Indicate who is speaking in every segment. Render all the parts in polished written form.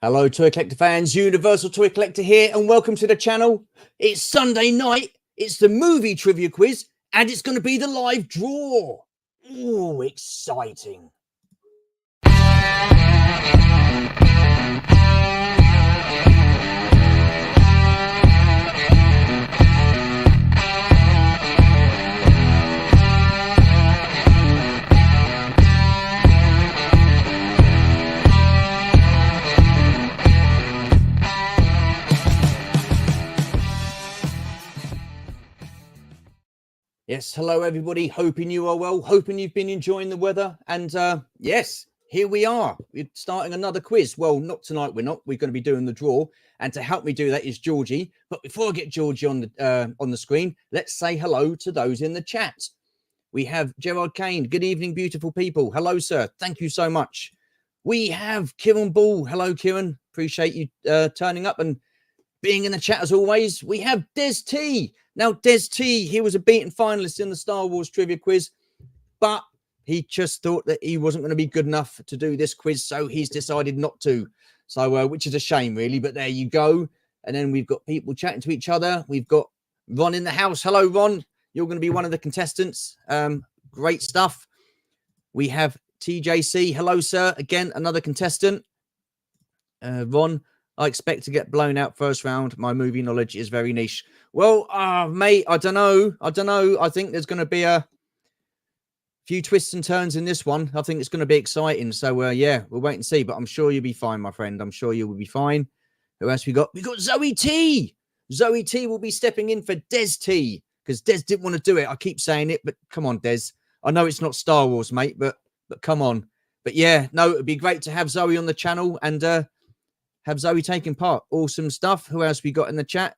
Speaker 1: Hello, Toy Collector fans, Universal Toy Collector here, and welcome to the channel. It's Sunday night, it's the movie trivia quiz, and it's going to be the live draw. Ooh, exciting. Yes, hello everybody, hoping you are well, hoping you've been enjoying the weather, and yes, here we are, we're starting another quiz. Well, not tonight, we're going to be doing the draw, and to help me do that is Georgie. But before I get Georgie on the screen, let's say hello to those in the chat. We have Gerard Kane. Good evening, beautiful people. Hello, sir. Thank you so much. We have Kieran Ball. Hello, Kieran. Appreciate you turning up and being in the chat as always. We have Des T. Now, Des T, he was a beaten finalist in the Star Wars trivia quiz, but he just thought that he wasn't going to be good enough to do this quiz, so he's decided not to. So, which is a shame, really, but there you go. And then we've got people chatting to each other. We've got Ron in the house. Hello, Ron. You're going to be one of the contestants. Great stuff. We have TJC. Hello, sir. Again, another contestant. Ron, I expect to get blown out first round. My movie knowledge is very niche. Well, mate, I don't know. I think there's going to be a few twists and turns in this one. I think it's going to be exciting. So, yeah, we'll wait and see. But I'm sure you'll be fine, my friend. I'm sure you will be fine. Who else we got? We got Zoe T. Zoe T will be stepping in for Des T. Because Des didn't want to do it. I keep saying it, but come on, Des. I know it's not Star Wars, mate, but come on. But, yeah, no, it'd be great to have Zoe on the channel and have Zoe taking part. Awesome stuff. Who else we got in the chat?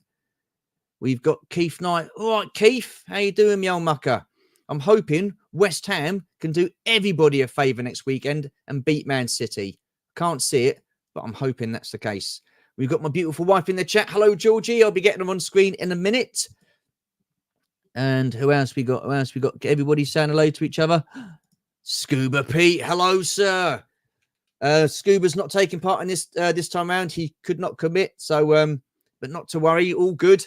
Speaker 1: We've got Keith Knight. All right, Keith. How you doing, me old mucker? I'm hoping West Ham can do everybody a favour next weekend and beat Man City. Can't see it, but I'm hoping that's the case. We've got my beautiful wife in the chat. Hello, Georgie. I'll be getting them on screen in a minute. And who else we got? Everybody saying hello to each other. Scuba Pete. Hello, sir. Scuba's not taking part in this time around. He could not commit, so but not to worry. All good.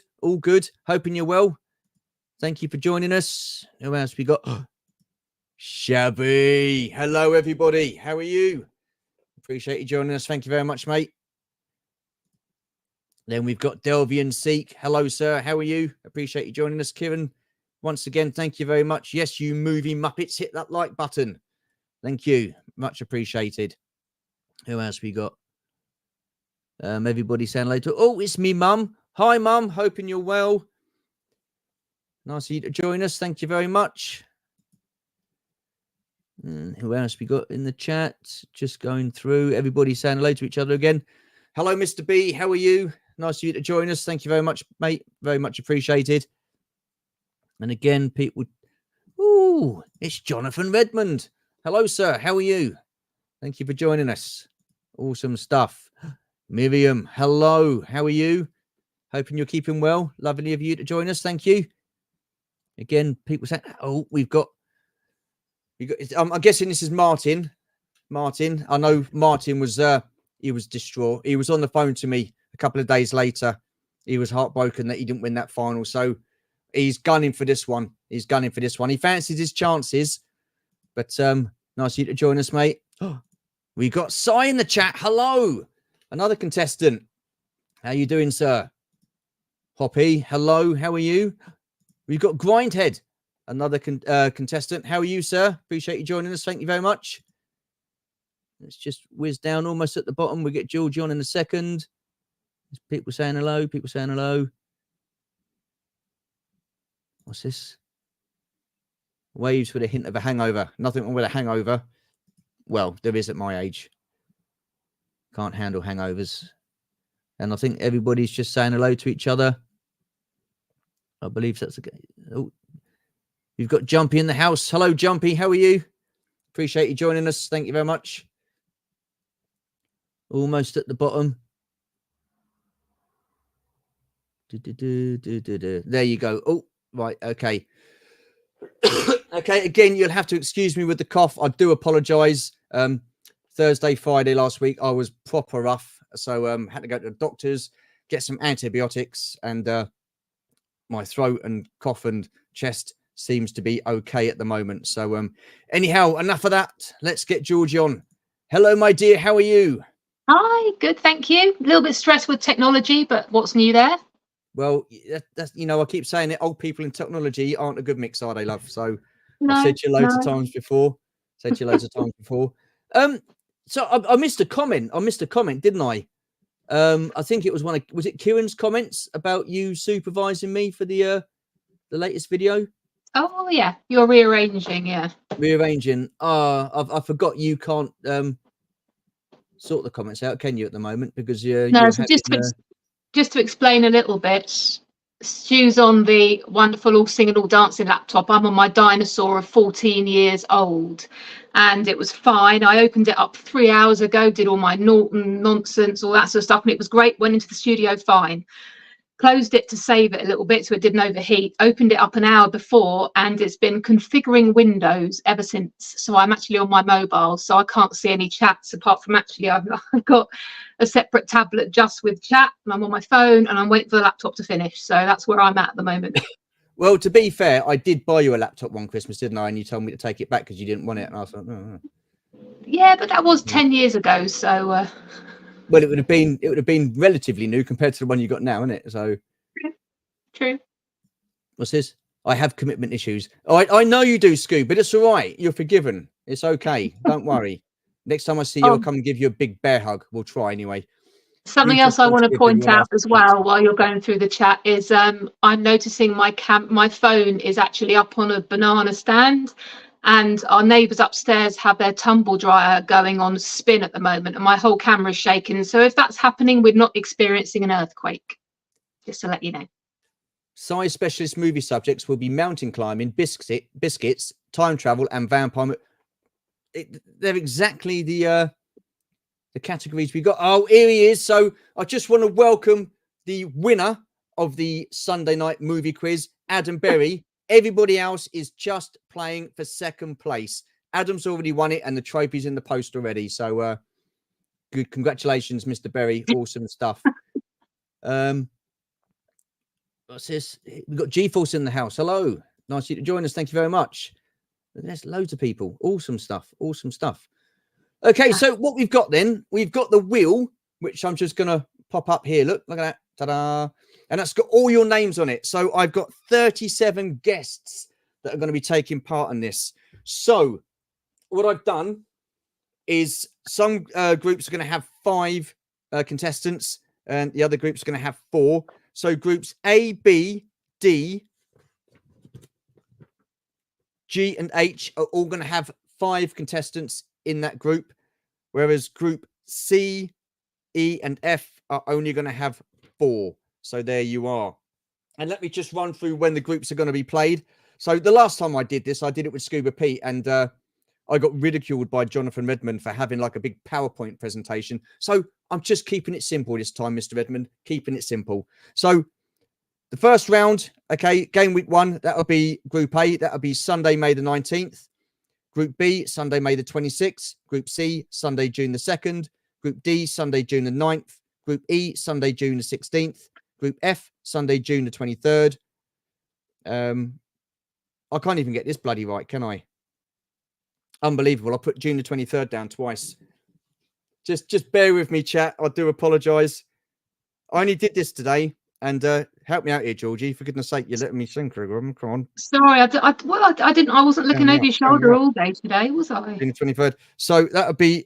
Speaker 1: Hoping you're well. Thank you for joining us. Who else we got? Shabby. Hello, everybody. How are you? Appreciate you joining us. Thank you very much, mate. Then we've got Delvian Seek. Hello, sir. How are you? Appreciate you joining us, Kieran. Once again, thank you very much. Yes, you movie muppets, hit that like button. Thank you. Much appreciated. Who else we got? Everybody saying hello to... Oh, it's me, Mum. Hi, Mum. Hoping you're well. Nice of you to join us. Thank you very much. Who else we got in the chat? Just going through. Everybody saying hello to each other again. Hello, Mr. B. How are you? Nice of you to join us. Thank you very much, mate. Very much appreciated. And again, people... Ooh, it's Jonathan Redmond. Hello, sir. How are you? Thank you for joining us. Awesome stuff. Miriam, hello. How are you? Hoping you're keeping well. Lovely of you to join us. Thank you. Again, people saying, oh, we've got I'm guessing this is Martin. Martin. I know Martin was, he was distraught. He was on the phone to me a couple of days later. He was heartbroken that he didn't win that final. So he's gunning for this one. He fancies his chances. But nice of you to join us, mate. We got Cy in the chat. Hello. Another contestant. How you doing, sir? Hoppy. Hello. How are you? We've got Grindhead. Another contestant. How are you, sir? Appreciate you joining us. Thank you very much. Let's just whiz down almost at the bottom. We'll get Georgie on in a second. There's people saying hello. What's this? Waves with a hint of a hangover. Nothing wrong with a hangover. Well, there is at my age. Can't handle hangovers. And I think everybody's just saying hello to each other. I believe that's okay. Oh, you've got Jumpy in the house. Hello, Jumpy. How are you? Appreciate you joining us. Thank you very much. Almost at the bottom. There you go. Oh, right. Okay. Okay. Again, you'll have to excuse me with the cough. I do apologize. Thursday, Friday last week, I was proper rough. So had to go to the doctors, get some antibiotics, and my throat and cough and chest seems to be okay at the moment. So anyhow, enough of that. Let's get Georgie on. Hello, my dear. How are you?
Speaker 2: Hi, good, thank you. A little bit stressed with technology, but what's new there?
Speaker 1: Well, that's, you know, I keep saying it. Old people in technology aren't a good mix, are they, love? So I've
Speaker 2: No,
Speaker 1: said to you loads of times before. Said to you loads of times before. So I missed a comment. I missed a comment, didn't I? I think it was was it Kieran's comments about you supervising me for the latest video?
Speaker 2: Oh yeah, you're rearranging, yeah.
Speaker 1: Rearranging. I forgot you can't sort the comments out, can you, at the moment? Because
Speaker 2: No,
Speaker 1: you're
Speaker 2: so
Speaker 1: having
Speaker 2: just to explain a little bit, Stu's on the wonderful all singing, all dancing laptop. I'm on my dinosaur of 14 years old, and it was fine. I opened it up 3 hours ago, did all my Norton nonsense, all that sort of stuff, and it was great. Went into the studio fine. Closed it to save it a little bit so it didn't overheat, opened it up an hour before, and it's been configuring Windows ever since. So I'm actually on my mobile, so I can't see any chats apart from actually I've got a separate tablet just with chat, and I'm on my phone and I'm waiting for the laptop to finish. So that's where I'm at the moment.
Speaker 1: Well, to be fair, I did buy you a laptop one Christmas, didn't I? And you told me to take it back because you didn't want it. And I was like, oh.
Speaker 2: Yeah, but that was 10 years ago, so
Speaker 1: Well, it would have been relatively new compared to the one you got now, isn't it? So
Speaker 2: true.
Speaker 1: What's this? I have commitment issues. I know you do, Scoob, but it's all right. You're forgiven. It's okay. Don't worry. Next time I see you, I'll come and give you a big bear hug. We'll try anyway.
Speaker 2: Something else I want to point out as well while you're going through the chat is I'm noticing my phone is actually up on a banana stand, and our neighbours upstairs have their tumble dryer going on spin at the moment, and my whole camera's shaking. So if that's happening, we're not experiencing an earthquake. Just to let you know.
Speaker 1: Size specialist movie subjects will be mountain climbing, biscuits, time travel, and vampire. They're exactly the categories we got. Oh, here he is. So I just want to welcome the winner of the Sunday night movie quiz, Adam Berry. Everybody else is just playing for second place. Adam's already won it, and the trophy's in the post already. So good, congratulations, Mr. Berry. Awesome stuff. What's this? We've got G-Force in the house. Hello. Nice you to join us. Thank you very much. There's loads of people. Awesome stuff. Awesome stuff. Okay, so what we've got then, we've got the wheel, which I'm just going to pop up here. Look at that. Ta-da. And that's got all your names on it. So I've got 37 guests that are going to be taking part in this. So what I've done is some groups are going to have 5 contestants, and the other groups are going to have 4. So groups A, B, D, G, and H are all going to have 5 contestants in that group, whereas group C, E, and F are only going to have 4. So there you are. And let me just run through when the groups are going to be played. So the last time I did this, I did it with Scuba Pete, and I got ridiculed by Jonathan Redmond for having like a big PowerPoint presentation. So I'm just keeping it simple this time, Mr. Redmond, keeping it simple. So the first round, okay, game week 1, that'll be Group A. That'll be Sunday, May the 19th. Group B, Sunday, May the 26th. Group C, Sunday, June the 2nd. Group D, Sunday, June the 9th. Group E, Sunday, June the 16th. Group F, Sunday, June the 23rd. I can't even get this bloody right, can I? Unbelievable. I put June the 23rd down twice. Just bear with me, chat. I do apologise. I only did this today. And help me out here, Georgie. For goodness sake, you're letting me sing through. Come on.
Speaker 2: Sorry, I wasn't looking over your shoulder all day today, was I?
Speaker 1: June the 23rd. So that would be,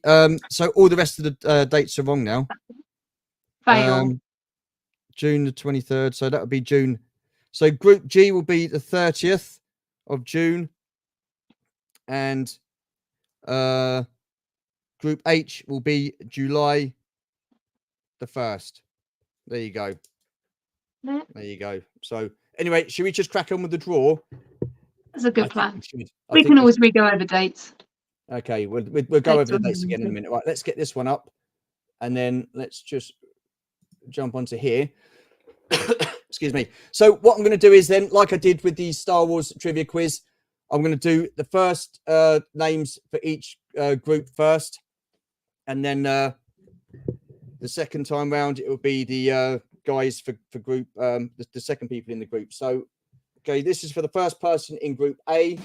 Speaker 1: so all the rest of the dates are wrong now.
Speaker 2: Fail.
Speaker 1: June the 23rd. So that would be June. So Group G will be the 30th of June. And Group H will be July the 1st. There you go.
Speaker 2: Yeah.
Speaker 1: There you go. So anyway, should we just crack on with the draw?
Speaker 2: That's a good plan.
Speaker 1: We
Speaker 2: can always re-go over dates.
Speaker 1: Okay, we'll go over the dates again in a minute. Right, let's get this one up. And then let's just jump onto here. Excuse me. So what I'm going to do is then, like I did with the Star Wars trivia quiz, I'm going to do the first names for each group first. And then the second time round, it will be the guys for group, the second people in the group. So, okay, this is for the first person in group A.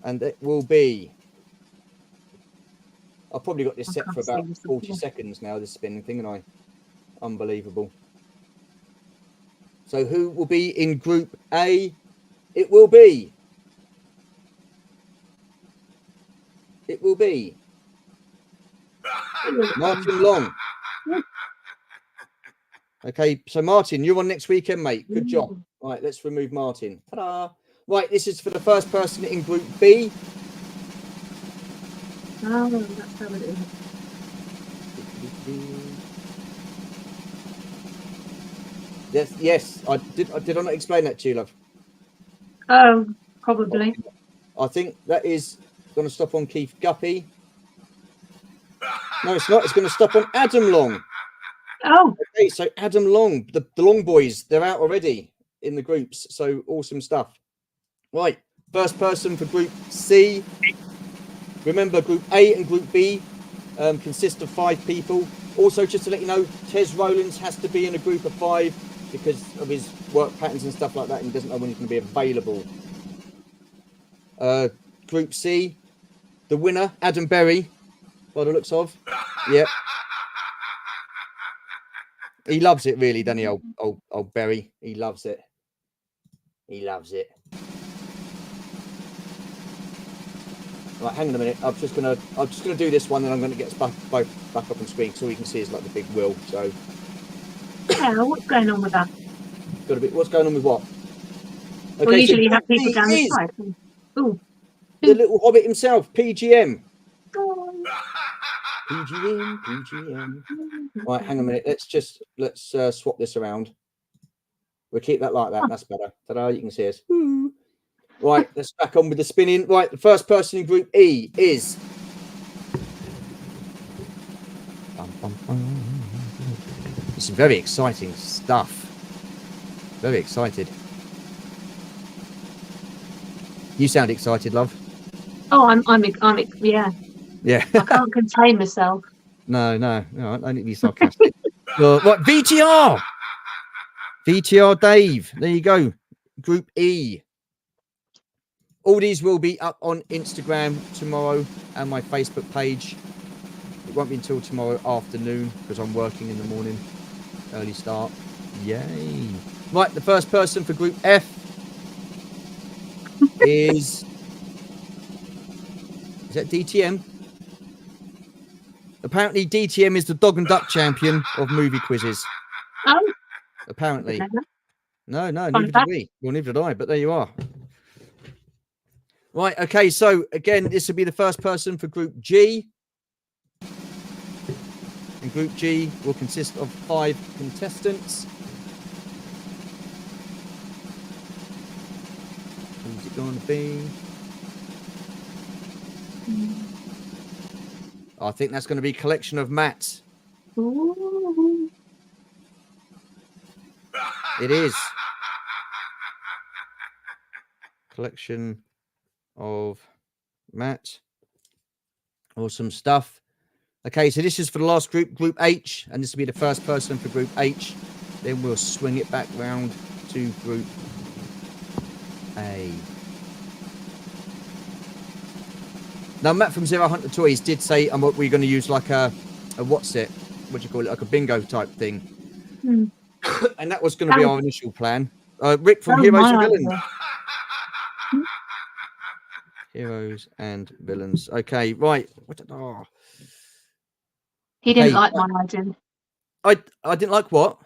Speaker 1: And it will be... I've probably got this set for about 40 seconds now, this spinning thing, and unbelievable. So who will be in group A? It will be Martin Long. Okay, so Martin, you're on next weekend, mate. Good job. All right, let's remove Martin. Ta-da. Right, this is for the first person in group B.
Speaker 2: Oh, that's how it is.
Speaker 1: Yes. Did I not explain that to you, love?
Speaker 2: Oh, probably.
Speaker 1: I think that is going to stop on Keith Guppy. No, it's not. It's going to stop on Adam Long.
Speaker 2: Oh.
Speaker 1: Okay, so Adam Long, the Long boys, they're out already in the groups. So awesome stuff. Right, first person for group C. Remember, group A and group B consist of 5 people. Also, just to let you know, Tez Rowlands has to be in a group of 5 because of his work patterns and stuff like that, and he doesn't know when he's going to be available. Group C, the winner, Adam Berry, by the looks of. Yep. He loves it, really, doesn't he, old Berry? He loves it. He loves it. Right, hang on a minute. I'm just gonna do this one, and I'm gonna get us back up on screen, so all you can see is like the big wheel. So,
Speaker 2: yeah, what's going on with that?
Speaker 1: Got a bit. What's going on with what? Okay,
Speaker 2: Well, usually
Speaker 1: so
Speaker 2: you have people down the side. Ooh.
Speaker 1: The little hobbit himself, PGM.
Speaker 2: Oh.
Speaker 1: PGM. Right, hang on a minute. Let's swap this around. We'll keep that like that. That's better. Ta-da! You can see us. Woo. Right, let's back on with the spinning. Right, the first person in group E is... This is very exciting stuff. Very excited. You sound excited, love.
Speaker 2: Oh, I'm yeah.
Speaker 1: Yeah.
Speaker 2: I can't contain myself.
Speaker 1: No, I don't need to be sarcastic. Right, VTR. VTR Dave. There you go. Group E. All these will be up on Instagram tomorrow and my Facebook page. It won't be until tomorrow afternoon because I'm working in the morning. Early start. Yay. Right, the first person for Group F is that DTM? Apparently DTM is the dog and duck champion of movie quizzes.
Speaker 2: Oh.
Speaker 1: Apparently. No, neither did we. Well, neither did I, but there you are. Right, okay, so again, this will be the first person for Group G. And Group G will consist of 5 contestants. Who's it going to be? I think that's going to be Collection of Mats.
Speaker 2: Ooh.
Speaker 1: It is. Collection of Matt. Awesome stuff. Okay, so this is for the last group, Group H, and this will be the first person for Group H. Then we'll swing it back round to Group A. Now, Matt from Zero Hunter Toys did say we're going to use like a what's it? What do you call it? Like a bingo type thing. And that was going to be our initial plan. Rick from Heroes and Villains. Heroes and Villains. Okay, right.
Speaker 2: He didn't like my idea.
Speaker 1: I didn't like what?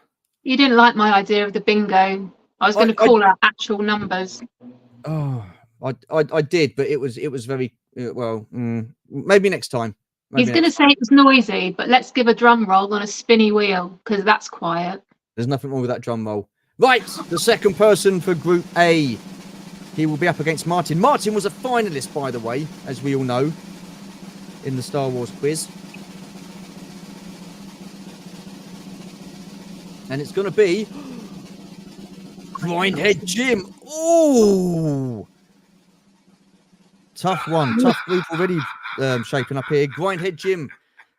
Speaker 2: You didn't like my idea of the bingo. I was going to call out actual numbers.
Speaker 1: Oh, I did, but it was very well. Maybe next time.
Speaker 2: He's going to say it was noisy, but let's give a drum roll on a spinny wheel because that's quiet.
Speaker 1: There's nothing wrong with that drum roll. Right, the second person for Group A. He will be up against Martin. Martin was a finalist, by the way, as we all know, in the Star Wars quiz. And it's going to be Grindhead Jim. Ooh. Tough one. Tough group already shaping up here. Grindhead Jim.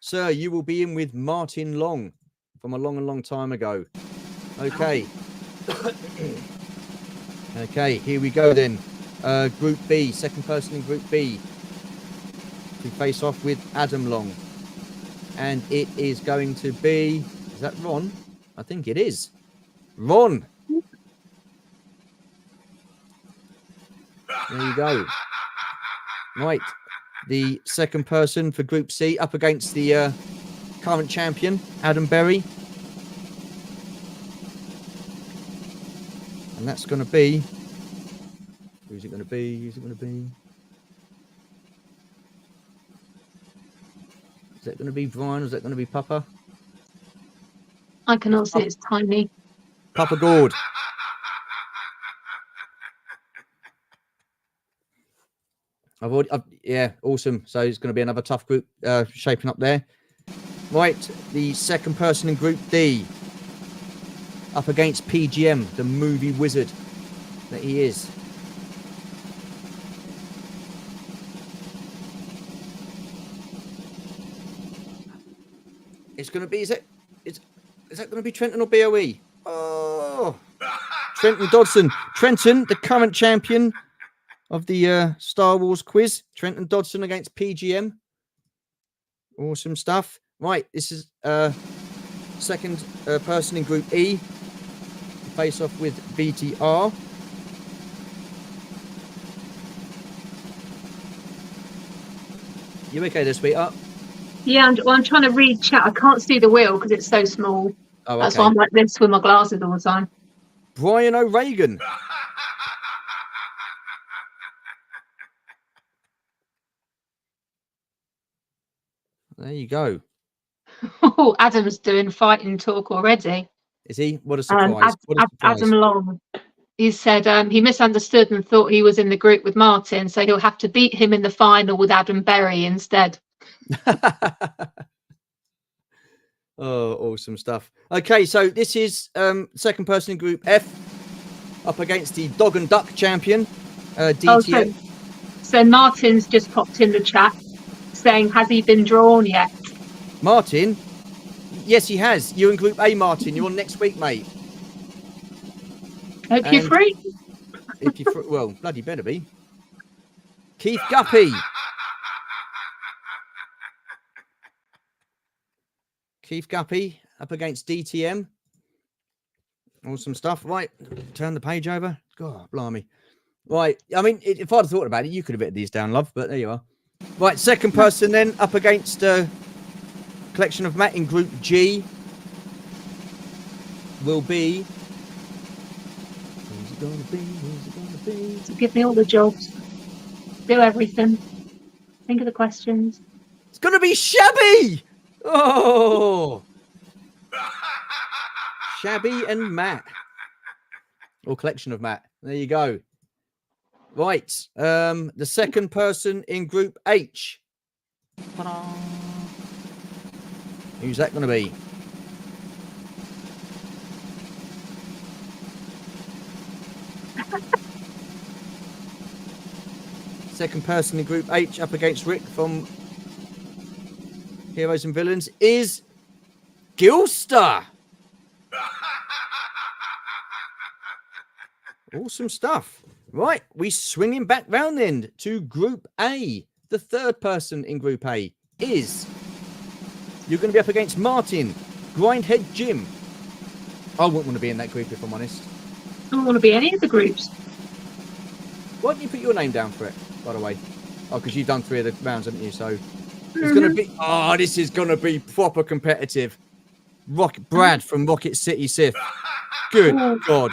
Speaker 1: Sir, you will be in with Martin Long from a long time ago. Okay. Okay, here we go then. Group B, second person in Group B to face off with Adam Long. And it is going to be... Is that Ron? I think it is. Ron. There you go. Right. The second person for Group C up against the current champion, Adam Berry. And that's going to be... Who's it going to be? Who's it going to be? Is that going to be Brian or is that going to be Papa?
Speaker 2: I cannot see, it's tiny.
Speaker 1: Papa Gord. Yeah, awesome. So it's going to be another tough group shaping up there. Right, the second person in Group D up against PGM, the movie wizard that he is. It's going to be, is that going to be Trenton or BOE? Oh, Trenton Dodson. Trenton, the current champion of the Star Wars quiz. Trenton Dodson against PGM. Awesome stuff. Right, this is second person in Group E. Face off with BTR. You okay there, sweetheart?
Speaker 2: Yeah, I'm trying to read chat. I can't see the wheel because it's so small.
Speaker 1: Oh, okay.
Speaker 2: That's why I'm like this with my glasses all the time.
Speaker 1: Brian O'Regan. There you go.
Speaker 2: Oh, Adam's doing fighting talk already.
Speaker 1: Is he? What a surprise. What a surprise.
Speaker 2: Adam Long. He said he misunderstood and thought he was in the group with Martin, so he'll have to beat him in the final with Adam Berry instead.
Speaker 1: Oh, awesome stuff. Okay, so this is second person in Group F up against the Dog and Duck champion, DTM.
Speaker 2: So Martin's just popped in the chat saying, has he been drawn yet?
Speaker 1: Martin? Yes, he has. You're in Group A, Martin. You're on next week, mate.
Speaker 2: Hope you're free.
Speaker 1: If you're free, well, bloody better be. Keith Guppy. Keith Guppy up against DTM. Awesome stuff. Right, turn the page over. God, blimey. Right, I mean, if I'd thought about it, you could have written these down, love, but there you are. Right, second person then up against collection of Matt in Group G will be... Who's it going to be? Who's it going to be?
Speaker 2: So give me all the jobs. Do everything. Think of the questions.
Speaker 1: It's going to be Shabby! Oh! Shabby and Matt. Or collection of Matt. There you go. Right. The second person in Group H. Ta-da. Who's that going to be? Second person in Group H up against Rick from Heroes and Villains is Gilster. Awesome stuff. Right, we swing him back round then to Group A. The third person in Group A is... You're going to be up against Martin, Grindhead Jim. I wouldn't want to be in that group, if I'm honest.
Speaker 2: I don't want to be any of the groups.
Speaker 1: Why don't you put your name down for it, by the way? Oh, because you've done 3 of the rounds, haven't you? So it's going to be... Oh, this is going to be proper competitive. Brad from Rocket City Sith. Good God.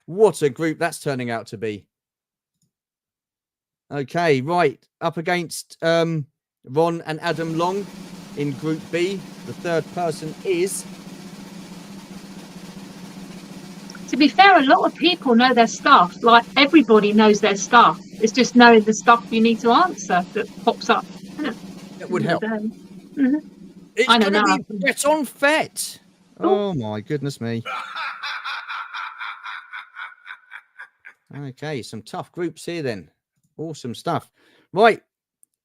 Speaker 1: What a group that's turning out to be. Okay, right. Up against Ron and Adam Long in Group B. The third person is...
Speaker 2: To be fair, a lot of people know their stuff. Like, everybody knows their stuff. It's just knowing the stuff you need to answer that pops up.
Speaker 1: That would help.
Speaker 2: Mm-hmm.
Speaker 1: It's going to be Breton Fett. Oh, my goodness me. Okay, some tough groups here then. Awesome stuff. Right,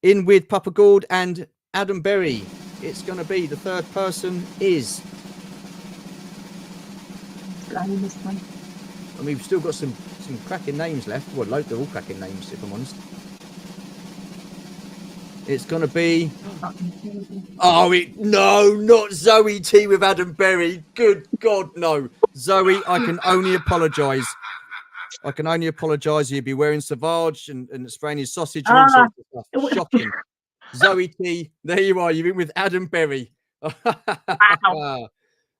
Speaker 1: In with Papa Gould and Adam Berry. It's going to be the third person is.
Speaker 2: Going this way.
Speaker 1: And we've still got some cracking names left. Well, they're all cracking names, if I'm honest. It's going to be... Oh, no, not Zoe T with Adam Berry. Good God, no. Zoe, I can only apologise. I can only apologise. You'd be wearing Savage and spraying his sausage and all sorts of stuff. Shocking. Zoe T, there you are. You're in with Adam Berry.
Speaker 2: Wow.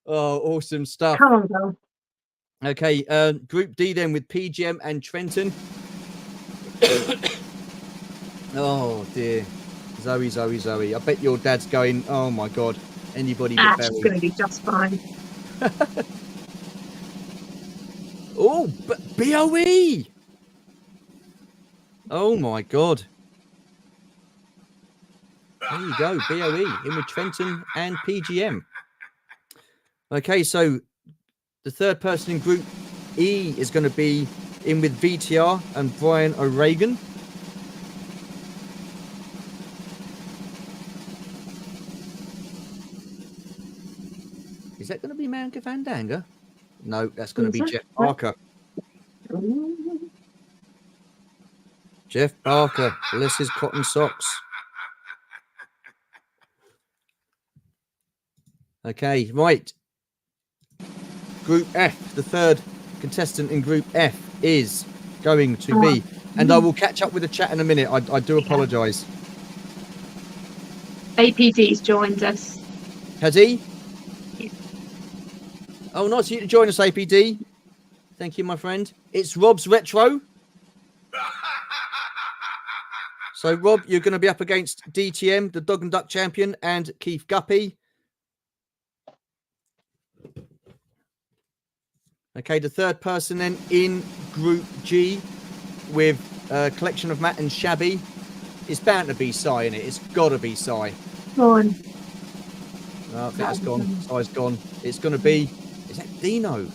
Speaker 1: Oh, awesome stuff.
Speaker 2: Come on, girl.
Speaker 1: Okay, Group D then with PGM and Trenton. Oh, dear. Zoe. I bet your dad's going, oh, my God. Anybody but Berry.
Speaker 2: She's going to be just fine.
Speaker 1: Oh, but BOE. Oh, my God. There you go, BOE in with Trenton and PGM. Okay, so the third person in Group E is going to be in with VTR and Brian O'Regan. Is that going to be Manka Fandanger? No, that's going to be Jeff Barker. Jeff Barker, bless his cotton socks. Okay, right. Group F, the third contestant in Group F is going to be, and I will catch up with the chat in a minute. I do apologise.
Speaker 2: APD's joined us.
Speaker 1: Has he?
Speaker 2: Yeah.
Speaker 1: Oh, nice of you to join us, APD. Thank you, my friend. It's Rob's Retro. So, Rob, you're going to be up against DTM, the Dog and Duck champion, and Keith Guppy. Okay, the third person then in Group G with a collection of Matt and Shabby. It's bound to be Sai in it. It's got to be Sai.
Speaker 2: Go on.
Speaker 1: Oh, I think it's gone. Sai's gone. It's going to be... Is that Dino?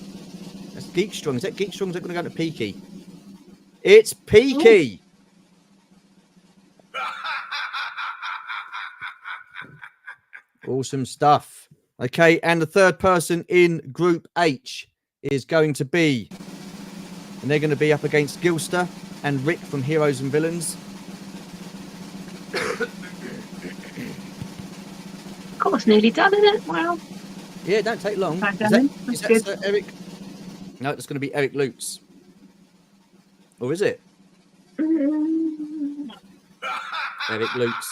Speaker 1: That's Geekstrong. Is that Geekstrong? Is that going to go to Peaky? It's Peaky. Awesome stuff. Okay, and the third person in Group H is going to be, and they're going to be up against Gilster and Rick from Heroes and Villains.
Speaker 2: God, it's nearly done, isn't it? Wow.
Speaker 1: Yeah, don't take long.
Speaker 2: That's
Speaker 1: Is
Speaker 2: good.
Speaker 1: that Eric? No, it's going to be Eric Lutz. Or is it? Eric Lutz.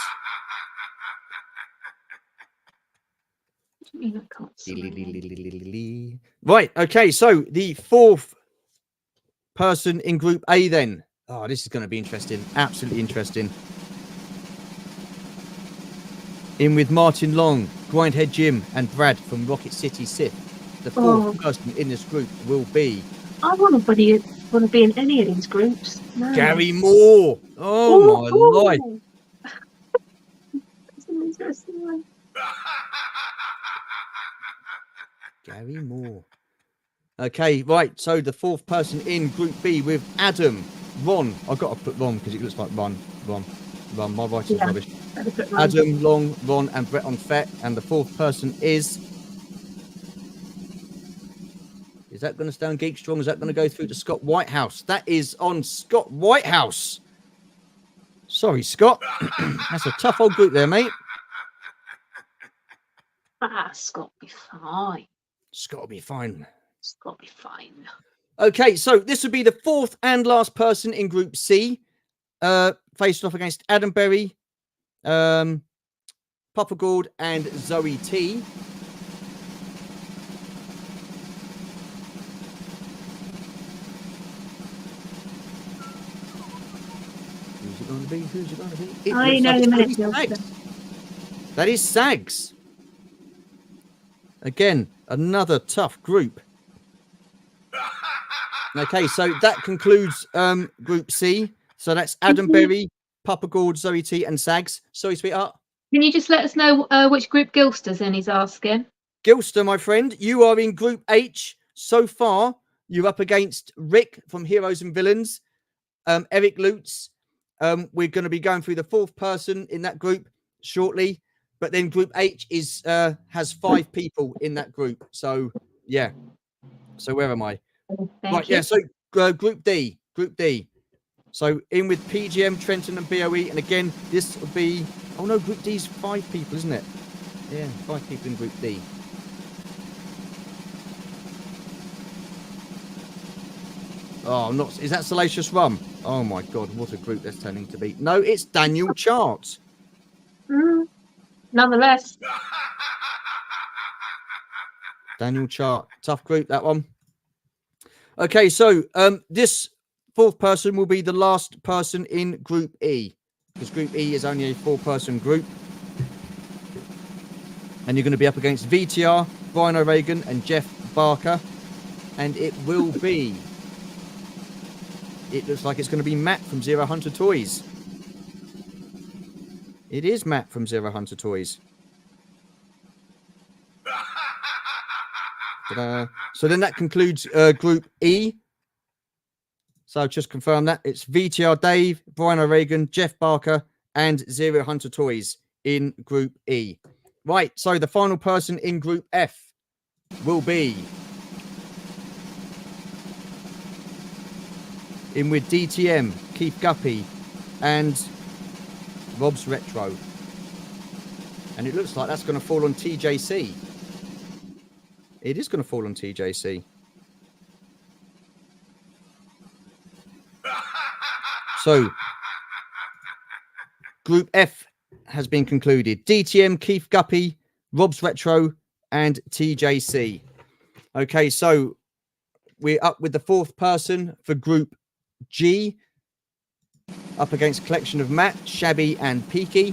Speaker 2: I can't see.
Speaker 1: Right, okay, so the fourth person in Group A then. Oh, this is going to be interesting. Absolutely interesting. In with Martin Long, Grindhead Jim, and Brad from Rocket City Sith. The fourth person in this group will be...
Speaker 2: I want to be in any of these groups. No.
Speaker 1: Gary Moore. Oh, my life.
Speaker 2: That's an interesting one.
Speaker 1: Gary Moore. Okay, right. So the fourth person in Group B with Adam, Ron. I've got to put Ron because it looks like Ron. My writing's rubbish. Adam, Long, Ron, and Brett on Fett. And the fourth person is... Is that going to stay on Geekstrong? Is that going to go through to Scott Whitehouse? That is on Scott Whitehouse. Sorry, Scott. That's a tough old group there, mate.
Speaker 2: Scott will be fine.
Speaker 1: Scott will be fine.
Speaker 2: Scott will be fine.
Speaker 1: Okay, so this would be the fourth and last person in Group C. Faced off against Adam Berry, Papa Gould, and Zoe T. Who's it going to be? Who's it going to be?
Speaker 2: I know the minute.
Speaker 1: That is Sags. Again, another tough group. Okay, so that concludes Group C. So that's Adam Berry, Papa Gould, Zoe T, and Sags. Sorry, sweetheart.
Speaker 2: Can you just let us know which group Gilster's in? He's asking.
Speaker 1: Gilster, my friend, you are in Group H. So far, you're up against Rick from Heroes and Villains, Eric Lutz, we're going to be going through the fourth person in that group shortly. But then Group H is has 5 people in that group. So yeah. So where am I?
Speaker 2: Thank you.
Speaker 1: Yeah. So Group D. So in with PGM, Trenton, and BOE. And again, this will be. Oh no, Group D's 5 people, isn't it? Yeah, 5 people in Group D. Oh, not is that Salacious Rum? Oh my God, what a group that's turning to be. No, it's Daniel Chart.
Speaker 2: Nonetheless.
Speaker 1: Daniel Chart, tough group that one. Okay, so this fourth person will be the last person in Group E, because Group E is only a 4-person group, and you're going to be up against VTR, Brian O'Regan, and Jeff Barker, and it will be. It looks like it's going to be Matt from Zero Hunter Toys. It is Matt from Zero Hunter Toys. Ta-da. So then that concludes Group E. So just confirm that it's VTR Dave, Brian O'Regan, Jeff Barker, and Zero Hunter Toys in Group E. Right, so the final person in Group F will be in with DTM, Keith Guppy, and Rob's Retro. And it looks like that's going to fall on TJC. It is going to fall on TJC. So, Group F has been concluded. DTM, Keith Guppy, Rob's Retro, and TJC. Okay, so we're up with the fourth person for Group G. Up against collection of Matt, Shabby, and Peaky.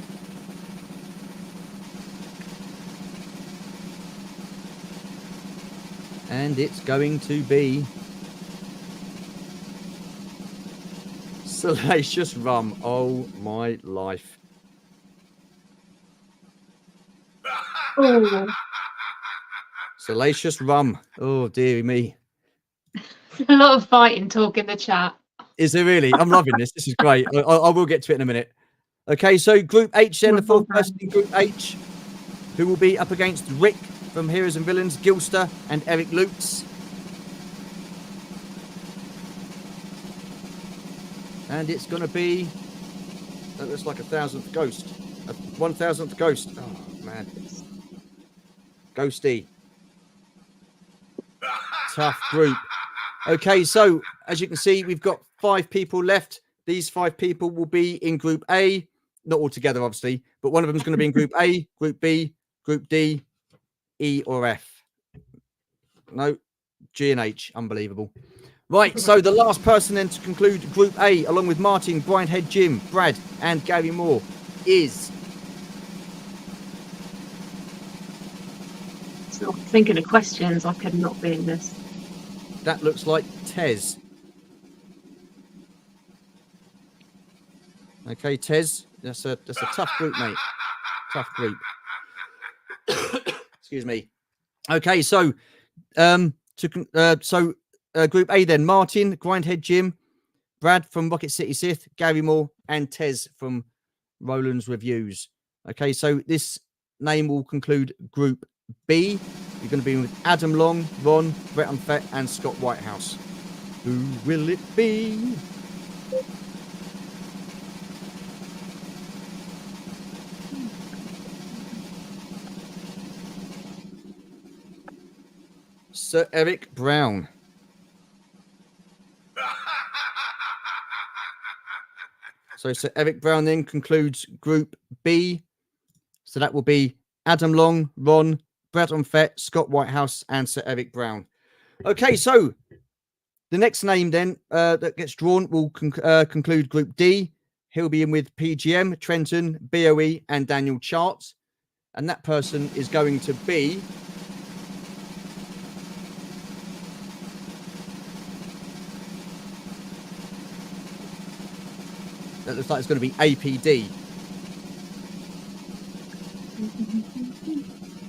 Speaker 1: And it's going to be Salacious Rum. Oh my life.
Speaker 2: Oh.
Speaker 1: Salacious Rum. Oh dearie me.
Speaker 2: A lot of fighting talk in the chat.
Speaker 1: Is there really? I'm loving this. This is great. I will get to it in a minute. Okay, so Group H then, the fourth person in Group H, who will be up against Rick from Heroes and Villains, Gilster, and Eric Lutz. And it's going to be, that looks like 1,000th ghost. 1,000th ghost. Oh, man. Ghosty. Tough group. Okay, so as you can see, we've got 5 people left. These 5 people will be in Group A. Not all together, obviously, but one of them is going to be in Group A, Group B, Group D, E, or F. No, G and H. Unbelievable. Right, so the last person then to conclude Group A, along with Martin, Brian Head, Jim, Brad, and Gary Moore, is...
Speaker 2: So thinking of questions, I could not be in this.
Speaker 1: That looks like Tez. Okay, Tez, that's a tough group, mate. Tough group. Excuse me. Okay, so Group A then, Martin, Grindhead Jim, Brad from Rocket City Sith, Gary Moore, and Tez from Roland's Reviews. Okay, so this name will conclude Group B. You're going to be with Adam Long, Ron, Brett Unfett, and Scott Whitehouse. Who will it be? Sir Eric Brown. So Sir Eric Brown then concludes Group B. So that will be Adam Long, Ron, Brad Unfett, Scott Whitehouse, and Sir Eric Brown. Okay, so the next name then that gets drawn will conclude Group D. He'll be in with PGM, Trenton, BOE, and Daniel Chart. And that person is going to be... That looks like it's going to be APD.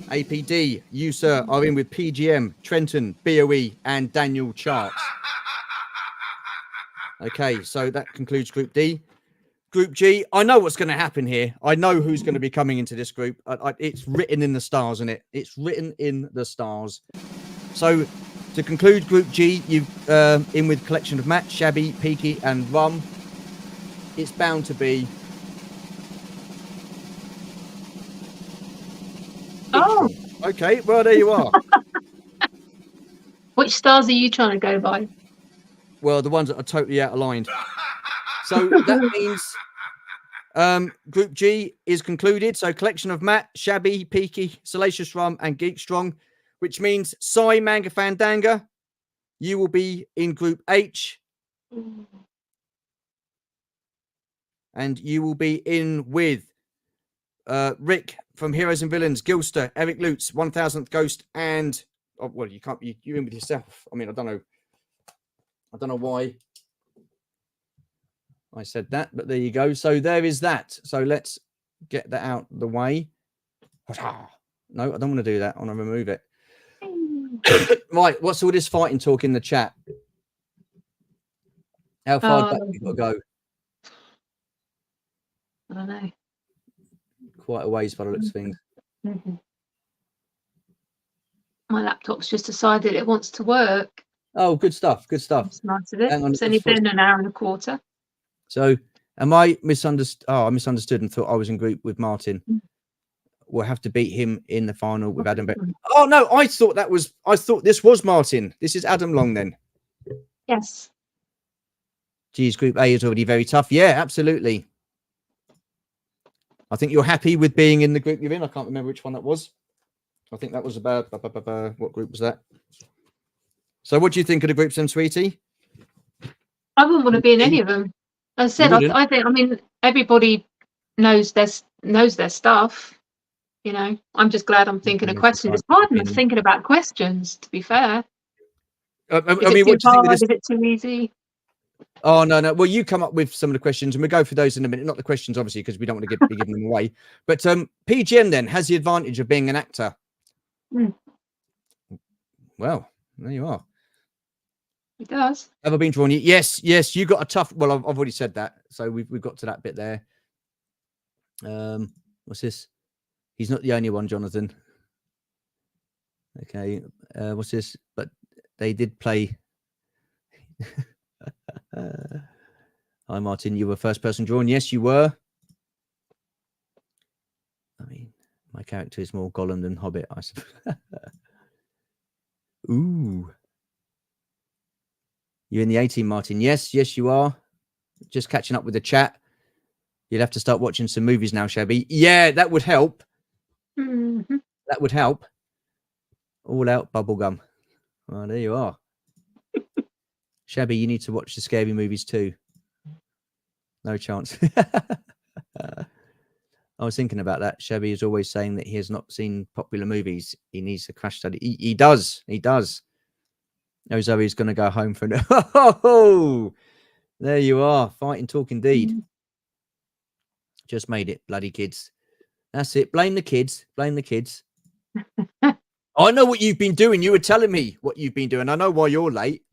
Speaker 1: APD, you, sir, are in with PGM, Trenton, BOE, and Daniel Chart. Okay, so that concludes Group D. Group G, I know what's going to happen here. I know who's going to be coming into this group. It's written in the stars, isn't it? It's written in the stars. So to conclude Group G, you've in with Collection of Matt, Shabby, Peaky, and Rum. It's bound to be.
Speaker 2: Oh,
Speaker 1: okay. Well, there you are.
Speaker 2: which stars are you trying to go by?
Speaker 1: Well, the ones that are totally out of line. So that means Group G is concluded. So Collection of Matt, Shabby, Peaky, Salacious Rum, and Geek Strong, which means Sai Manga Fandanga, you will be in Group H. And you will be in with Rick from Heroes and Villains, Gilster, Eric Lutz, 1000th Ghost, and well, you can't be you're in with yourself. I mean, I don't know why I said that, but there you go. So there is that. So let's get that out the way. No, I don't want to do that. I want to remove it. Right, what's all this fighting talk in the chat? How far back we got to go?
Speaker 2: I don't know.
Speaker 1: Quite a ways by the looks of things.
Speaker 2: Mm-hmm. My laptop's just decided it wants to work.
Speaker 1: Oh, good stuff. Good stuff.
Speaker 2: That's nice of it.
Speaker 1: Hang on,
Speaker 2: It's only been an hour and a quarter.
Speaker 1: So, am I misunderstood? Oh, I misunderstood and thought I was in group with Martin. We'll have to beat him in the final with Adam. Oh no, I thought this was Martin. This is Adam Long then.
Speaker 2: Yes.
Speaker 1: Geez, Group A is already very tough. Yeah, absolutely. I think you're happy with being in the group you're in. I can't remember which one that was. I think that was about what group was that? So, what do you think of the groups, then, sweetie?
Speaker 2: I wouldn't want to be in any of them. As I said, I think. I mean, everybody knows their stuff. You know, I'm just glad I'm thinking of questions. It's hard enough thinking about questions, to be fair.
Speaker 1: I mean, what do you think of this?
Speaker 2: Is it too easy?
Speaker 1: Oh, no. Well, you come up with some of the questions and we'll go through those in a minute. Not the questions, obviously, because we don't want to be giving them away. But PGM then has the advantage of being an actor.
Speaker 2: Mm.
Speaker 1: Well, there you are.
Speaker 2: It does.
Speaker 1: Ever been drawn? Yes. You got a tough. Well, I've already said that. So we've got to that bit there. What's this? He's not the only one, Jonathan. Okay. What's this? But they did play. Hi, Martin. You were first person drawn. Yes, you were. I mean, my character is more Gollum than Hobbit, I suppose. Ooh. You're in the 18, Martin. Yes, you are. Just catching up with the chat. You'll have to start watching some movies now, Shabby. Yeah, that would help.
Speaker 2: Mm-hmm.
Speaker 1: That would help. All out bubblegum. Oh, there you are. Shabby, you need to watch the scary movies too. No chance. I was thinking about that. Shabby is always saying that he has not seen popular movies. He needs a crash study. He does. Oh, Zoe's going to go home for now. Oh, there you are. Fighting talk indeed.
Speaker 2: Mm-hmm.
Speaker 1: Just made it, bloody kids. That's it. Blame the kids. I know what you've been doing. You were telling me what you've been doing. I know why you're late.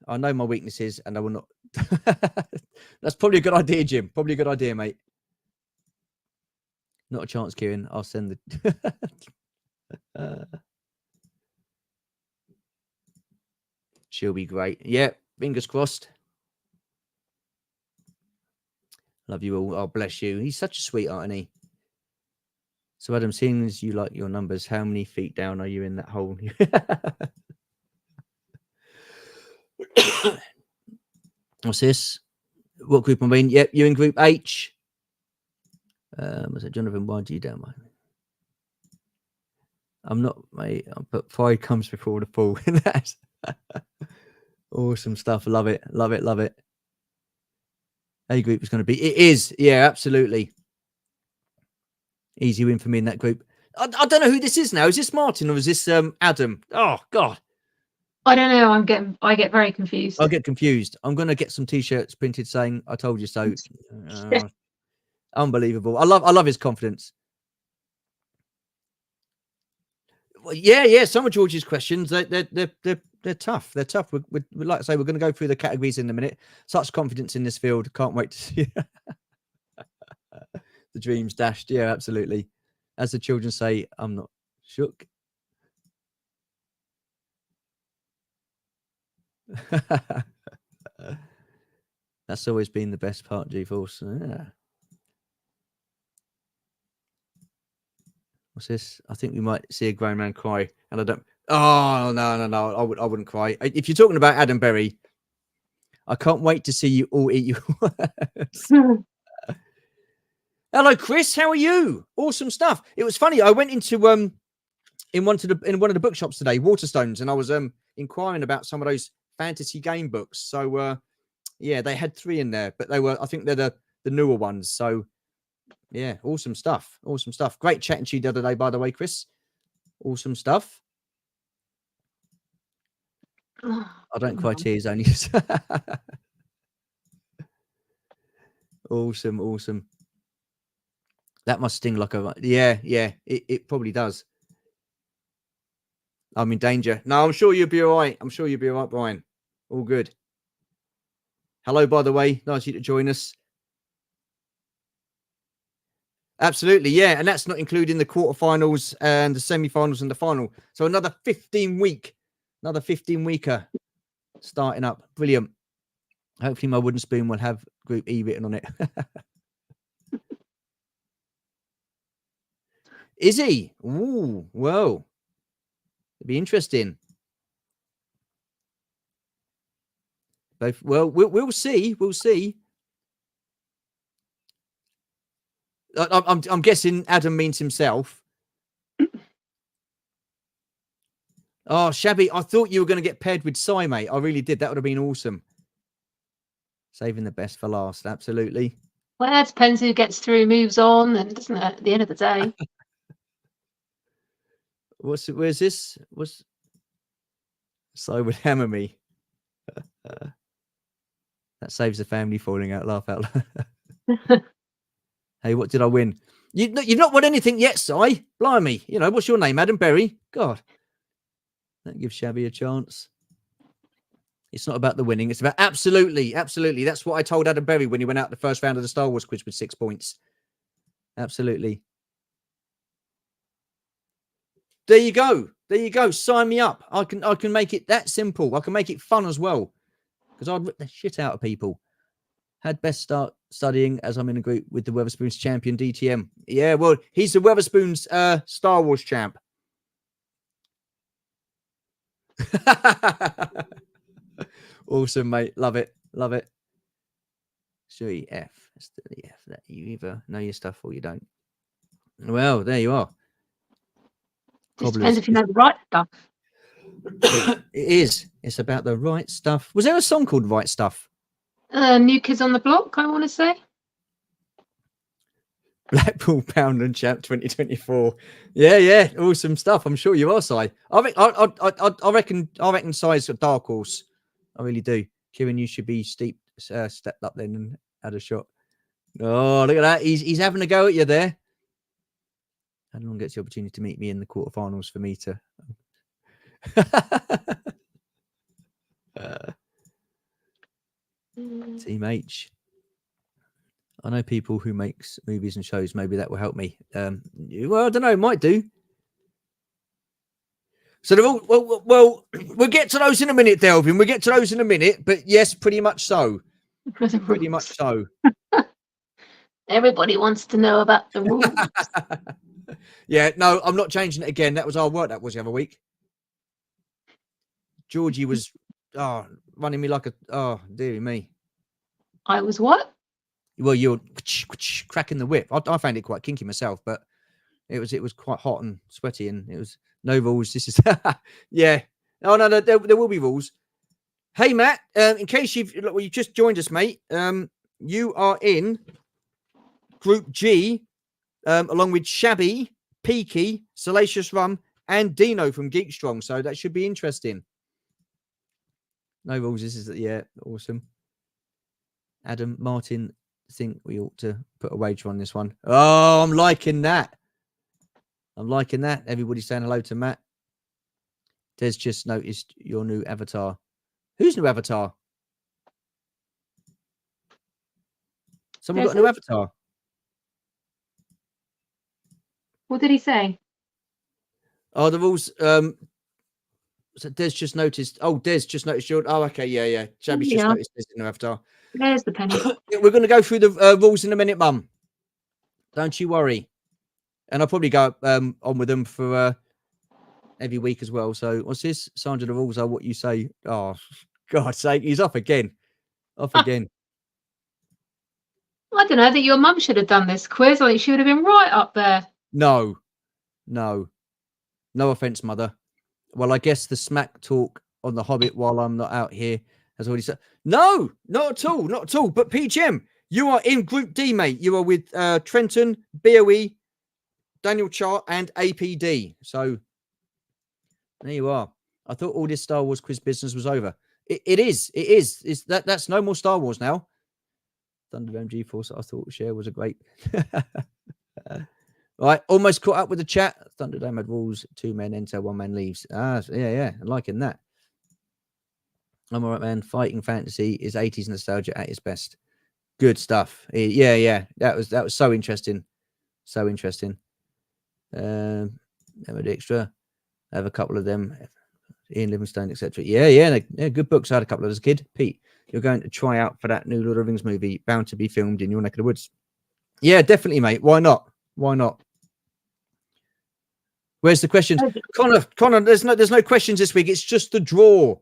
Speaker 1: I know my weaknesses and I will not. That's probably a good idea, Jim. Probably a good idea, mate. Not a chance, Kieran. I'll send the... She'll be great. Yeah, fingers crossed. Love you all. Oh, bless you. He's such a sweetheart, isn't he? So, Adam, seeing as you like your numbers, how many feet down are you in that hole? What's this? What group am I in? Yep, you're in Group H. Was it Jonathan? Why do you don't mind? I'm not, mate. But pride comes before the fall. That's awesome stuff. Love it. A group is going to be. It is. Yeah, absolutely. Easy win for me in that group. I don't know who this is now. Is this Martin or is this Adam? Oh God.
Speaker 2: I don't know. I get very confused.
Speaker 1: I'll get confused. I'm going to get some T-shirts printed saying "I told you so." Unbelievable. I love his confidence. Well, yeah. Some of Georgie's questions they're they're tough. They're tough. We'd like to say we're going to go through the categories in a minute. Such confidence in this field. Can't wait to see the dreams dashed. Yeah, absolutely. As the children say, I'm not shook. That's always been the best part, G-Force. Yeah. What's this? I think we might see a grown man cry, and I don't. Oh no! I wouldn't cry. If you're talking about Adam Berry, I can't wait to see you all eat your words. Hello, Chris. How are you? Awesome stuff. It was funny. I went into in one of the bookshops today, Waterstones, and I was inquiring about some of those fantasy game books. So yeah, they had 3 in there, but I think they're the newer ones. So yeah, awesome stuff. Awesome stuff. Great chatting to you the other day, by the way, Chris. Awesome stuff. I don't cry tears only. Awesome. That must sting like a... Yeah, it probably does. I'm in danger. No, I'm sure you'll be all right. I'm sure you'll be all right, Brian. All good. Hello, by the way. Nice of you to join us. Absolutely, yeah. And that's not including the quarterfinals and the semi-finals and the final. So another 15-weeker starting up. Brilliant. Hopefully my wooden spoon will have Group E written on it. Is he? Ooh, well. It'd be interesting. Both. Well, we'll see. We'll see. I'm guessing Adam means himself. Oh, Shabby, I thought you were going to get paired with Sai, mate. I really did. That would have been awesome. Saving the best for last. Absolutely.
Speaker 2: Well, it depends who gets through, moves on, and doesn't it, at the end of the day?
Speaker 1: Where's this? Sai would hammer me. That saves the family falling out. Laugh out loud. Hey, what did I win? You've not won anything yet, Sai. Blimey. You know, what's your name? Adam Berry? God. That gives Shabby a chance. It's not about the winning. It's about... Absolutely. That's what I told Adam Berry when he went out the first round of the Star Wars quiz with 6 points. Absolutely. There you go. Sign me up. I can make it that simple. I can make it fun as well. Because I'd rip the shit out of people. Had best start studying as I'm in a group with the Weatherspoons champion DTM. Yeah, well, he's the Weatherspoons Star Wars champ. Awesome, mate. Love it. So F. That's the F. That you either know your stuff or you don't. Well, there you are.
Speaker 2: Just depends if you know the right stuff.
Speaker 1: It is. It's about the right stuff. Was there a song called Right Stuff?
Speaker 2: New Kids on the Block, I want to say.
Speaker 1: Blackpool Pound and Champ 2024. Yeah. Awesome stuff. I'm sure you are, Si. I reckon Si's a dark horse. I really do. Kieran, you should be stepped up then and had a shot. Oh, look at that. He's having a go at you there. Anyone gets the opportunity to meet me in the quarterfinals for me to... Team H. I know people who makes movies and shows. Maybe that will help me. Well, I don't know. Might do. So they're all... Well, we'll get to those in a minute, Delvin. We'll get to those in a minute. But yes, pretty much so. Pretty much so.
Speaker 2: Everybody wants to know about the rules.
Speaker 1: Yeah, no, I'm not changing it again. That was our work. That was the other week. Georgie was running me like a... Oh, dear me.
Speaker 2: I was what?
Speaker 1: Well, you're cracking the whip. I found it quite kinky myself, but it was quite hot and sweaty, and it was no rules. This is... Yeah. Oh, no, there will be rules. Hey, Matt, in case you've just joined us, mate, you are in Group G, along with Shabby, Peaky, Salacious Rum, and Dino from Geek Strong. So that should be interesting. No rules. This is, yeah, awesome. Adam, Martin, think we ought to put a wager on this one. Oh, I'm liking that. Everybody's saying hello to Matt. Des just noticed your new avatar. Whose new avatar? Someone got a new avatar.
Speaker 2: What did he say?
Speaker 1: Oh, the rules. So Des just noticed. Oh, Des just noticed your. Oh, okay, yeah. Shabby's just noticed Des' new avatar.
Speaker 2: There's the penny.
Speaker 1: We're going to go through the rules in a minute, Mum. Don't you worry. And I'll probably go on with them for every week as well. So what's this? Sandra, the rules are what you say. Oh, God's sake, he's off again. Off again.
Speaker 2: I don't know that your mum should have done this quiz. I think she would have been right up there.
Speaker 1: No offense, Mother. Well, I guess the smack talk on the Hobbit while I'm not out here has already said. No, not at all. But PGM, you are in Group D, mate. You are with Trenton, BOE, Daniel Chart, and APD. So there you are. I thought all this Star Wars quiz business was over. It is. That's no more Star Wars now. Thunderdome GeForce, I thought share was a great. Right, almost caught up with the chat. Thunderdome had rules: 2 men enter, 1 man leaves. Yeah, I'm liking that. I'm all right, man. Fighting fantasy is 80s nostalgia at its best. Good stuff. Yeah. That was so interesting. So interesting. Emma Dijkstra. I have a couple of them. Ian Livingstone, etc. Yeah, good books. I had a couple of as a kid. Pete, you're going to try out for that new Lord of the Rings movie, bound to be filmed in your neck of the woods. Yeah, definitely, mate. Why not? Where's the questions? Connor, there's no questions this week. It's just the draw.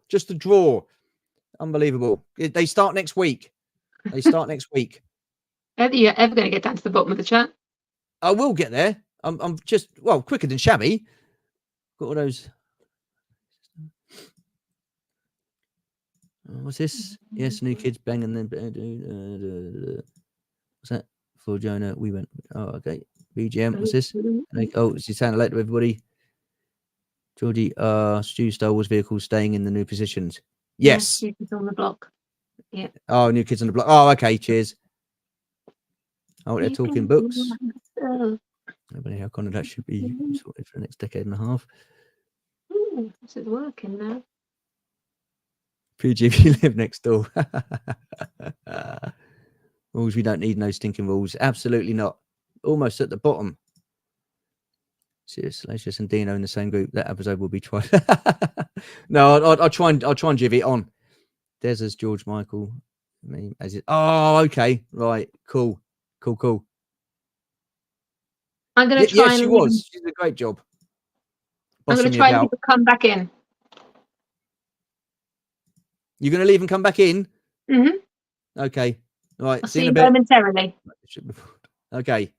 Speaker 1: Unbelievable. They start next week. Are you ever
Speaker 2: going to get down to the bottom of the chat?
Speaker 1: I will get there. I'm just quicker than Shabby. Got all those. What's this? Yes, new kids bang and then. What's that? For Jonah, we went. Oh, okay. BGM. What's this? Oh, she sounded late to everybody. Georgie, Stu Star Wars vehicles staying in the new positions. Yes.
Speaker 2: New kids on the block. Yeah.
Speaker 1: Oh, new kids on the block. Oh, okay. Cheers. Oh, they're talking books. Nobody how Connor that should be sorted for the next decade and a half.
Speaker 2: This is working now.
Speaker 1: PG, if you live next door. Rules, we don't need no stinking rules. Absolutely not. Almost at the bottom. Serious, Lacius and Dino in the same group. That episode will be tried. No, I'll try and jiv it on. There's as George Michael. As it. Oh, okay. Right. Cool.
Speaker 2: I'm going to try.
Speaker 1: Yes, she was. She did a great job.
Speaker 2: I'm going to try and come back in.
Speaker 1: You're going to leave and come back in?
Speaker 2: Mm-hmm.
Speaker 1: Okay. All right.
Speaker 2: I'll see you momentarily.
Speaker 1: Okay.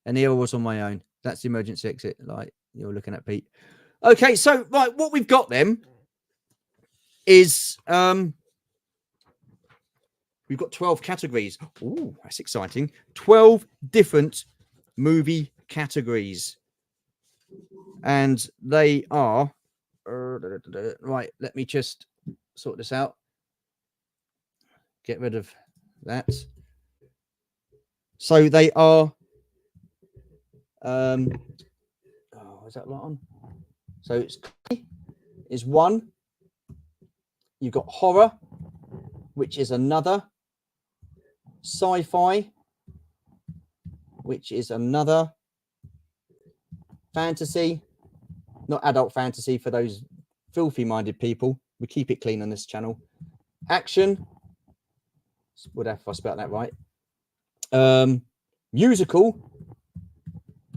Speaker 1: And here I was on my own. That's the emergency exit. Like you're looking at Pete. Okay. So, right. What we've got then is we've got 12 categories. Oh, that's exciting. 12 different movie categories. And they are right. Let me just sort this out. Get rid of that. So they are. Is that right on? So it's one. You've got horror, which is another. Sci-fi, which is another. Fantasy, not adult fantasy for those filthy-minded people. We keep it clean on this channel. Action, would have if I spelled that right. Musical,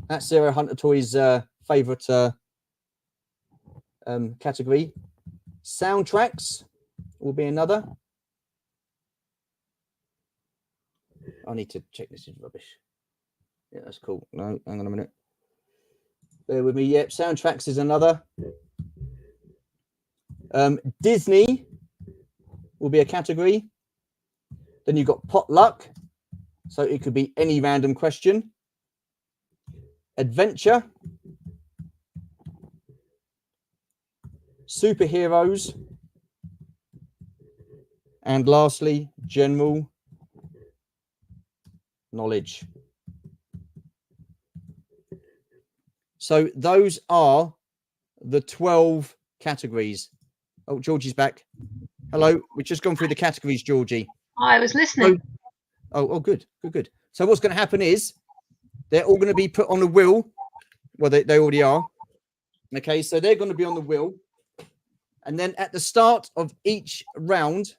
Speaker 1: that's Sarah Hunter Toy's favourite category. Soundtracks will be another. I need to check this is rubbish. Yeah, that's cool. No, hang on a minute. Bear with me. Yep, soundtracks is another. Disney will be a category. Then you've got potluck. So it could be any random question. Adventure. Superheroes. And lastly, general knowledge. So those are the 12 categories. Oh, Georgie's back. Hello. We've just gone through the categories, Georgie.
Speaker 2: I was listening.
Speaker 1: Oh, good. So what's going to happen is they're all going to be put on a wheel. Well, they already are. Okay, so they're going to be on the wheel. And then at the start of each round,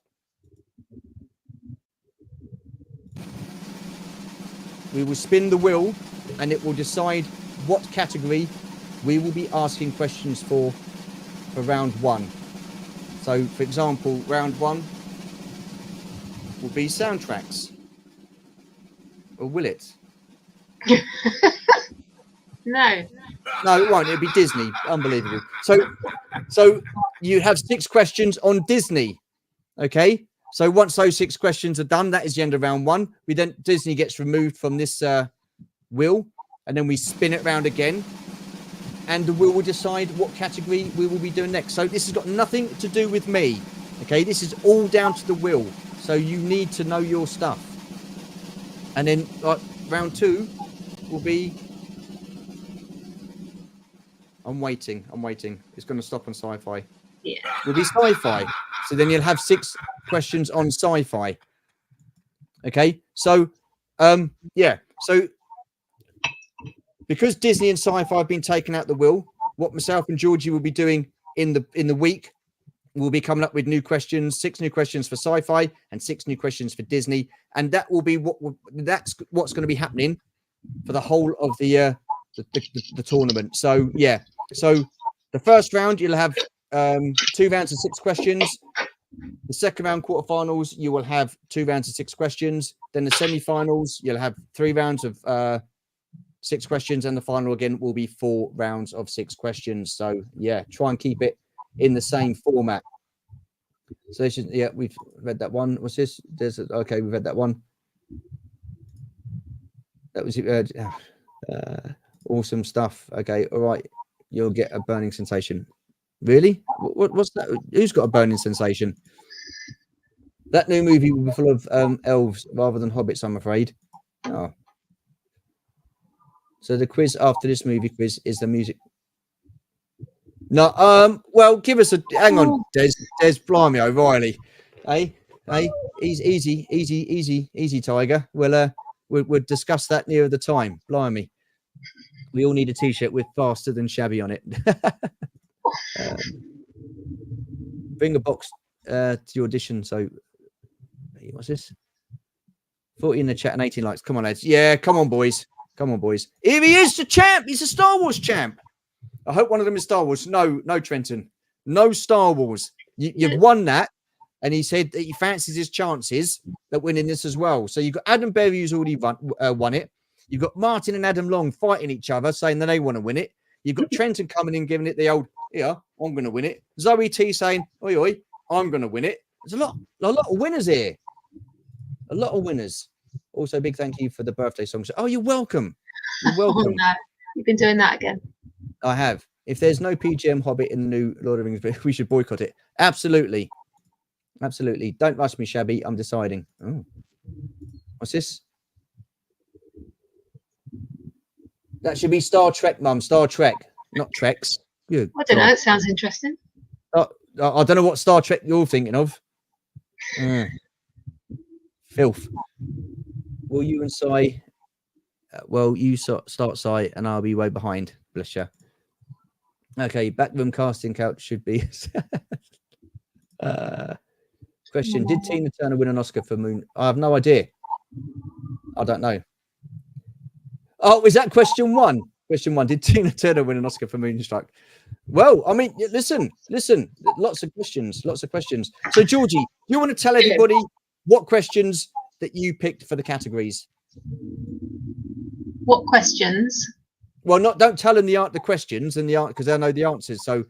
Speaker 1: we will spin the wheel and it will decide what category we will be asking questions for round 1. So, for example, round 1 will be soundtracks. Or will it?
Speaker 2: No,
Speaker 1: it won't. It'll be Disney. Unbelievable. So you have 6 questions on Disney. Okay. So once those 6 questions are done, that is the end of round 1. Disney gets removed from this wheel, and then we spin it round again, and the wheel will decide what category we will be doing next. So this has got nothing to do with me. Okay. This is all down to the wheel. So you need to know your stuff. And then round 2 will be. I'm waiting. It's going to stop on sci-fi.
Speaker 2: Yeah.
Speaker 1: Will be sci-fi. So then you'll have 6 questions on sci-fi. Okay. So, yeah. So because Disney and sci-fi have been taken out the wheel, what myself and Georgie will be doing in the week, we'll be coming up with new questions, 6 new questions for sci-fi and 6 new questions for Disney, and that will be that's what's going to be happening for the whole of the tournament. So yeah. So the first round you'll have 2 rounds of 6 questions. The second round, quarterfinals, you will have 2 rounds of 6 questions. Then the semi-finals, you'll have 3 rounds of 6 questions, and the final again will be 4 rounds of 6 questions. So yeah, try and keep it in the same format. So yeah, we've read that one. What's this? Okay, we've read that one. That was awesome stuff. Okay, all right. You'll get a burning sensation. Really? What's that? Who's got a burning sensation? That new movie will be full of elves rather than hobbits, I'm afraid. Oh. So the quiz after this movie quiz is the music. No, well, give us a hang on, Des Blimey O'Reilly. Hey, easy, Tiger. We'll discuss that nearer the time. Blimey. We all need a t-shirt with faster than shabby on it. Bring a box to your audition. So what's this? 40 in the chat and 18 likes. Come on, lads. Yeah, come on, boys. Here he is, the champ. He's a Star Wars champ. I hope one of them is Star Wars. No, Trenton. No Star Wars. You've won that. And he said that he fancies his chances at winning this as well. So you've got Adam Berry, who's already won it. You've got Martin and Adam Long fighting each other, saying that they want to win it. You've got Trenton coming in, giving it the old, yeah, I'm going to win it. Zoe T saying, oi, I'm going to win it. There's a lot of winners here. A lot of winners. Also, big thank you for the birthday song. Oh, you're welcome. You're welcome.
Speaker 2: Oh, no. You've been doing that again.
Speaker 1: I have. If there's no PGM Hobbit in the new Lord of the Rings, we should boycott it. Absolutely. Don't rush me, Shabby. I'm deciding. Oh, what's this? That should be Star Trek, Mum. Star Trek, not Treks. Good.
Speaker 2: I don't know. It sounds interesting.
Speaker 1: I don't know what Star Trek you're thinking of. Filth. Will you and Si? Well, you start Si, and I'll be way behind. Bless you. Okay, backroom casting couch should be. Question: did Tina Turner win an Oscar for Moon? I have no idea. I don't know. Oh, is that question 1? Question 1: did Tina Turner win an Oscar for Moonstruck? Well, I mean, listen. Lots of questions. So, Georgie, do you want to tell everybody what questions that you picked for the categories?
Speaker 2: What questions?
Speaker 1: Well, don't tell them the questions and the answer because they'll know the answers. So,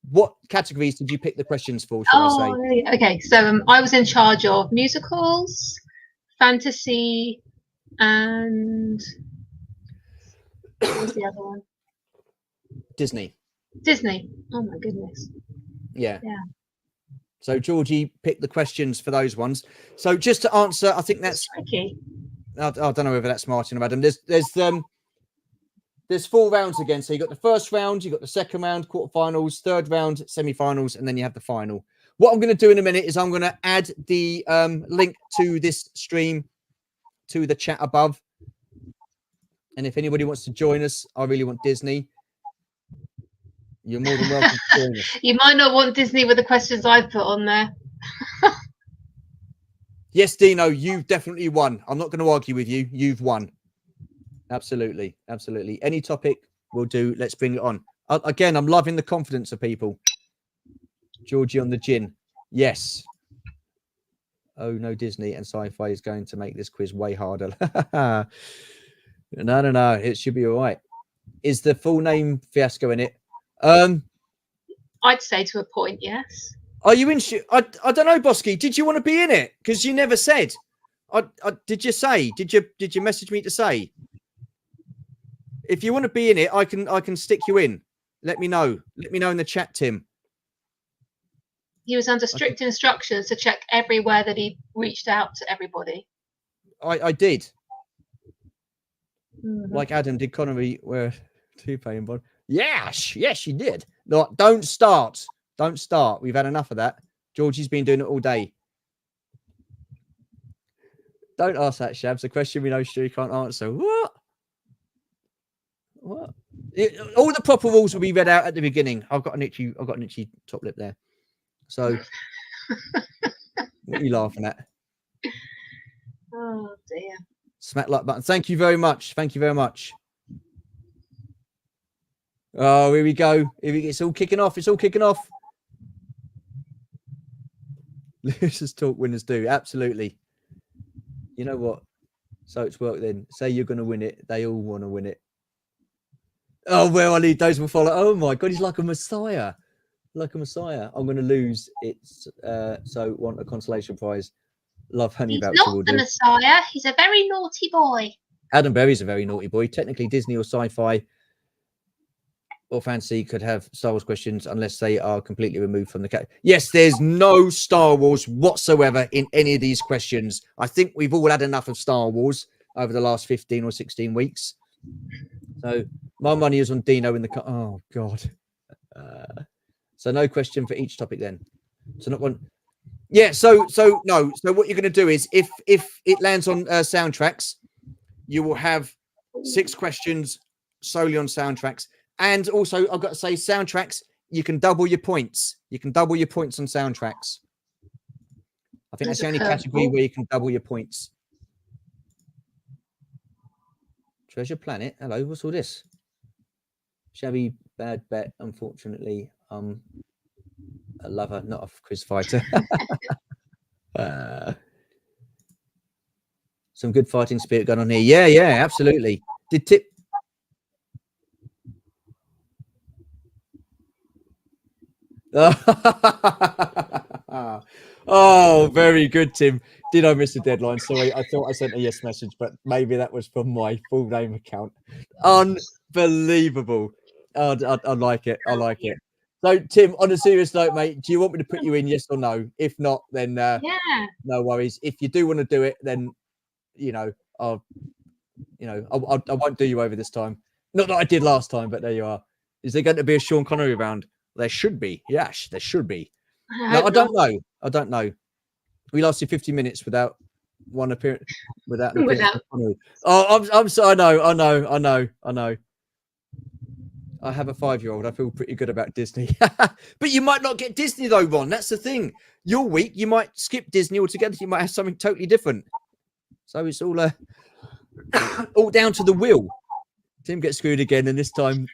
Speaker 1: what categories did you pick the questions for? Shall I say?
Speaker 2: Okay. So I was in charge of musicals, fantasy, and what was the other one?
Speaker 1: Disney.
Speaker 2: Oh my goodness.
Speaker 1: Yeah. So Georgie picked the questions for those ones. So just to answer, I think that's
Speaker 2: tricky.
Speaker 1: I don't know whether that's Martin or Adam. There's there's 4 rounds again. So you got the first round, you got the second round, quarterfinals, third round, semi-finals, and then you have the final. What I'm going to do in a minute is I'm going to add the link to this stream to the chat above. And if anybody wants to join us, I really want Disney. You're more than welcome to join us.
Speaker 2: You might not want Disney with the questions I've put on there.
Speaker 1: Yes, Dino, you've definitely won. I'm not going to argue with you. You've won. Absolutely. Absolutely. Any topic we'll do. Let's bring it on. Again, I'm loving the confidence of people. Georgie on the gin. Yes. Oh, no, Disney and sci-fi is going to make this quiz way harder. No. It should be all right. Is the full name Fiasco in it?
Speaker 2: I'd say to a point, yes.
Speaker 1: Are you in? I don't know, Bosky. Did you want to be in it? Because you never said. Did you say? Did you message me to say? If you want to be in it, I can stick you in. Let me know. Let me know in the chat, Tim.
Speaker 2: He was under strict instructions to check everywhere that he reached out to everybody.
Speaker 1: I did.
Speaker 2: Mm-hmm.
Speaker 1: Like Adam did Connery, where Toupee and Bond. Yes, you did. No, don't start. Don't start. We've had enough of that. Georgie's been doing it all day. Don't ask that, Shabs. A question we know Stu can't answer. What? All the proper rules will be read out at the beginning. I've got an itchy top lip there. So what are you laughing at?
Speaker 2: Oh dear.
Speaker 1: Smack like button. Thank you very much. Thank you very much. Oh, here we go. It's all kicking off. It's all kicking off. Losers talk, winners do. Absolutely. You know what? So it's work then. Say you're going to win it. They all want to win it. Oh, well, I need those will follow. Oh, my God. He's like a messiah. Like a messiah. I'm going to lose. It's so want a consolation prize. Love honey voucher.
Speaker 2: He's not the messiah. He's a very naughty boy.
Speaker 1: Adam Berry's a very naughty boy. Technically, Disney or sci-fi or fantasy could have Star Wars questions unless they are completely removed from the cat. Yes, there's no Star Wars whatsoever in any of these questions. I think we've all had enough of Star Wars over the last 15 or 16 weeks. So my money is on Dino in the car. Oh, God. So no question for each topic then. So not one. Yeah, so no. So what you're going to do is if it lands on soundtracks, you will have 6 questions solely on soundtracks. And also, I've got to say, soundtracks, you can double your points. You can double your points on soundtracks. I think that's the only category where you can double your points. Treasure Planet. Hello, what's all this? Shabby bad bet, unfortunately. A lover, not a quiz fighter. Some good fighting spirit going on here. Yeah, absolutely. Did Tip? Oh, very good, Tim. Did I miss the deadline? Sorry, I thought I sent a yes message, but maybe that was from my full name account. Unbelievable. Oh, I like it. I like it. So, Tim, on a serious note, mate, do you want me to put you in, yes or no? If not, then
Speaker 2: Yeah.
Speaker 1: No worries. If you do want to do it, then I won't do you over this time. Not that I did last time, but there you are. Is there going to be a Sean Connery round? There should be. Yes, there should be. No, I don't know. I don't know. We lasted 50 minutes without one appearance. Without an appearance. Oh, I'm sorry. I know. I have a 5-year-old. I feel pretty good about Disney. But you might not get Disney though, Ron. That's the thing. Your week, you might skip Disney altogether. You might have something totally different. So it's all all down to the will. Tim gets screwed again, and this time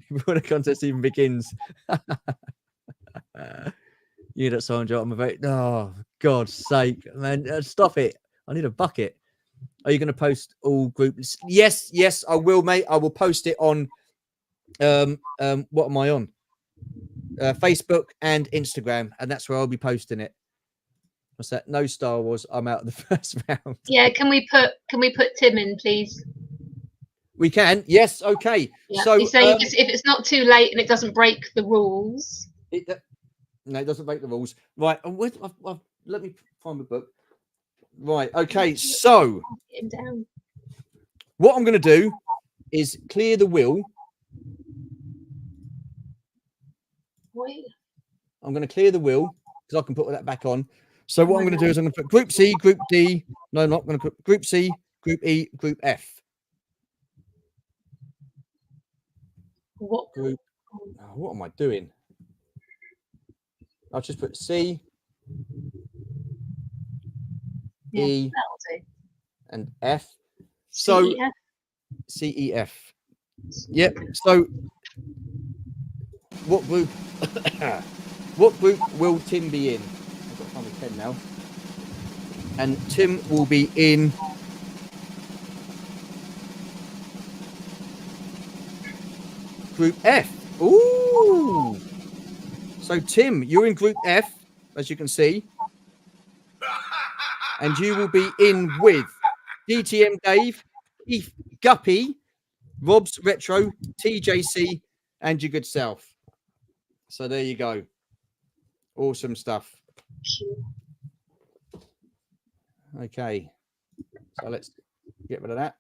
Speaker 1: before the contest even begins. You don't sound I'm about. Oh, God's sake, man. Stop it. I need a bucket. Are you going to post all groups? Yes, I will, mate. I will post it on what am I on? Facebook and Instagram, and that's where I'll be posting it. What's that? No Star Wars. I'm out of the first round.
Speaker 2: Yeah, can we put Tim in, please?
Speaker 1: We can. Yes. Okay.
Speaker 2: Yeah.
Speaker 1: So
Speaker 2: He's saying if it's not too late and it doesn't break the rules.
Speaker 1: No, it doesn't break the rules. Right. Let me find my book. Right. Okay. So what I'm going to do is clear the wheel. I'm going to clear the wheel because I can put that back on. So what I'm going to do is I'm going to put Group C, Group D. No, I'm not going to put Group C, Group E, Group F.
Speaker 2: What
Speaker 1: group? Oh, what am I doing? I'll just put C, E, and F. So C, E, F. Yep. So what group? What group will Tim be in? I've got to find my pen now. And Tim will be in Group F. Ooh. So Tim, you're in Group F, as you can see. And you will be in with DTM Dave, Keith Guppy, Rob's Retro, TJC, and your good self. So there you go. Awesome stuff. Okay. So let's get rid of that.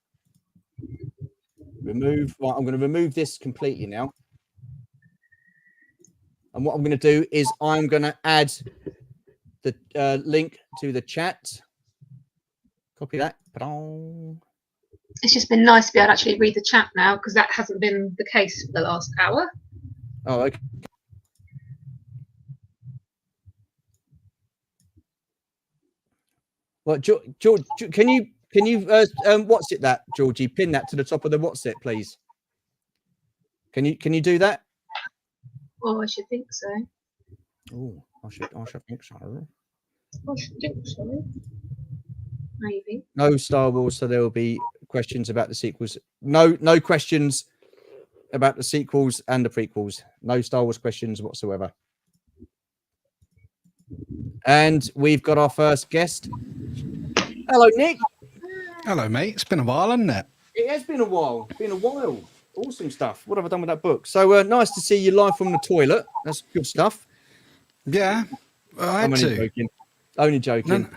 Speaker 1: Remove. Right, I'm going to remove this completely now. And what I'm going to do is I'm going to add the link to the chat. Copy that.
Speaker 2: It's just been nice to be able to actually read the chat now, because that hasn't been the case for the last hour.
Speaker 1: Oh, okay. Well, George, can you what's it that, Georgie? Pin that to the top of the what's it, please. Can you do that?
Speaker 2: Oh, I should think so.
Speaker 1: Oh, I should think so.
Speaker 2: I should think so. Maybe.
Speaker 1: No Star Wars, so there will be questions about the sequels. No questions about the sequels and the prequels. No Star Wars questions whatsoever. And we've got our first guest. Hello, Nick.
Speaker 3: Hello, mate. It's been a while, hasn't it?
Speaker 1: It has been a while. It's been a while. Awesome stuff. What have I done with that book? So nice to see you live from the toilet. That's good stuff.
Speaker 3: Yeah, I had to.
Speaker 1: Joking. Only joking.
Speaker 3: No.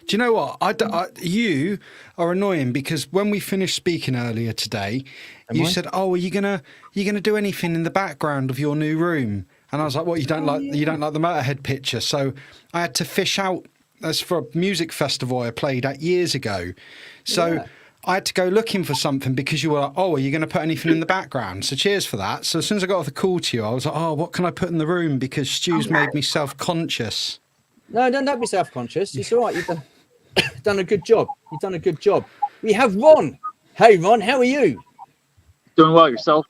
Speaker 3: Do you know what? You are annoying, because when we finished speaking earlier today, you said, "Oh, are you gonna do anything in the background of your new room?" And I was like, "What? You don't like the Motorhead picture?" So I had to fish out. That's for a music festival I played at years ago. So I had to go looking for something, because you were like, "Oh, are you going to put anything in the background?" So cheers for that. So as soon as I got off the call to you, I was like, "Oh, what can I put in the room?" Because Stu's made me self-conscious.
Speaker 1: No, don't be self-conscious. It's all right. You've done a good job. You've done a good job. We have Ron. Hey, Ron, how are you?
Speaker 4: Doing well, yourself?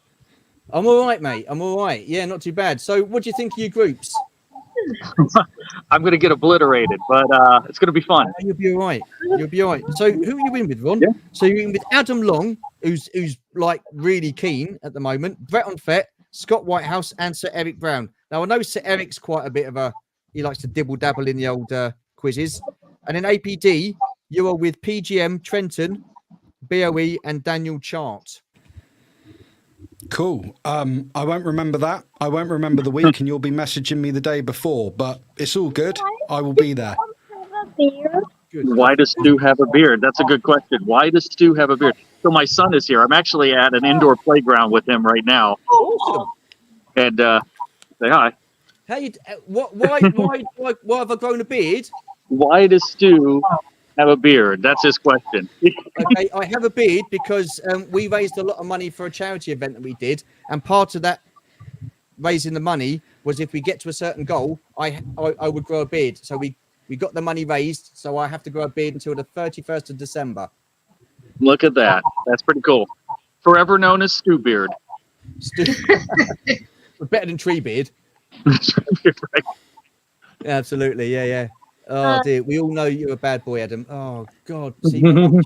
Speaker 1: I'm all right, mate. I'm all right. Yeah, not too bad. So what do you think of your groups?
Speaker 4: I'm going to get obliterated, but it's going to be fun.
Speaker 1: You'll be all right. You'll be all right. So who are you in with, Ron?
Speaker 4: Yeah.
Speaker 1: So you're in with Adam Long, who's like really keen at the moment, Brett on Fett, Scott Whitehouse, and Sir Eric Brown. Now, I know Sir Eric's quite a bit of he likes to dibble-dabble in the old quizzes. And in APD, you are with PGM, Trenton, BOE, and Daniel Chart.
Speaker 3: Cool. I won't remember that. I won't remember the week, and you'll be messaging me the day before, but it's all good. I will be there.
Speaker 4: Good. Why does Stu have a beard? That's a good question. Why does Stu have a beard? So my son is here. I'm actually at an indoor playground with him right now.
Speaker 1: Awesome.
Speaker 4: And say hi.
Speaker 1: Hey, why have I grown a beard?
Speaker 4: Why does Stu have a beard? That's his question.
Speaker 1: Okay, I have a beard because we raised a lot of money for a charity event that we did, and part of that raising the money was if we get to a certain goal, I would grow a beard. So we got the money raised, so I have to grow a beard until the 31st of December.
Speaker 4: Look at that. That's pretty cool. Forever known as Stu Beard.
Speaker 1: Better than Tree Beard.
Speaker 4: Right.
Speaker 1: Absolutely, yeah. Oh dear, we all know you're a bad boy, Adam. Oh God, see, my mum,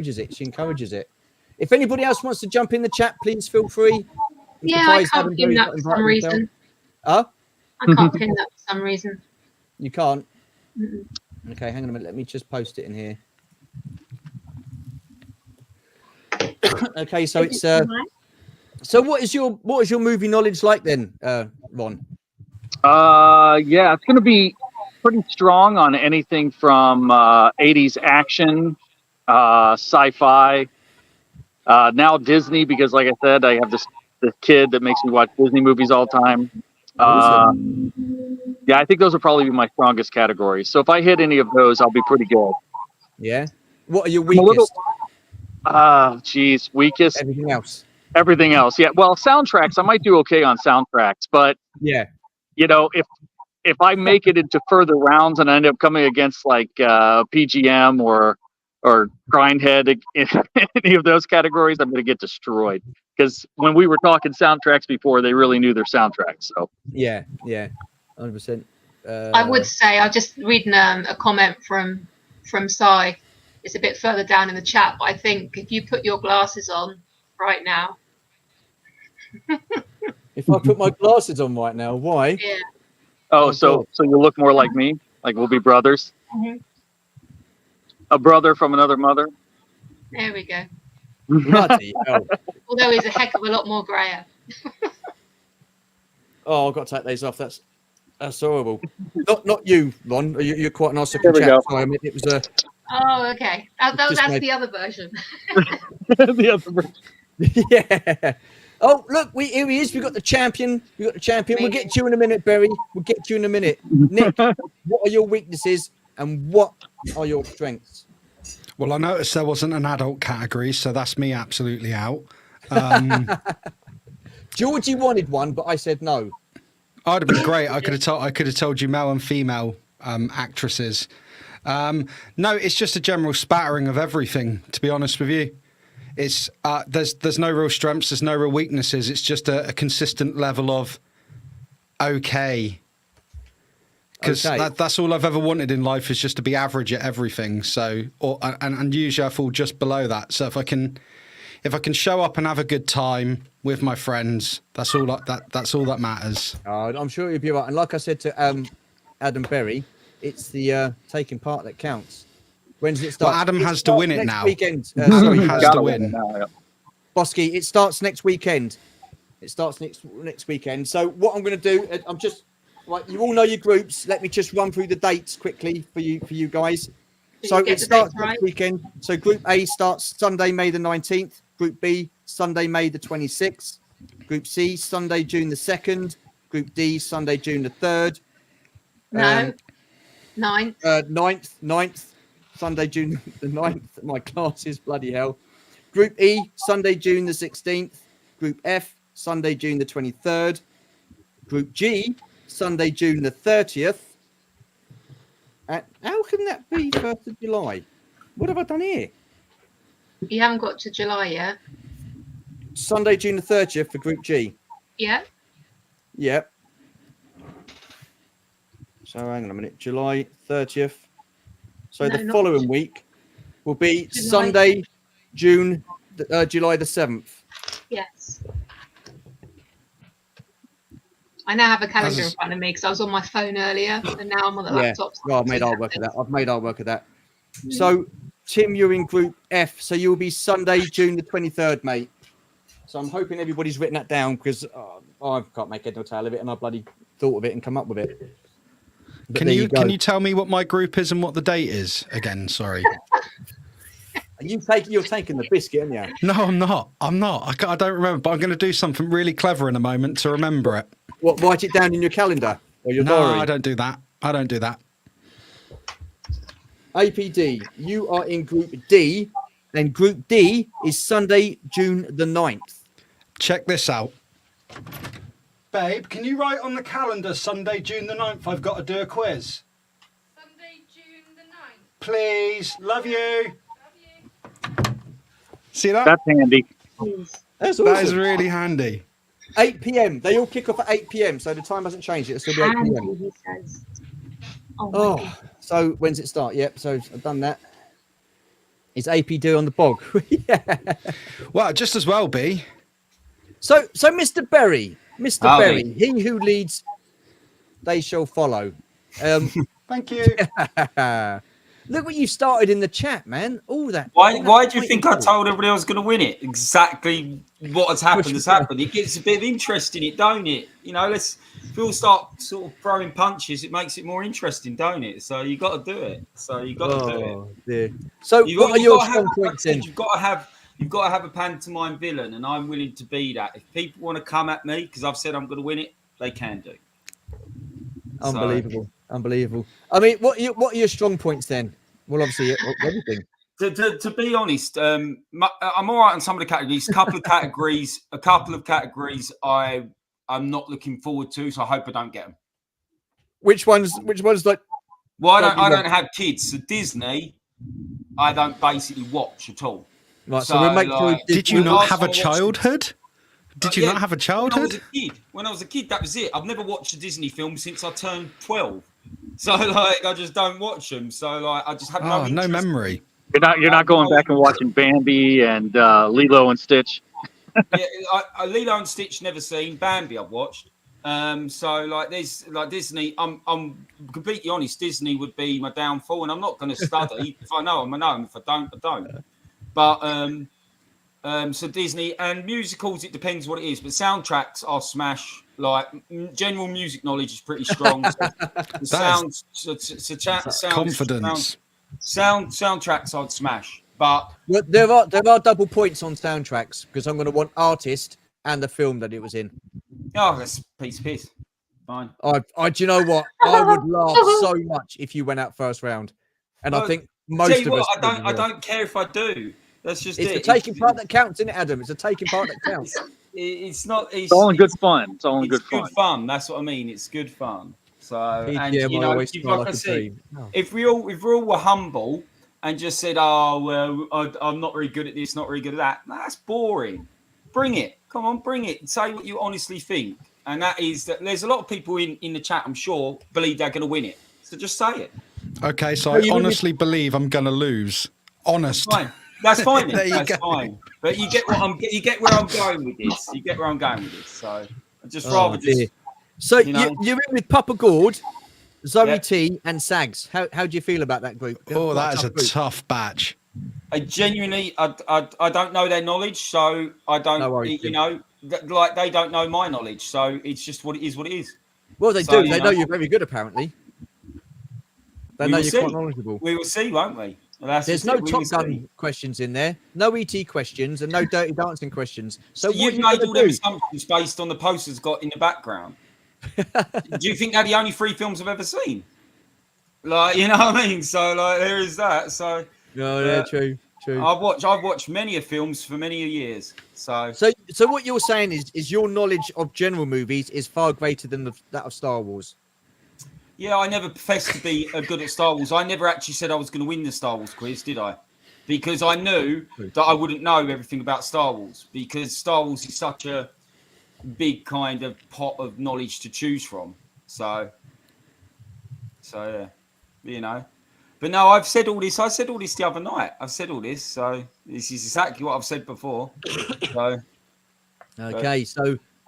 Speaker 1: she encourages it. If anybody else wants to jump in the chat, please feel free.
Speaker 2: Yeah, I can't pin that for some reason.
Speaker 1: Huh?
Speaker 2: I can't pin that for some reason.
Speaker 1: You can't?
Speaker 2: Mm-mm.
Speaker 1: Okay, hang on a minute. Let me just post it in here. Okay, so it's so what is your movie knowledge like then, Ron?
Speaker 4: Yeah, it's going to be pretty strong on anything from 80s action, sci-fi, Now Disney, because like I said, I have this kid that makes me watch Disney movies all the time. Yeah, I think those will probably be my strongest categories. So if I hit any of those, I'll be pretty good.
Speaker 1: Yeah. What are your
Speaker 4: I'm a little-
Speaker 1: weakest?
Speaker 4: Weakest.
Speaker 1: Everything else.
Speaker 4: Yeah. Well, soundtracks, I might do okay on soundtracks, but
Speaker 1: Yeah.
Speaker 4: If I make it into further rounds and I end up coming against like PGM or Grindhead in any of those categories, I'm going to get destroyed. Because when we were talking soundtracks before, they really knew their soundtracks. So
Speaker 1: yeah, 100%.
Speaker 2: I would say, I just reading a comment from Sai. It's a bit further down in the chat, but I think if you put your glasses on right now.
Speaker 1: If I put my glasses on right now, why?
Speaker 2: Yeah.
Speaker 4: So you look more like me, like we'll be brothers.
Speaker 2: Mm-hmm.
Speaker 4: A brother from another mother.
Speaker 2: There we go.
Speaker 1: Bloody hell.
Speaker 2: Although he's a heck of a lot more grayer.
Speaker 1: Oh, I've got to take these off. That's horrible. Not you, Ron. You're quite a nice
Speaker 4: There
Speaker 1: looking
Speaker 4: we
Speaker 1: chap.
Speaker 4: go.
Speaker 1: Sorry, I mean, it was a.
Speaker 2: Oh, okay. That's
Speaker 1: made-
Speaker 2: the other version.
Speaker 4: The other version.
Speaker 1: Yeah. Oh, look, here he is. We've got the champion. We'll get to you in a minute, Barry. We'll get to you in a minute. Nick, what are your weaknesses and what are your strengths?
Speaker 3: Well, I noticed there wasn't an adult category, so that's me absolutely out.
Speaker 1: Georgie wanted one, but I said no.
Speaker 3: I'd have been great. I could have told you male and female actresses. No, it's just a general spattering of everything, to be honest with you. It's there's no real strengths, there's no real weaknesses. It's just a consistent level of okay. Because that's all I've ever wanted in life, is just to be average at everything. So, and usually I fall just below that. So if I can show up and have a good time with my friends, that's all that matters.
Speaker 1: I'm sure you'll be right. And like I said to Adam Berry, it's the taking part that counts. When does it start?
Speaker 3: Well, Adam has to win it now.
Speaker 1: Weekend.
Speaker 3: Adam has to win.
Speaker 1: Bosky, it starts next weekend. It starts next weekend. So what I'm going to do, I'm just right. You all know your groups. Let me just run through the dates quickly for you guys. So it starts next weekend. So Group A starts Sunday, May the 19th. Group B, Sunday, May the 26th. Group C, Sunday, June the 2nd. Group D, Sunday, June the 3rd.
Speaker 2: No. 9th.
Speaker 1: 9th. Sunday, June the 9th. My glasses, bloody hell. Group E, Sunday, June the 16th. Group F, Sunday, June the 23rd. Group G, Sunday, June the 30th. How can that be 1st of July? What have I done here?
Speaker 2: You haven't got to July yet.
Speaker 1: Sunday, June the 30th for Group G.
Speaker 2: Yeah.
Speaker 1: Yep. So hang on a minute. July 30th. So the following week will be Sunday, July the 7th.
Speaker 2: Yes. I now have a calendar in front of me because I was on my phone earlier and now I'm on the laptop. So
Speaker 1: I've made hard work of that. So Tim, you're in Group F. So you'll be Sunday, June the 23rd, mate. So I'm hoping everybody's written that down because I can't make head or tail of it and I bloody thought of it and come up with it. But
Speaker 3: can you tell me what my group is and what the date is again? Sorry.
Speaker 1: You're taking the biscuit, aren't you?
Speaker 3: No, I'm not. I don't remember, but I'm going to do something really clever in a moment to remember it.
Speaker 1: What? Write it down in your calendar or your diary?
Speaker 3: No, I don't do that.
Speaker 1: APD, you are in Group D, and Group D is Sunday, June the 9th.
Speaker 3: Check this out. Babe, can you write on the calendar Sunday, June the 9th? I've got to do a quiz.
Speaker 5: Sunday, June the 9th.
Speaker 3: Please. Love you. See that?
Speaker 4: That's handy.
Speaker 1: That's awesome.
Speaker 3: That is really handy.
Speaker 1: 8 p.m. They all kick off at 8 p.m. So the time hasn't changed. It'll still be 8 p.m.
Speaker 2: He says.
Speaker 1: Oh, so when's it start? Yep. So I've done that. Is APD on the bog? Yeah.
Speaker 3: Well, just as well be.
Speaker 1: So Mr. Berry, Berry, he who leads, they shall follow.
Speaker 3: Thank you.
Speaker 1: Look what you started in the chat, man. All that.
Speaker 6: Why do you think I told everybody I was going to win it? Exactly what has happened has happened. It gets a bit of interest in it, don't it? You know, if we all start sort of throwing punches, it makes it more interesting, don't it? So you got to do it.
Speaker 1: Dear. So what are your strong points then?
Speaker 6: You've got to have You've got to have a pantomime villain, and I'm willing to be that. If people want to come at me because I've said I'm going to win it, they can do.
Speaker 1: Unbelievable. Unbelievable. I mean, what are your strong points then? Well, obviously, everything.
Speaker 6: To be honest, I'm all right on some of the categories. A couple of categories I'm not looking forward to, so I hope I don't get them.
Speaker 1: Which ones like?
Speaker 6: Well, I don't have kids, so Disney, I don't basically watch at all.
Speaker 1: Right, so we'll make sure.
Speaker 3: Did you not have a childhood? Did you not have a childhood?
Speaker 6: When I was a kid, that was it. I've never watched a Disney film since I turned 12. So like, I just don't watch them. So like, I just have no
Speaker 3: memory.
Speaker 4: You're not going back and watching Bambi and Lilo and Stitch.
Speaker 6: Yeah, Lilo and Stitch never seen. Bambi I've watched. So like there's like Disney. I'm completely honest. Disney would be my downfall, and I'm not going to study. If I know them, I know them. If I don't, I don't. But so Disney and musicals, it depends what it is. But soundtracks are smash. Like general music knowledge is pretty strong.
Speaker 3: Confidence.
Speaker 6: Soundtracks I'd smash. But
Speaker 1: there are double points on soundtracks because I'm going to want artist and the film that it was in.
Speaker 6: Oh, that's piss. Fine.
Speaker 1: Do you know what? I would laugh so much if you went out first round, and I think most of us.
Speaker 6: I don't care if I do. That's just
Speaker 1: it's the taking part that counts, isn't it, Adam? It's the taking part that counts.
Speaker 6: It's not.
Speaker 4: It's all in good fun. It's all in good
Speaker 6: fun. That's what I mean. It's good fun. So, and
Speaker 1: you know,
Speaker 6: like I said, if we all were humble and just said, "Oh, well, I'm not very good at this, not very good at that," that's boring. Bring it. Come on, bring it. Say what you honestly think. And that is that there's a lot of people in the chat, I'm sure, believe they're going to win it. So just say it.
Speaker 3: Okay, so I honestly believe I'm going to lose. Honest.
Speaker 6: That's fine. That's fine. But you get where I'm going with this. You get where I'm going with this. So I just rather just.
Speaker 1: So you're in with Papa Gord, Zoe T, and Sags. How do you feel about that group?
Speaker 3: Oh, that is a tough batch.
Speaker 6: I genuinely, I don't know their knowledge, so I don't. Like they don't know my knowledge, so it's just what it is. What it is.
Speaker 1: Well, they do. They know you're very good, apparently. They know you're quite knowledgeable.
Speaker 6: We will see, won't we? Well,
Speaker 1: there's no Top Gun questions in there, no ET questions, and no Dirty Dancing questions. So
Speaker 6: you've made all them assumptions based on the posters got in the background. Do you think they're the only 3 films I've ever seen? Like, you know what I mean? So like, there is that. So
Speaker 1: true.
Speaker 6: I've watched many of films for many years. So
Speaker 1: what you're saying is your knowledge of general movies is far greater than that of Star Wars.
Speaker 6: Yeah, I never professed to be good at Star Wars. I never actually said I was going to win the Star Wars quiz, did I? Because I knew that I wouldn't know everything about Star Wars, because Star Wars is such a big kind of pot of knowledge to choose from. So yeah, you know. But no, I've said all this. I said all this the other night. I've said all this. So this is exactly what I've said before.
Speaker 1: So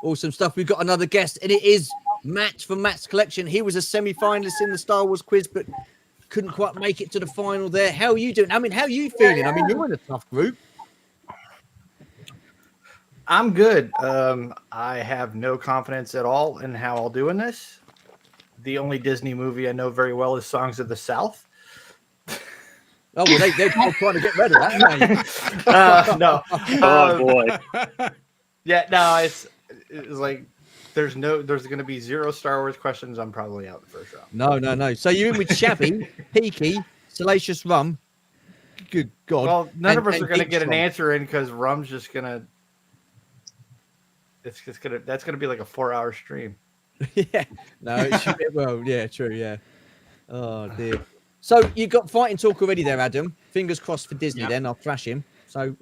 Speaker 1: awesome stuff. We've got another guest, and it is Matt from Matt's Collection. He was a semi-finalist in the Star Wars quiz, but couldn't quite make it to the final there. How are you doing? I mean, how are you feeling? I mean, you're in a tough group.
Speaker 7: I'm good. I have no confidence at all in how I'll do in this. The only Disney movie I know very well is Songs of the South.
Speaker 1: Oh, well, they're trying to get rid of that, aren't they?
Speaker 7: No.
Speaker 4: Oh, boy.
Speaker 7: Yeah, no, it's like there's going to be 0 Star Wars questions. I'm probably out the first round.
Speaker 1: No. So you're in with Shabby, Peaky, Salacious Rum. Good God.
Speaker 7: Well, none of us are going to get an answer in because Rum's just going to. That's going to be like a 4-hour stream.
Speaker 1: Yeah. No, it should be, well, yeah, true, yeah. Oh, dear. So you got fighting talk already there, Adam. Fingers crossed for Disney then. I'll thrash him. So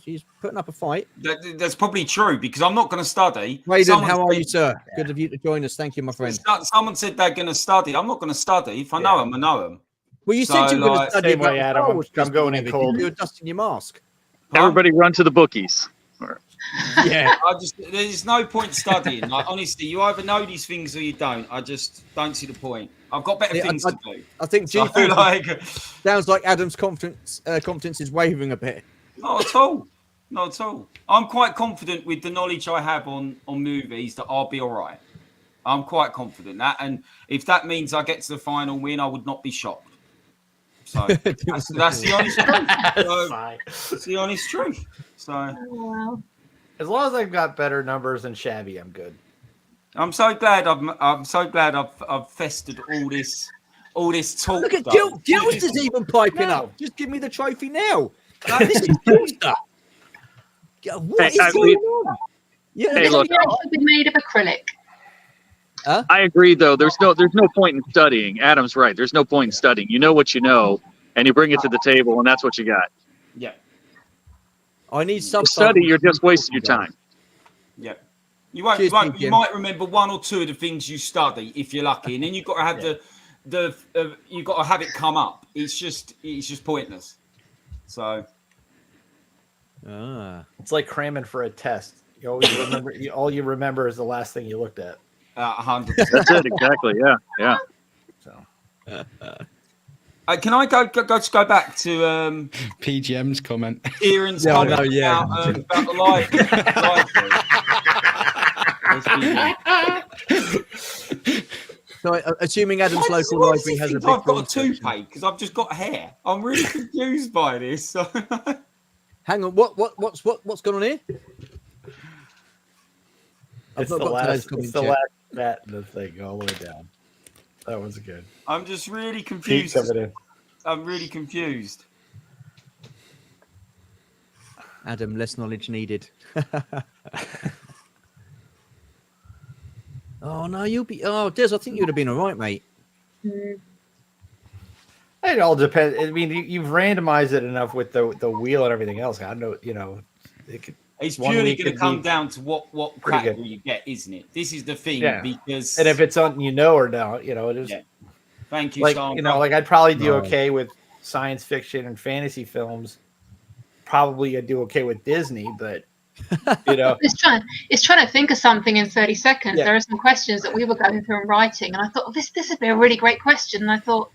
Speaker 1: she's putting up a fight.
Speaker 6: That's probably true because I'm not going to study.
Speaker 1: Raiden, how are you, sir? Good of you to join us. Thank you, my friend.
Speaker 6: Someone said they're going to study. I'm not going to study. If I know them, I know them.
Speaker 1: Well, you said you were going to study.
Speaker 7: Same way, Adam. I'm going in cold.
Speaker 1: You're dusting your mask.
Speaker 4: Everybody run to the bookies.
Speaker 1: Yeah.
Speaker 6: There's no point studying. Like, honestly, you either know these things or you don't. I just don't see the point. I've got better things to do.
Speaker 1: I think sounds like Adam's confidence is wavering a bit.
Speaker 6: Not at all. Not at all. I'm quite confident with the knowledge I have on movies that I'll be all right. I'm quite confident that, and if that means I get to the final win, I would not be shocked. So that's the honest truth. So,
Speaker 7: Sigh.
Speaker 6: that's the honest truth. So
Speaker 2: Wow.
Speaker 7: As long as I've got better numbers than Shabby, I'm good.
Speaker 6: I'm so glad I've festered all this talk.
Speaker 1: Look at
Speaker 6: though.
Speaker 1: Gilster's even piping
Speaker 7: No.
Speaker 1: up. Just give me the trophy now. This is Gilster. What
Speaker 4: Hey,
Speaker 1: is going on? Yeah,
Speaker 4: Hey, look.
Speaker 2: It should be made of acrylic.
Speaker 4: I agree, though. There's no point in studying. Adam's right. There's no point in studying. You know what you know, and you bring it to the table, and that's what you got.
Speaker 6: Yeah,
Speaker 1: I need
Speaker 4: You
Speaker 1: subtitles.
Speaker 4: study, you're just wasting your time.
Speaker 6: yeah. You won't.
Speaker 1: Cheers,
Speaker 6: You
Speaker 1: Jim.
Speaker 6: might remember one or two of the things you study if you're lucky, and then you've got to have you've got to have it come up. It's just pointless. So
Speaker 7: It's like cramming for a test. You always remember. All you remember is the last thing you looked at.
Speaker 6: 100%.
Speaker 4: That's it, exactly. Yeah.
Speaker 7: So
Speaker 6: Can I go back to
Speaker 3: PGM's comment.
Speaker 6: Kieran's
Speaker 1: Yeah, I
Speaker 6: comment
Speaker 1: know, yeah.
Speaker 6: about the live.
Speaker 1: So, assuming Adam's
Speaker 6: Why
Speaker 1: local
Speaker 6: does he
Speaker 1: library has a
Speaker 6: think
Speaker 1: big
Speaker 6: I've got
Speaker 1: film
Speaker 6: a toupee because I've just got hair. I'm really confused by this.
Speaker 1: Hang on, what's going on here?
Speaker 7: it's
Speaker 1: not
Speaker 7: the
Speaker 1: got
Speaker 7: last.
Speaker 1: today's
Speaker 7: It's
Speaker 1: comment
Speaker 7: the
Speaker 1: yet.
Speaker 7: last bat in the thing all the way down. That was good.
Speaker 6: I'm just really
Speaker 7: Peak
Speaker 6: confused.
Speaker 7: of it in.
Speaker 6: I'm really confused.
Speaker 1: Adam, less knowledge needed. Oh no, you'll be. Oh, Des, I think you'd have been all right, mate.
Speaker 7: It all depends. I mean, you've randomized it enough with the wheel and everything else. I know, it could.
Speaker 6: It's
Speaker 7: One
Speaker 6: purely
Speaker 7: week
Speaker 6: going to
Speaker 7: could
Speaker 6: come
Speaker 7: be
Speaker 6: down to what
Speaker 7: pretty good.
Speaker 6: category you get, isn't it? This is the thing because.
Speaker 7: And if it's something you know or not, it is.
Speaker 6: Yeah. Thank you,
Speaker 7: Like
Speaker 6: Sandra.
Speaker 7: like I'd probably do
Speaker 1: No.
Speaker 7: okay with science fiction and fantasy films. Probably I'd do okay with Disney, but
Speaker 2: It's trying to think of something in 30 seconds.
Speaker 1: Yeah.
Speaker 2: There are some questions that we were going through and writing, and I thought, this would be a really great question. And I thought,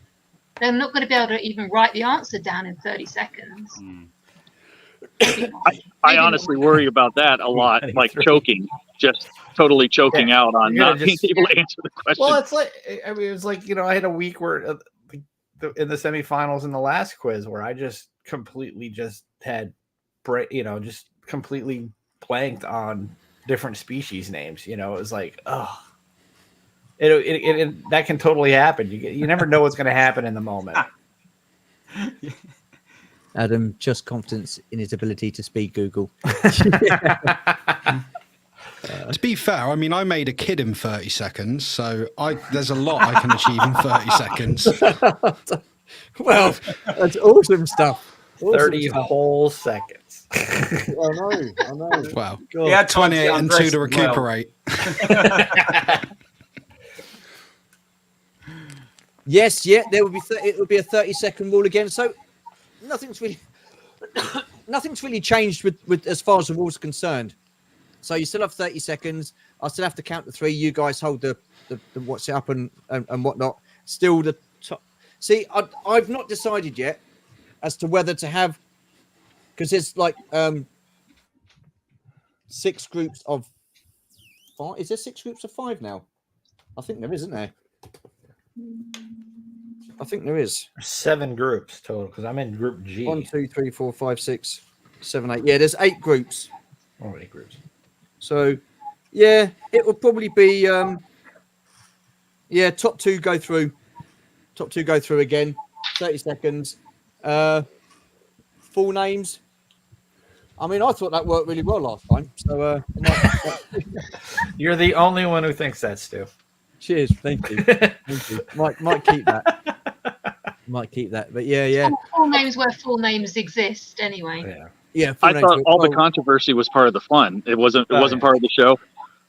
Speaker 2: they're not going to be able to even write the answer down in 30 seconds.
Speaker 4: I honestly worry about that a lot, like choking, just totally choking out on
Speaker 7: You're
Speaker 4: not
Speaker 7: gonna
Speaker 4: being
Speaker 7: just-
Speaker 4: able to answer the question.
Speaker 7: well, it's like it's like I had a week where in the semifinals in the last quiz where I just completely had just completely blanked on different species names. It was like, oh, it that can totally happen. You never know what's going to happen in the moment.
Speaker 1: Adam, just confidence in his ability to speak Google.
Speaker 3: To be fair, I mean, I made a kid in 30 seconds, so there's a lot I can achieve in 30 seconds.
Speaker 1: Well, that's awesome stuff. Awesome
Speaker 7: 30
Speaker 1: stuff.
Speaker 7: whole seconds.
Speaker 1: I know.
Speaker 3: Well,
Speaker 1: God.
Speaker 6: Yeah,
Speaker 3: 28 and 2 to recuperate.
Speaker 1: Yes, yeah, there will be. It will be a 30-second rule again. So nothing's really changed with as far as the rules are concerned. So you still have 30 seconds. I still have to count to 3. You guys hold the what's it up and whatnot. Still the top. See, I've not decided yet as to whether to have, because there's like 6 groups of 5. Is there 6 groups of 5 now? I think there is, isn't there? I think there is.
Speaker 7: 7 groups total because I'm in group G.
Speaker 1: 1, 2, 3, 4, 5, 6, 7, 8. Yeah, there's 8 groups.
Speaker 7: Oh, 8 groups.
Speaker 1: So, yeah, it will probably be. Top 2 go through. Top 2 go through again. 30 seconds. Full names. I mean, I thought that worked really well last time. So,
Speaker 7: You're the only one who thinks that, Stu.
Speaker 1: cheers. Thank you. Thank you. Might keep that. Might keep that. But yeah.
Speaker 2: Full names where full names exist, anyway.
Speaker 7: Yeah.
Speaker 1: Yeah. Full
Speaker 4: I
Speaker 1: names
Speaker 4: thought
Speaker 1: were-
Speaker 4: all the
Speaker 1: well,
Speaker 4: controversy was part of the fun. It wasn't
Speaker 7: Oh, yeah.
Speaker 4: part of the show.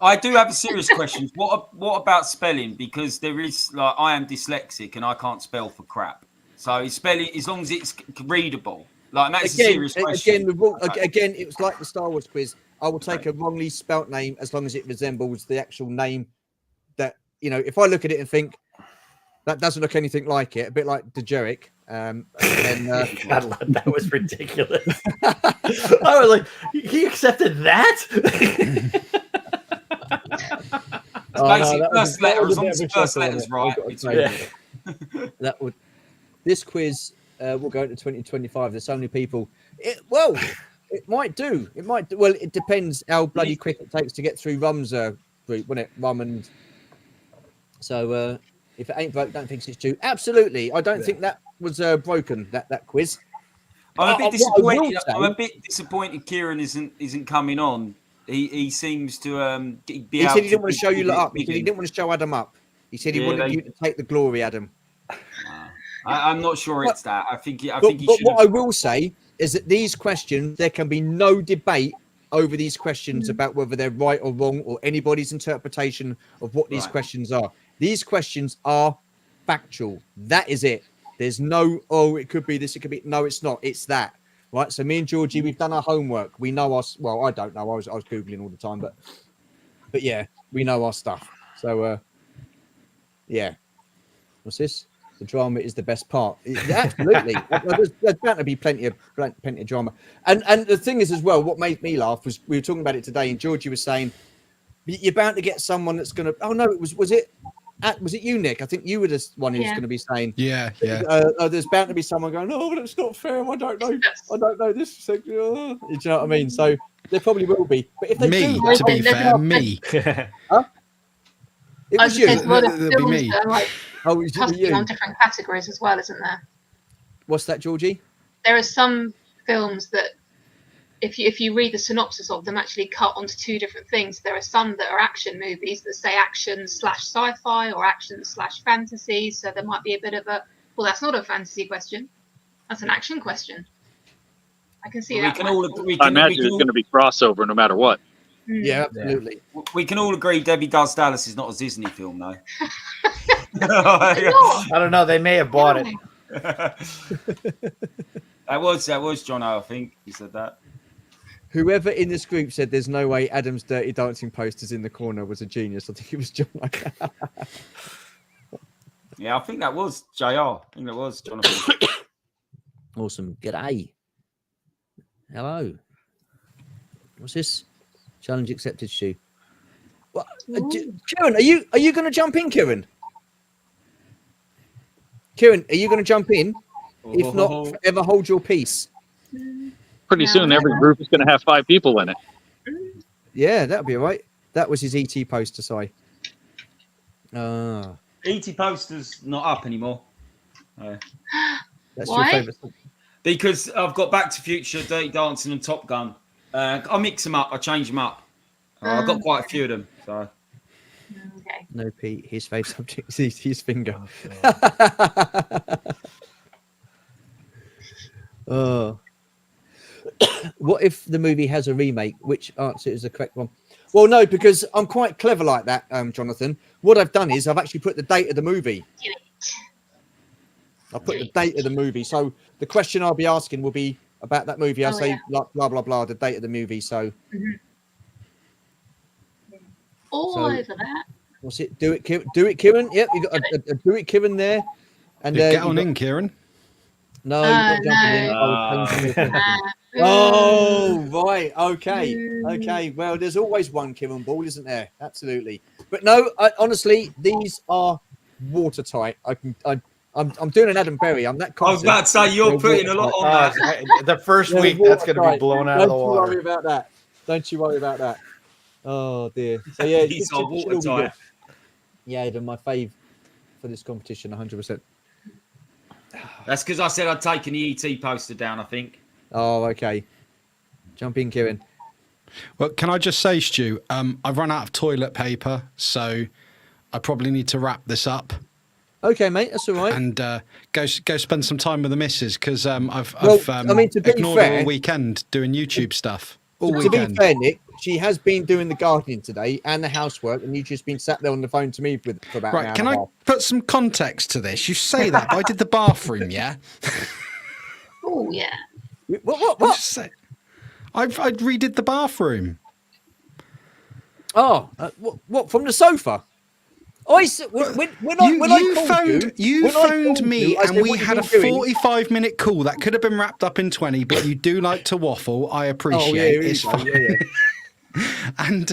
Speaker 6: I do have a serious question. What about spelling? Because there is I am dyslexic and I can't spell for crap. So spelling, as long as it's readable, that's a serious question.
Speaker 1: Again, it was like the Star Wars quiz. I will take a wrongly spelt name as long as it resembles the actual name. That if I look at it and think that doesn't look anything like it, a bit like DeJeric.
Speaker 7: God, that was ridiculous. I was like, he accepted that?
Speaker 6: First letter, as long as the first letter's right.
Speaker 1: This quiz will go into 2025. There's so many people. Well, it might do. It might do. Well, it depends how bloody quick it takes to get through Rum's group, wouldn't it? Rum and so if it ain't broke, don't think it's due. Absolutely. I don't think that was broken, that quiz.
Speaker 6: I'm a bit
Speaker 1: What I
Speaker 6: disappointed.
Speaker 1: will say-
Speaker 6: I'm a bit disappointed. Kieran isn't coming on. He seems to be.
Speaker 1: He
Speaker 6: able
Speaker 1: said he didn't
Speaker 6: to
Speaker 1: want to show you lot up. He said he
Speaker 6: begin.
Speaker 1: didn't want to show Adam up. He said he
Speaker 6: Yeah,
Speaker 1: wanted you to take the glory, Adam.
Speaker 6: I'm not sure it's that. I think he
Speaker 1: But
Speaker 6: should.
Speaker 1: what I will say is that these questions, there can be no debate over these questions about whether they're right or wrong or anybody's interpretation of what these questions are. These questions are factual. That is it. There's no, oh, it could be this, it could be. No, it's not. It's that. Right. So me and Georgie, we've done our homework. We know us. Well, I don't know. I was Googling all the time, but yeah, we know our stuff. So yeah. What's this? The drama is the best part. Absolutely. There's bound to be plenty of drama. And the thing is as well, what made me laugh was we were talking about it today, and Georgie was saying you're bound to get someone that's going to. Oh no, was it you, Nick? I think you were the one who's going to be saying.
Speaker 3: Yeah.
Speaker 1: There's bound to be someone going, oh, but it's not fair. I don't know this. Do you know what I mean? So there probably will be. But if they do,
Speaker 3: to be fair, me.
Speaker 1: Huh? It was you.
Speaker 3: That'd be me.
Speaker 1: Oh, is it you?
Speaker 2: On different categories as well, isn't there?
Speaker 1: What's that, Georgie?
Speaker 2: There are some films that, if you read the synopsis of them, actually cut onto two different things. There are some that are action movies that say action/sci-fi or action/fantasy. So there might be a bit of a, well, that's not a fantasy question. That's an action question. I can see that.
Speaker 4: I imagine it's going to be crossover no matter what.
Speaker 1: Yeah, absolutely.
Speaker 6: We can all agree Debbie Does Dallas is not a Disney film, though.
Speaker 7: I don't know. They may have bought it.
Speaker 6: That was John O, I think. He said that.
Speaker 1: Whoever in this group said there's no way Adam's Dirty Dancing posters in the corner was a genius. I think it was John.
Speaker 6: Yeah, I think that was JR. I think that was Jonathan.
Speaker 1: Awesome. G'day. Hello. What's this? Challenge accepted, Stu. What? Kieran, are you going to jump in, Kieran? Kieran, are you going to jump in? If not, forever hold your peace.
Speaker 4: Pretty soon, every group is going to have 5 people in it.
Speaker 1: Yeah, that'll be all right. That was his ET poster, Si.
Speaker 6: ET poster's not up anymore.
Speaker 1: That's
Speaker 2: Why?
Speaker 1: your favourite.
Speaker 6: Because I've got Back to Future, Dirty Dancing, and Top Gun. I mix them up. I change them up. I've got quite a few of them. So.
Speaker 2: Okay.
Speaker 1: No, Pete. His favourite subject is his finger. Oh. What if the movie has a remake? Which answer is the correct one? Well, no, because I'm quite clever like that, Jonathan. What I've done is I've actually put the date of the movie. I put the date of the movie. So the question I'll be asking will be about that movie. I'll say blah, blah, blah, the date of the movie. So.
Speaker 2: All over that.
Speaker 1: What's it? Do it, Kieran. Yep, you got a do it, Kieran there. And
Speaker 3: get on in, Kieran.
Speaker 1: No, oh, right. Okay. Well, there's always one Kieran Ball, isn't there? Absolutely. But no, honestly, these are watertight. I'm doing an Adam Berry. I'm that confident.
Speaker 6: I was about to say you're putting a lot on that.
Speaker 7: The first week, that's going to be blown out of the water.
Speaker 1: Don't you worry about that. Don't you worry about that. Oh dear. So yeah,
Speaker 6: these are watertight.
Speaker 1: Yeah, they're my fave for this competition, 100%.
Speaker 6: That's because I said I'd taken the ET poster down, I think.
Speaker 1: Oh, okay. Jump in, Kieran.
Speaker 3: Well, can I just say, Stu, I've run out of toilet paper, so I probably need to wrap this up.
Speaker 1: Okay, mate, that's all right.
Speaker 3: And go spend some time with the missus, because I've
Speaker 1: to be
Speaker 3: ignored
Speaker 1: fair,
Speaker 3: her all weekend doing YouTube stuff. All
Speaker 1: to
Speaker 3: weekend.
Speaker 1: be fair, Nick, she has been doing the gardening today and the housework, and you've just been sat there on the phone to me for about an hour.
Speaker 3: Can I put some context to this? You say that, but I did the bathroom, yeah?
Speaker 2: Oh, yeah.
Speaker 1: What?
Speaker 3: I redid the bathroom.
Speaker 1: Oh, what from the sofa? When
Speaker 3: You phoned me and we had a 45-minute call that could have been wrapped up in 20, but you do like to waffle. I appreciate it. It's fine. Yeah. And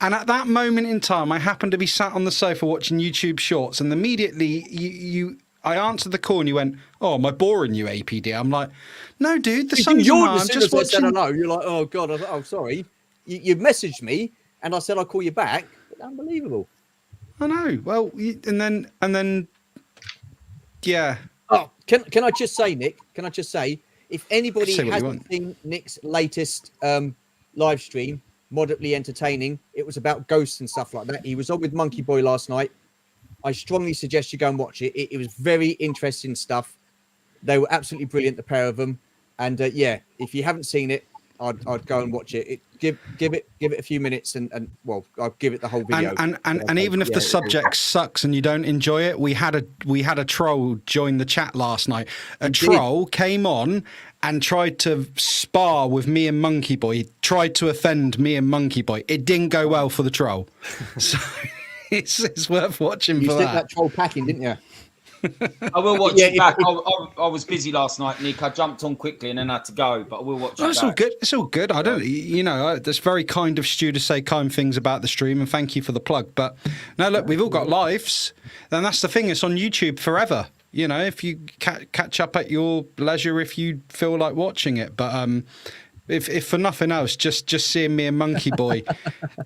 Speaker 3: at that moment in time, I happened to be sat on the sofa watching YouTube Shorts, and immediately I answered the call and you went, "Oh, am I boring you, APD?" I'm like, "No, dude, the sun's
Speaker 1: You're
Speaker 3: on. I'm just
Speaker 1: I said
Speaker 3: watching."
Speaker 1: hello. You're like, "Oh God, I was like, oh sorry." You messaged me, and I said I'll call you back. Unbelievable.
Speaker 3: I know. Well, and then, yeah.
Speaker 1: Oh, can I just say, Nick? Can I just say, if anybody
Speaker 3: Say what you
Speaker 1: hasn't
Speaker 3: want.
Speaker 1: seen Nick's latest live stream, moderately entertaining, it was about ghosts and stuff like that. He was on with Monkey Boy last night. I strongly suggest you go and watch it. It was very interesting stuff. They were absolutely brilliant, the pair of them. And yeah, if you haven't seen it, I'd go and watch it. Give it a few minutes, and well, I'll give it the whole video.
Speaker 3: And even if the subject sucks and you don't enjoy it, we had a troll join the chat last night. A troll came on and tried to spar with me and Monkey Boy. He tried to offend me and Monkey Boy. It didn't go well for the troll, so it's worth watching.
Speaker 1: You
Speaker 3: for
Speaker 1: sent
Speaker 3: that.
Speaker 1: that troll packing, didn't you?
Speaker 6: I will watch it back. I was busy last night, Nick. I jumped on quickly and then had to go, but I will watch it
Speaker 3: It's
Speaker 6: back.
Speaker 3: all good. It's all good. I don't, that's very kind of Stu to say kind things about the stream, and thank you for the plug. But no, look, we've all got lives, and that's the thing. It's on YouTube forever. If you catch up at your leisure, if you feel like watching it. But if for nothing else, just seeing me and Monkey Boy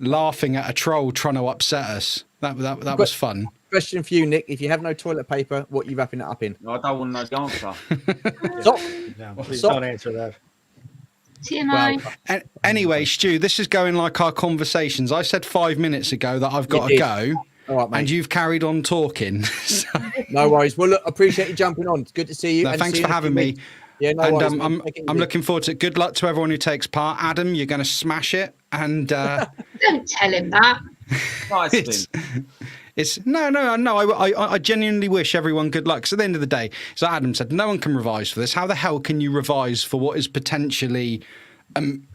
Speaker 3: laughing at a troll trying to upset us, that was fun.
Speaker 1: Question for you, Nick. If you have no toilet paper, what are you wrapping it up in?
Speaker 6: No, I don't want to know the answer.
Speaker 1: Stop.
Speaker 7: No, please don't answer that.
Speaker 2: TMI.
Speaker 3: Well, anyway, Stu, this is going like our conversations. I said 5 minutes ago that I've got to go,
Speaker 1: All right, mate.
Speaker 3: and you've carried on talking. So,
Speaker 1: No worries. Well, look, appreciate you jumping on. It's good to see you.
Speaker 3: no,
Speaker 1: and
Speaker 3: thanks
Speaker 1: see you
Speaker 3: for
Speaker 1: in a
Speaker 3: having
Speaker 1: few
Speaker 3: me.
Speaker 1: weeks. Yeah, no
Speaker 3: And
Speaker 1: worries. Man. Take it
Speaker 3: I'm
Speaker 1: easy.
Speaker 3: looking forward to it. Good luck to everyone who takes part. Adam, you're going to smash it. And
Speaker 2: Don't tell him that.
Speaker 6: Nice thing.
Speaker 3: it's no. I genuinely wish everyone good luck. 'Cause at the end of the day, so Adam said, no one can revise for this. How the hell can you revise for what is potentially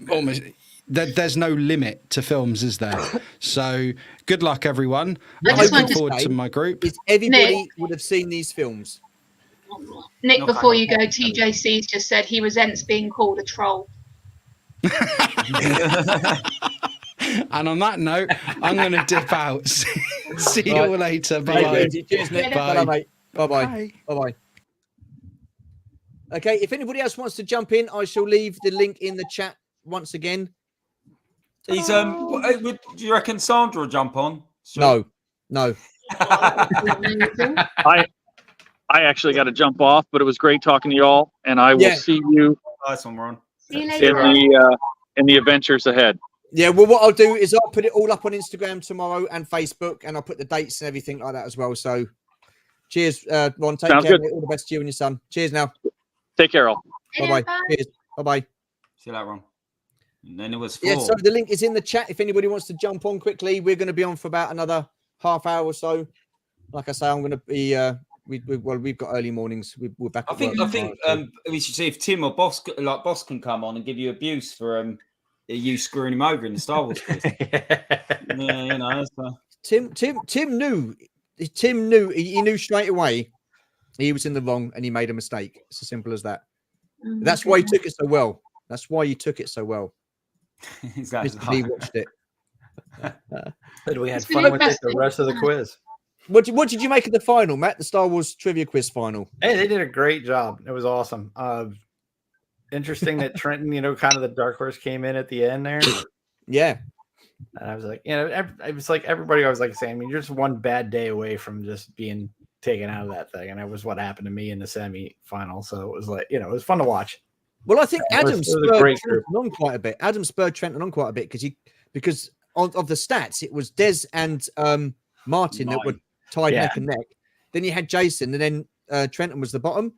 Speaker 3: almost? There's no limit to films, is there? So good luck, everyone.
Speaker 2: I
Speaker 3: I'm
Speaker 2: just
Speaker 3: looking
Speaker 2: want to
Speaker 3: forward
Speaker 1: say-
Speaker 3: to my group.
Speaker 1: Is everybody
Speaker 2: Nick.
Speaker 1: would have seen these films?
Speaker 2: Nick,
Speaker 6: No,
Speaker 2: before
Speaker 6: I
Speaker 2: you go,
Speaker 6: don't.
Speaker 2: TJC's just said he resents being called a troll.
Speaker 3: And on that note, I'm going to dip out. See you
Speaker 1: Right.
Speaker 3: all later.
Speaker 1: Hey,
Speaker 3: Bye.
Speaker 1: cheers, Nick.
Speaker 3: Bye.
Speaker 1: Bye, mate. Bye-bye.
Speaker 3: Bye.
Speaker 1: Bye-bye. Okay, if anybody else wants to jump in, I shall leave the link in the chat once again.
Speaker 6: He's do you reckon Sandra will jump on?
Speaker 1: No.
Speaker 4: I actually got to jump off, but it was great talking to you all, and I will
Speaker 1: Yeah.
Speaker 4: see you
Speaker 6: Nice one, Ron.
Speaker 2: See you
Speaker 4: in
Speaker 2: later.
Speaker 4: the adventures ahead.
Speaker 1: Yeah, well, what I'll do is I'll put it all up on Instagram tomorrow and Facebook, and I'll put the dates and everything like that as well. So, cheers, Ron. Take
Speaker 4: Sounds
Speaker 1: care.
Speaker 4: good.
Speaker 1: Mate. All the best to you and your son. Cheers now.
Speaker 4: Take care, all.
Speaker 1: Bye-bye.
Speaker 2: Bye.
Speaker 1: Cheers. Bye-bye.
Speaker 6: See that, Ron. And then it was 4.
Speaker 1: Yeah, so the link is in the chat. If anybody wants to jump on quickly, we're going to be on for about another half hour or so. Like I say, I'm going to be. We've got early mornings. We're back.
Speaker 6: I
Speaker 1: at
Speaker 6: think
Speaker 1: work tomorrow, so-
Speaker 6: we should see if Tim or Boss can come on and give you abuse for you screwing him over in the Star Wars quiz. Yeah, so.
Speaker 1: Tim knew. Tim knew. He knew straight away. He was in the wrong, and he made a mistake. It's as simple as that. That's why he took it so well. That's why you took it so well.
Speaker 6: Exactly.
Speaker 1: He watched it.
Speaker 7: But we had
Speaker 2: It's
Speaker 7: fun
Speaker 2: really
Speaker 7: with it the rest of the quiz.
Speaker 1: What did you make of the final, Matt? The Star Wars trivia quiz final.
Speaker 7: Hey, they did a great job. It was awesome. Interesting that Trenton, kind of the dark horse came in at the end there.
Speaker 1: Yeah.
Speaker 7: And I was like, it was like everybody always like saying, you're just one bad day away from just being taken out of that thing. And that was what happened to me in the semi-final. So it was like, it was fun to watch.
Speaker 1: Well, I think Adam
Speaker 7: it was a
Speaker 1: spurred
Speaker 7: great
Speaker 1: Trenton on quite a bit. Adam spurred Trenton on quite a bit because of the stats, it was Des and Martin that were tied neck and neck. Then you had Jason, and then Trenton was the bottom.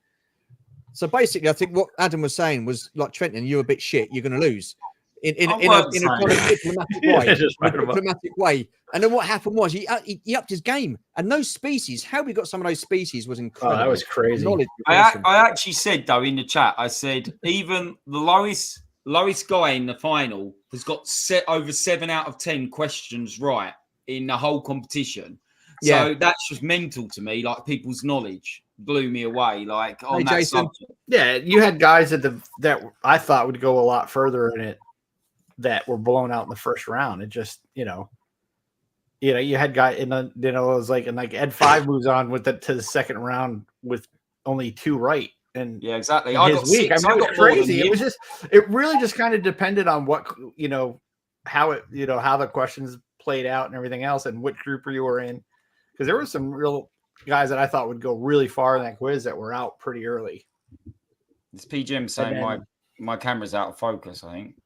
Speaker 1: So basically, I think what Adam was saying was like, Trenton, you're a bit shit. You're going to lose in a kind of diplomatic way. Diplomatic way. And then what happened was he upped his game, and those species. How we got some of those species was incredible.
Speaker 7: Oh, that was crazy.
Speaker 1: Knowledge was awesome.
Speaker 6: I actually said though in the chat, I said even the lowest guy in the final has got over 7 out of 10 questions right in the whole competition. So that's just mental to me. Like people's knowledge blew me away. Like on that
Speaker 1: Jason.
Speaker 6: subject.
Speaker 7: Yeah, you had guys that I thought would go a lot further in it that were blown out in the first round. It just, you had guy in the, it was like, and like Ed 5 moves on with it to the second round with only 2 right. And
Speaker 6: Yeah, exactly.
Speaker 7: in
Speaker 6: I
Speaker 7: his
Speaker 6: got
Speaker 7: week,
Speaker 6: 6.
Speaker 7: I mean, it
Speaker 6: got
Speaker 7: was
Speaker 6: more than
Speaker 7: crazy. It
Speaker 6: him.
Speaker 7: was just, it really just kind of depended on what, how it, how the questions played out and everything else and which group you were in. Because there were some real guys that I thought would go really far in that quiz that were out pretty early.
Speaker 6: It's PGM saying
Speaker 7: then-
Speaker 6: my camera's out of focus, I think.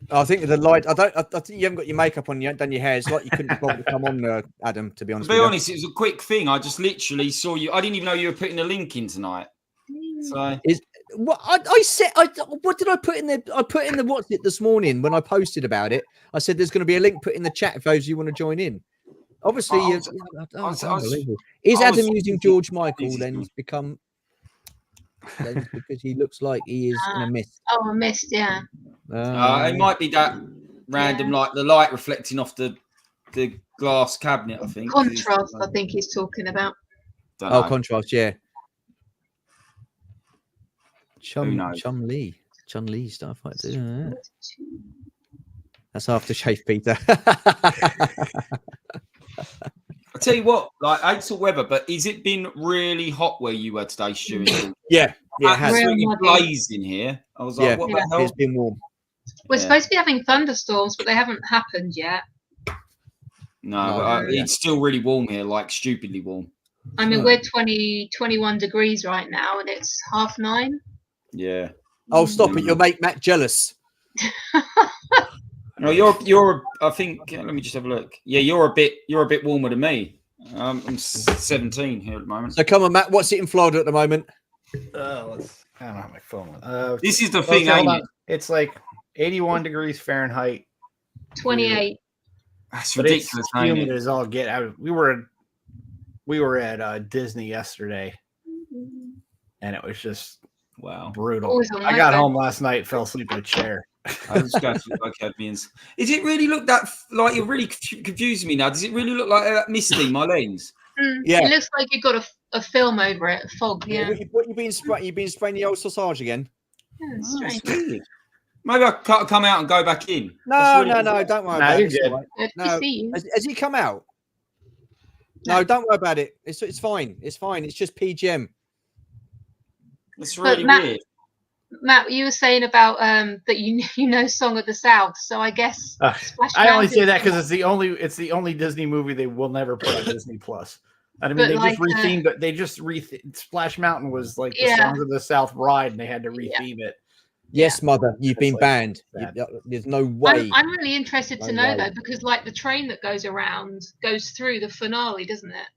Speaker 1: I think the light. I think you haven't got your makeup on. You haven't done your hair. It's like you couldn't be bothered to come on, Adam. To be honest.
Speaker 6: To be honest, it was a quick thing. I just literally saw you. I didn't even know you were putting a link in tonight. So
Speaker 1: What I said? What did I put in there? I put in the what's it this morning when I posted about it. I said there's going to be a link put in the chat if those of you want to join in. Obviously, it's unbelievable. Is Adam using George Michael? Then he's become. Because he looks like he is in a mist.
Speaker 2: Oh, a mist, yeah.
Speaker 6: it might be that random, like the light reflecting off the glass cabinet. I think
Speaker 2: Contrast. I think he's talking about.
Speaker 1: Oh, contrast, yeah.
Speaker 6: knows?
Speaker 1: Chun Li stuff like that. That's aftershave, Peter.
Speaker 6: I tell you what, like I saw weather, but has it been really hot where you were today, Stu?
Speaker 1: Yeah, it has.
Speaker 6: Absolutely blazing here. I was like, what the hell?
Speaker 1: It's been warm.
Speaker 2: We're supposed to be having thunderstorms, but they haven't happened yet.
Speaker 6: No, it's still really warm here, like stupidly warm.
Speaker 2: I mean, we're 21 degrees right now, and it's 9:30.
Speaker 6: Yeah.
Speaker 1: Oh, stop it! You'll make Matt jealous.
Speaker 6: No, you're. I think. Let me just have a look. Yeah, you're a bit warmer than me. I'm 17 here at the moment.
Speaker 1: So come on, Matt. What's it in Florida at the moment?
Speaker 7: I don't have my phone.
Speaker 6: This is the thing, ain't it?
Speaker 7: It's like 81 degrees Fahrenheit.
Speaker 2: 28.
Speaker 6: That's ridiculous.
Speaker 7: It's humid as all get out. We were at Disney yesterday, and it was just brutal. I got home last night, fell asleep in a chair.
Speaker 6: I was going through like Admians. Is it really look that like you're really confusing me now? Does it really look like that misty, my lens?
Speaker 1: Yeah,
Speaker 2: it looks like you've got a film over it, fog. Yeah.
Speaker 1: What you been spraying? You been spraying the old sausage again?
Speaker 2: Yeah, strange.
Speaker 6: Maybe I can't come out and go back in.
Speaker 1: No, don't worry about it.
Speaker 2: Right.
Speaker 1: No, has he come out? No, don't worry about it. It's fine. It's fine. It's just PGM.
Speaker 6: It's really weird.
Speaker 2: Matt, you were saying about that you know Song of the South, so I guess
Speaker 7: I only say that because it's the only Disney movie they will never put on Disney Plus. And I mean, they just rethemed Splash Mountain was like the Songs of the South ride, and they had to retheme it.
Speaker 1: Yes, mother, you've been banned. There's no way.
Speaker 2: I'm really interested to know though, because like the train that goes through the finale, doesn't it?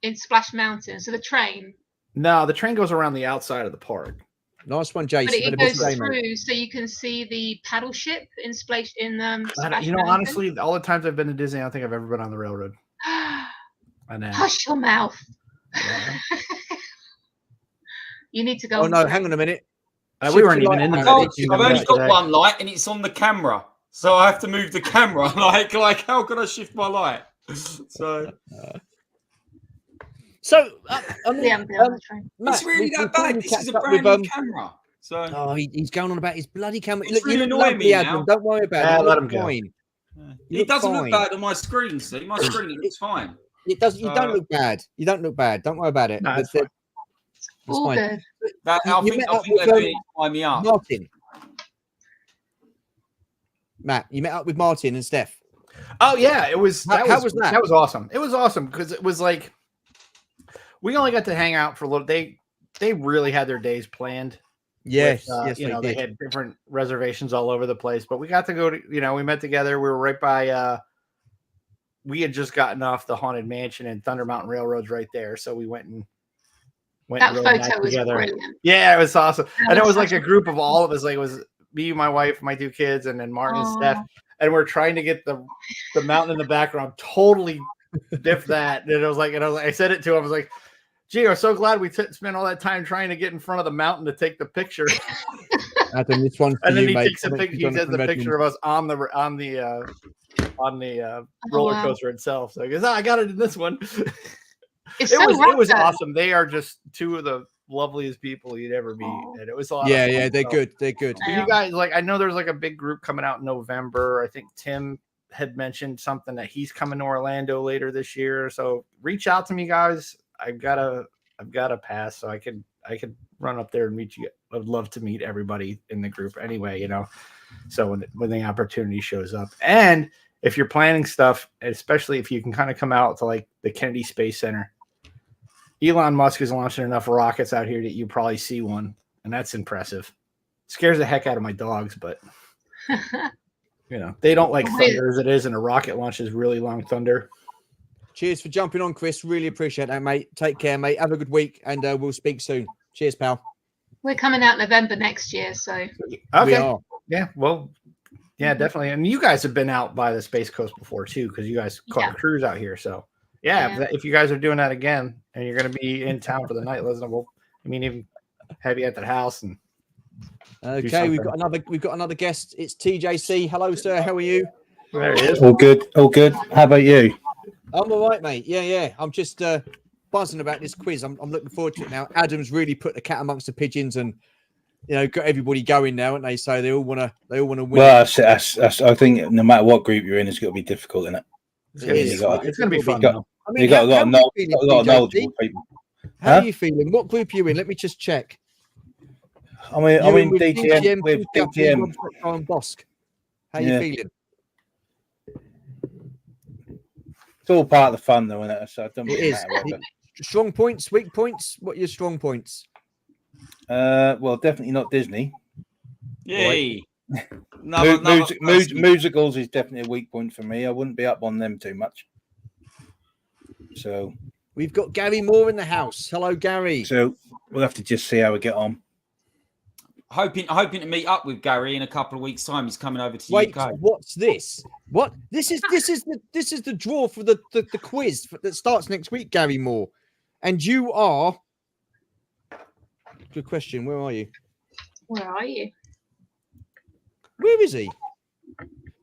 Speaker 2: In Splash Mountain, so the train.
Speaker 7: No, the train goes around the outside of the park.
Speaker 1: Nice one, Jason.
Speaker 2: But it goes through, so you can see the paddle ship in Splash Mountain.
Speaker 7: Honestly, all the times I've been to Disney, I don't think I've ever been on the railroad. I know.
Speaker 2: Hush your mouth. Yeah. You need to go.
Speaker 1: Oh no, hang on a minute.
Speaker 7: We weren't even in the.
Speaker 6: I've only got one light, and it's on the camera, so I have to move the camera. Like how can I shift my light? So,
Speaker 1: Matt,
Speaker 6: it's really that bad. This is a brand new camera.
Speaker 1: So, he's going on about his bloody camera.
Speaker 6: It's really annoying me now.
Speaker 1: Don't worry about it.
Speaker 7: Let him go.
Speaker 6: It doesn't look bad on my screen. See, my screen looks fine.
Speaker 1: It does. You don't look bad. You don't look bad. Don't worry about it.
Speaker 7: No,
Speaker 1: it's fine.
Speaker 6: I think they're doing it to wind me up.
Speaker 1: Martin. Matt, you met up with Martin and Steph.
Speaker 7: Oh yeah, it was.
Speaker 1: How was that?
Speaker 7: That was awesome. It was awesome because it was like we only got to hang out for a little. They really had their days planned.
Speaker 1: Yes,
Speaker 7: they had different reservations all over the place, but we got to go to. We met together. We were right by. We had just gotten off the Haunted Mansion, and Thunder Mountain Railroad's right there, so we went
Speaker 2: that photo was brilliant.
Speaker 7: Yeah, it was awesome. And it was like a group of all of us. Like it was me, my wife, my 2 kids, and then Martin and Steph. And we're trying to get the mountain in the background totally diff that. And I said it to him. I was like, gee, I'm so glad we spent all that time trying to get in front of the mountain to take the picture.
Speaker 1: Adam, this one.
Speaker 7: And then he takes a picture. He does the picture of us on the roller coaster itself. So he goes, I got it in this one. It was awesome. They are just 2 of the loveliest people you'd ever meet, and it was a lot.
Speaker 1: Yeah, they're good. They're good.
Speaker 7: You guys, I know there's a big group coming out in November. I think Tim had mentioned something that he's coming to Orlando later this year. So reach out to me, guys. I've got a pass, so I could run up there and meet you. I'd love to meet everybody in the group anyway, you know. So when the opportunity shows up, and if you're planning stuff, especially if you can kind of come out to like the Kennedy Space Center, Elon Musk is launching enough rockets out here that you probably see one, and that's impressive. Scares the heck out of my dogs, but you know they don't like thunder as it is, and a rocket launches really long thunder.
Speaker 1: Cheers for jumping on, Chris. Really appreciate that, mate. Take care, mate. Have a good week, and we'll speak soon. Cheers, pal.
Speaker 2: We're coming out November next year, so
Speaker 1: We
Speaker 7: Okay,
Speaker 1: are.
Speaker 7: yeah, well, yeah, definitely. And you guys have been out by the Space Coast before too, because you guys caught the cruise out here. So yeah,
Speaker 2: Yeah.
Speaker 7: if you guys are doing that again, and you're going to be in town for the night, let us know. Well, I mean, even have you at the house and.
Speaker 1: Okay, we've got another guest. It's TJC. Hello, sir. How are you?
Speaker 7: There he is.
Speaker 8: All good. All good. How about you?
Speaker 1: I'm all right, mate. Yeah. I'm just buzzing about this quiz. I'm looking forward to it now. Adam's really put the cat amongst the pigeons, and got everybody going now, and they say they all want to win.
Speaker 8: Well, that's, I think no matter what group you're in, it's going to be difficult, isn't it?
Speaker 7: It's going to be fun.
Speaker 1: I mean,
Speaker 8: You got a lot
Speaker 1: how
Speaker 8: of knowledgeable people.
Speaker 1: How are you feeling? What group are you in? Let me just check.
Speaker 8: I'm in DTM with DTM.
Speaker 1: And Bosk. How you feeling?
Speaker 8: It's all part of the fun, though, isn't it? So it
Speaker 1: is. Strong points, weak points. What are your strong points?
Speaker 8: Well, definitely not Disney.
Speaker 6: Yay!
Speaker 8: Musicals is definitely a weak point for me. I wouldn't be up on them too much. So
Speaker 1: we've got Gary Moore in the house. Hello, Gary.
Speaker 8: So we'll have to just see how we get on.
Speaker 6: Hoping to meet up with Gary in a couple of weeks' time. He's coming over to
Speaker 1: Wait,
Speaker 6: UK.
Speaker 1: what's this? What? This is the draw for the quiz that starts next week, Gary Moore. And you are. Good question. Where are you?
Speaker 2: where are you?
Speaker 1: Where is he?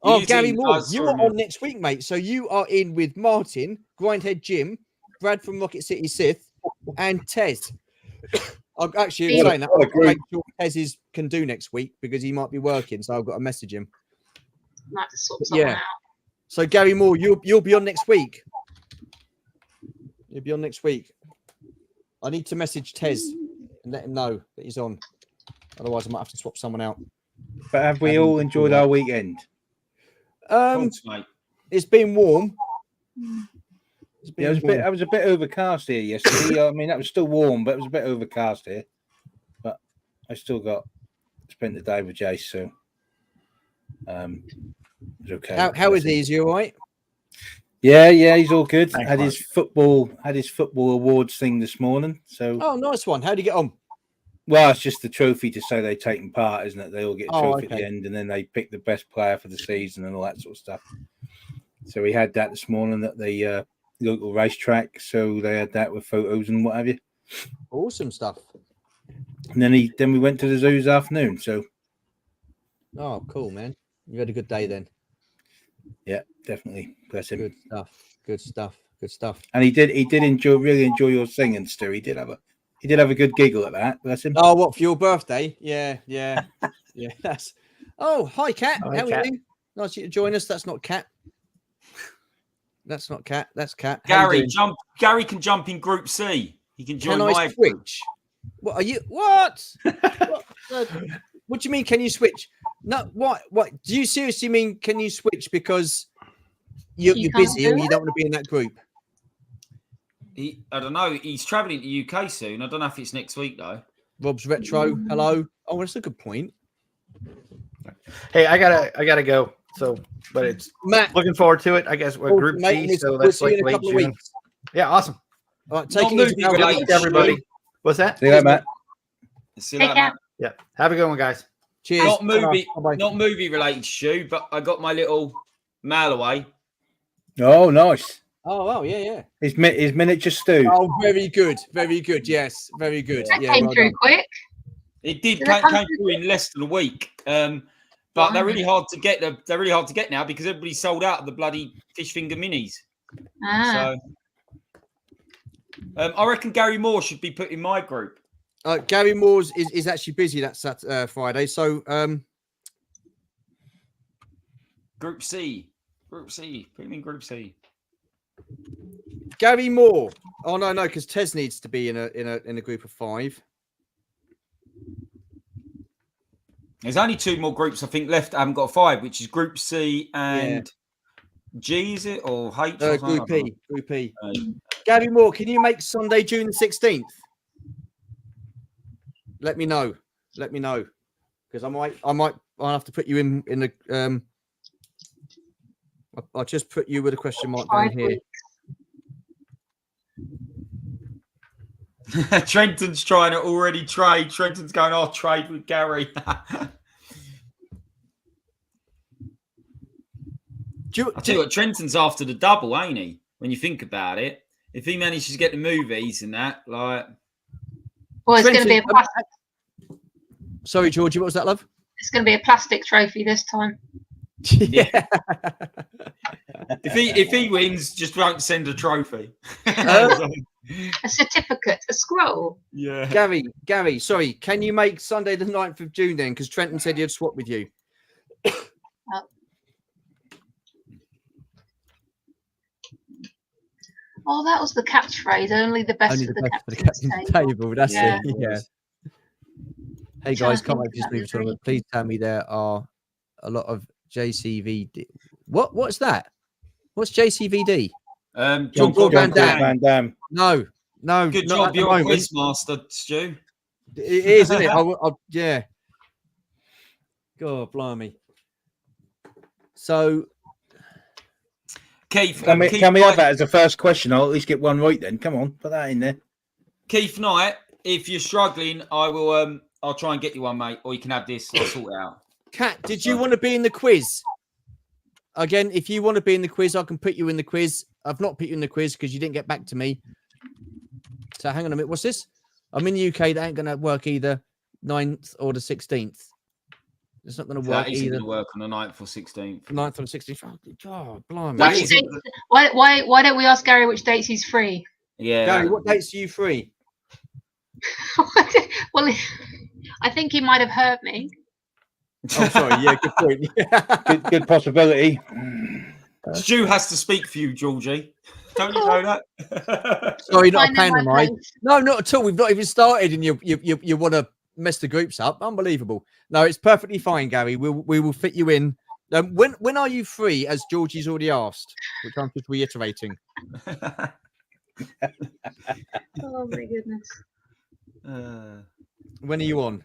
Speaker 1: Oh, Gary Moore.
Speaker 6: us
Speaker 1: You
Speaker 6: or
Speaker 1: are
Speaker 6: me?
Speaker 1: on next week, mate. So you are in with Martin, Grindhead Jim, Brad from Rocket City Sith, and Tez. I'm actually saying that. I'll make sure Tez can do next week because he might be working, so I've got to message him.
Speaker 2: Might have to swap someone out.
Speaker 1: So Gary Moore, you'll be on next week. You'll be on next week. I need to message Tez and let him know that he's on. Otherwise, I might have to swap someone out.
Speaker 8: But have we all enjoyed our weekend?
Speaker 6: Thanks, mate.
Speaker 1: It's been warm.
Speaker 8: Yeah, it was a bit overcast here yesterday. I mean, that was still warm, but it was a bit overcast here. But I still spent the day with Jace, so it was okay.
Speaker 1: How is he? Is he all right?
Speaker 8: Yeah, he's all good.
Speaker 7: Thanks,
Speaker 8: Had his football awards thing this morning. So
Speaker 1: Nice one. How'd you get on?
Speaker 8: well, it's just the trophy to say they've taken part, isn't it? They all get a trophy at
Speaker 1: okay.
Speaker 8: the end, and then they pick the best player for the season and all that sort of stuff. So we had that this morning at the local racetrack. So they had that with photos and what have you.
Speaker 1: Awesome stuff.
Speaker 8: And then we went to the zoo this afternoon. So
Speaker 1: Oh, cool, man. You had a good day then.
Speaker 8: yeah, definitely. Bless him.
Speaker 1: Good stuff. Good stuff.
Speaker 8: And he did really enjoy your singing, Stu. He did have a good giggle at that. Bless him.
Speaker 1: Oh, what for your birthday? Yeah. That's. Oh, hi, Kat.
Speaker 7: Hi,
Speaker 1: How are
Speaker 7: Kat.
Speaker 1: you? Nice you to join us. That's not Kat. That's not Kat. That's Kat. How you
Speaker 6: Gary,
Speaker 1: doing?
Speaker 6: Gary can jump in Group C. He can join
Speaker 1: Can I
Speaker 6: my
Speaker 1: switch? What are you? What? What do you mean? Can you switch? No. What? Do you seriously mean? Can you switch because you're
Speaker 2: can't
Speaker 1: busy
Speaker 2: do
Speaker 1: and you
Speaker 2: it?
Speaker 1: don't want to be in that group?
Speaker 6: I don't know. He's travelling to UK soon. I don't know if it's next week though.
Speaker 1: Rob's retro. Hello. Oh, that's a good point.
Speaker 7: Hey, I gotta go. So, but it's
Speaker 1: Matt,
Speaker 7: looking forward to it. I guess we're Group
Speaker 1: mate,
Speaker 7: C, so
Speaker 1: we'll
Speaker 7: that's
Speaker 1: see you
Speaker 7: like
Speaker 1: in a
Speaker 7: late
Speaker 1: couple of
Speaker 7: June.
Speaker 1: weeks.
Speaker 7: Yeah, awesome.
Speaker 1: All right,
Speaker 6: Not
Speaker 1: take it easy.
Speaker 6: movie
Speaker 1: Have a good
Speaker 6: related,
Speaker 1: week,
Speaker 7: Everybody, what's that?
Speaker 8: See you later, Matt.
Speaker 6: See you
Speaker 2: Take
Speaker 6: later,
Speaker 2: care.
Speaker 6: mate.
Speaker 7: Yeah, have a good one, guys.
Speaker 1: Cheers.
Speaker 6: Not movie,
Speaker 1: Bye-bye.
Speaker 6: not movie related, Stu. But I got my little mail away.
Speaker 8: Oh, nice.
Speaker 1: Oh, wow. Yeah.
Speaker 8: His miniature Stu.
Speaker 1: Oh, very good. Very good. Yes, very good.
Speaker 2: That
Speaker 1: Yeah,
Speaker 2: came
Speaker 1: well
Speaker 2: through
Speaker 1: done.
Speaker 2: quick.
Speaker 6: It did
Speaker 2: Did
Speaker 6: came,
Speaker 2: it come
Speaker 6: came through in less than a week. But they're really hard to get. They're really hard to get now because everybody's sold out of the bloody fish finger minis.
Speaker 2: Ah,
Speaker 6: So I reckon Gary Moore should be put in my group.
Speaker 1: Gary Moore's is actually busy that Friday. So
Speaker 6: Group C. Group C. Put him in Group C.
Speaker 1: Gary Moore. Oh no, because Tez needs to be in a group of 5.
Speaker 6: There's only 2 more groups I think left. I haven't got 5, which is Group C and G. Is it or H? Or
Speaker 1: Group E. Group E.
Speaker 6: Uh,
Speaker 1: Gary Moore, can you make Sunday, June the 16th? Let me know. Let me know, because I'll have to put you in the. I'll just put you with a question mark down here.
Speaker 6: Trenton's trying to already trade. Trenton's going, I'll trade with Gary. I tell you what, Trenton's after the double, ain't he? When you think about it, if he manages to get the movies and that, like,
Speaker 2: Well, it's going to be a plastic.
Speaker 1: Sorry, Georgie, what was that, love?
Speaker 2: It's going to be a plastic trophy this time.
Speaker 1: Yeah.
Speaker 6: if he wins, just don't send a trophy.
Speaker 2: A certificate, a scroll.
Speaker 6: Yeah.
Speaker 1: Gary, sorry, can you make Sunday the 9th of June then? Because Trenton said he'd swap with you.
Speaker 2: Oh, that was the catchphrase. Only the best for the captain's table.
Speaker 1: That's it. Yeah. Hey guys, can't wait for this movie tournament. Please tell me there are a lot of JCVD. What's that? What's JCVD?
Speaker 6: John
Speaker 8: Van Damme.
Speaker 1: No.
Speaker 6: Good job, you're a quiz master, Stu.
Speaker 1: It is, isn't it? Yeah. God, blimey. So,
Speaker 8: Keith, can we have that as the first question? I'll at least get one right then. Come on, put that in there.
Speaker 6: Keith Knight, if you're struggling, I will. I'll try and get you one, mate, or you can have this. I'll sort it out.
Speaker 1: Kat, did you want to be in the quiz? Again, if you want to be in the quiz, I can put you in the quiz. I've not put you in the quiz because you didn't get back to me. So hang on a minute. What's this? I'm in the UK. That ain't going to work either 9th or the 16th. It's not going to work either.
Speaker 6: Going to work on the 9th or 16th.
Speaker 1: 9th or 16th. Oh, blimey.
Speaker 2: Why don't we ask Gary which dates he's free?
Speaker 6: Yeah.
Speaker 1: Gary, what dates are you free?
Speaker 2: Well, I think he might have heard me.
Speaker 1: Oh, sorry. Yeah, good point.
Speaker 8: good possibility.
Speaker 6: Stu has to speak for you, Georgie. Don't you know that?
Speaker 1: Sorry, not a pantomime. No, not at all. We've not even started, and you want to mess the groups up. Unbelievable. No, it's perfectly fine, Gary. We will fit you in. When are you free? As Georgie's already asked, which I'm just reiterating.
Speaker 2: Oh my goodness.
Speaker 1: When are you on?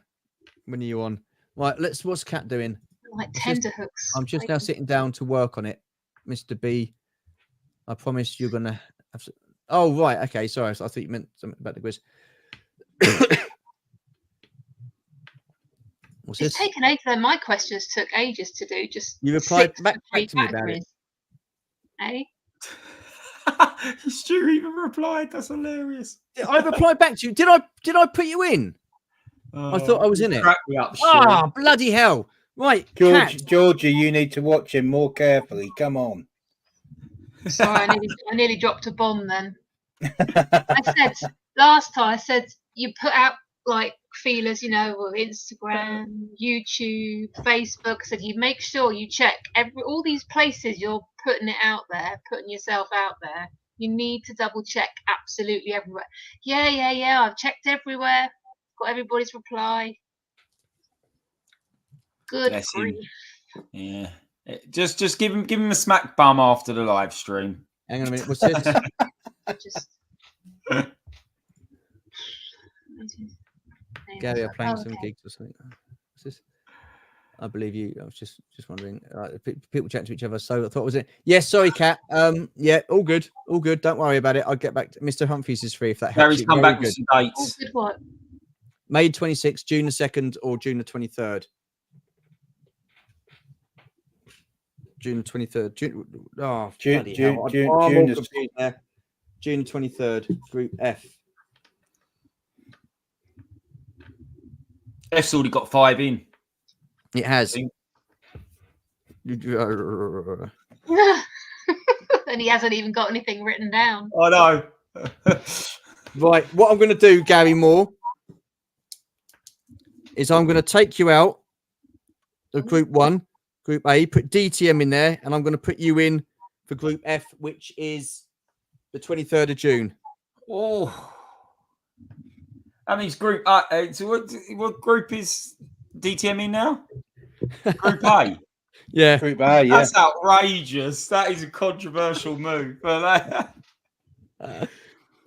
Speaker 1: Right, what's Kat doing?
Speaker 2: Like tenterhooks.
Speaker 1: I'm just now sitting down to work on it, Mr. B. I promise you're gonna have to... Oh, right, okay, sorry. I thought you meant something about the quiz. What's this?
Speaker 2: It's taken ages. My questions took ages to do. Just
Speaker 1: you replied back to me about it.
Speaker 2: Eh?
Speaker 6: Stu even replied. That's hilarious.
Speaker 1: I replied back to you. Did I put you in? I thought I was in it. Ah, bloody hell! Right,
Speaker 8: Georgie, you need to watch him more carefully. Come on.
Speaker 2: Sorry, I nearly dropped a bomb then. Last time I said you put out like feelers, with Instagram, YouTube, Facebook. I said you make sure you check all these places you're putting it out there, putting yourself out there. You need to double check absolutely everywhere. Yeah. I've checked everywhere. Got everybody's reply. Good grief.
Speaker 6: Yeah. Just give him a smack bum after the live stream.
Speaker 1: Hang on a minute. What's this? Gary are playing some gigs or something. What's this? I believe you. I was just wondering. People chat to each other. So I thought, was it? Yes. Sorry, Kat. Yeah. All good. Don't worry about it. I'll get back to Mr. Humphries is free if that helps.
Speaker 6: Gary's come back with some dates.
Speaker 2: All good. What?
Speaker 1: May 26th, June the 2nd, or June the 23rd. June 23rd. June 23rd, Group F.
Speaker 6: F's already got 5 in.
Speaker 1: It has.
Speaker 2: And he hasn't even got anything written down.
Speaker 6: I know.
Speaker 1: Right. What I'm going to do, Gary Moore, is I'm going to take you out of Group 1. Group A. Put DTM in there, and I'm going to put you in for Group F, which is the 23rd of June.
Speaker 6: Oh, that means Group A. So what group is DTM in now? Group A.
Speaker 1: Yeah.
Speaker 8: Group A, yeah.
Speaker 6: That's outrageous. That is a controversial move. But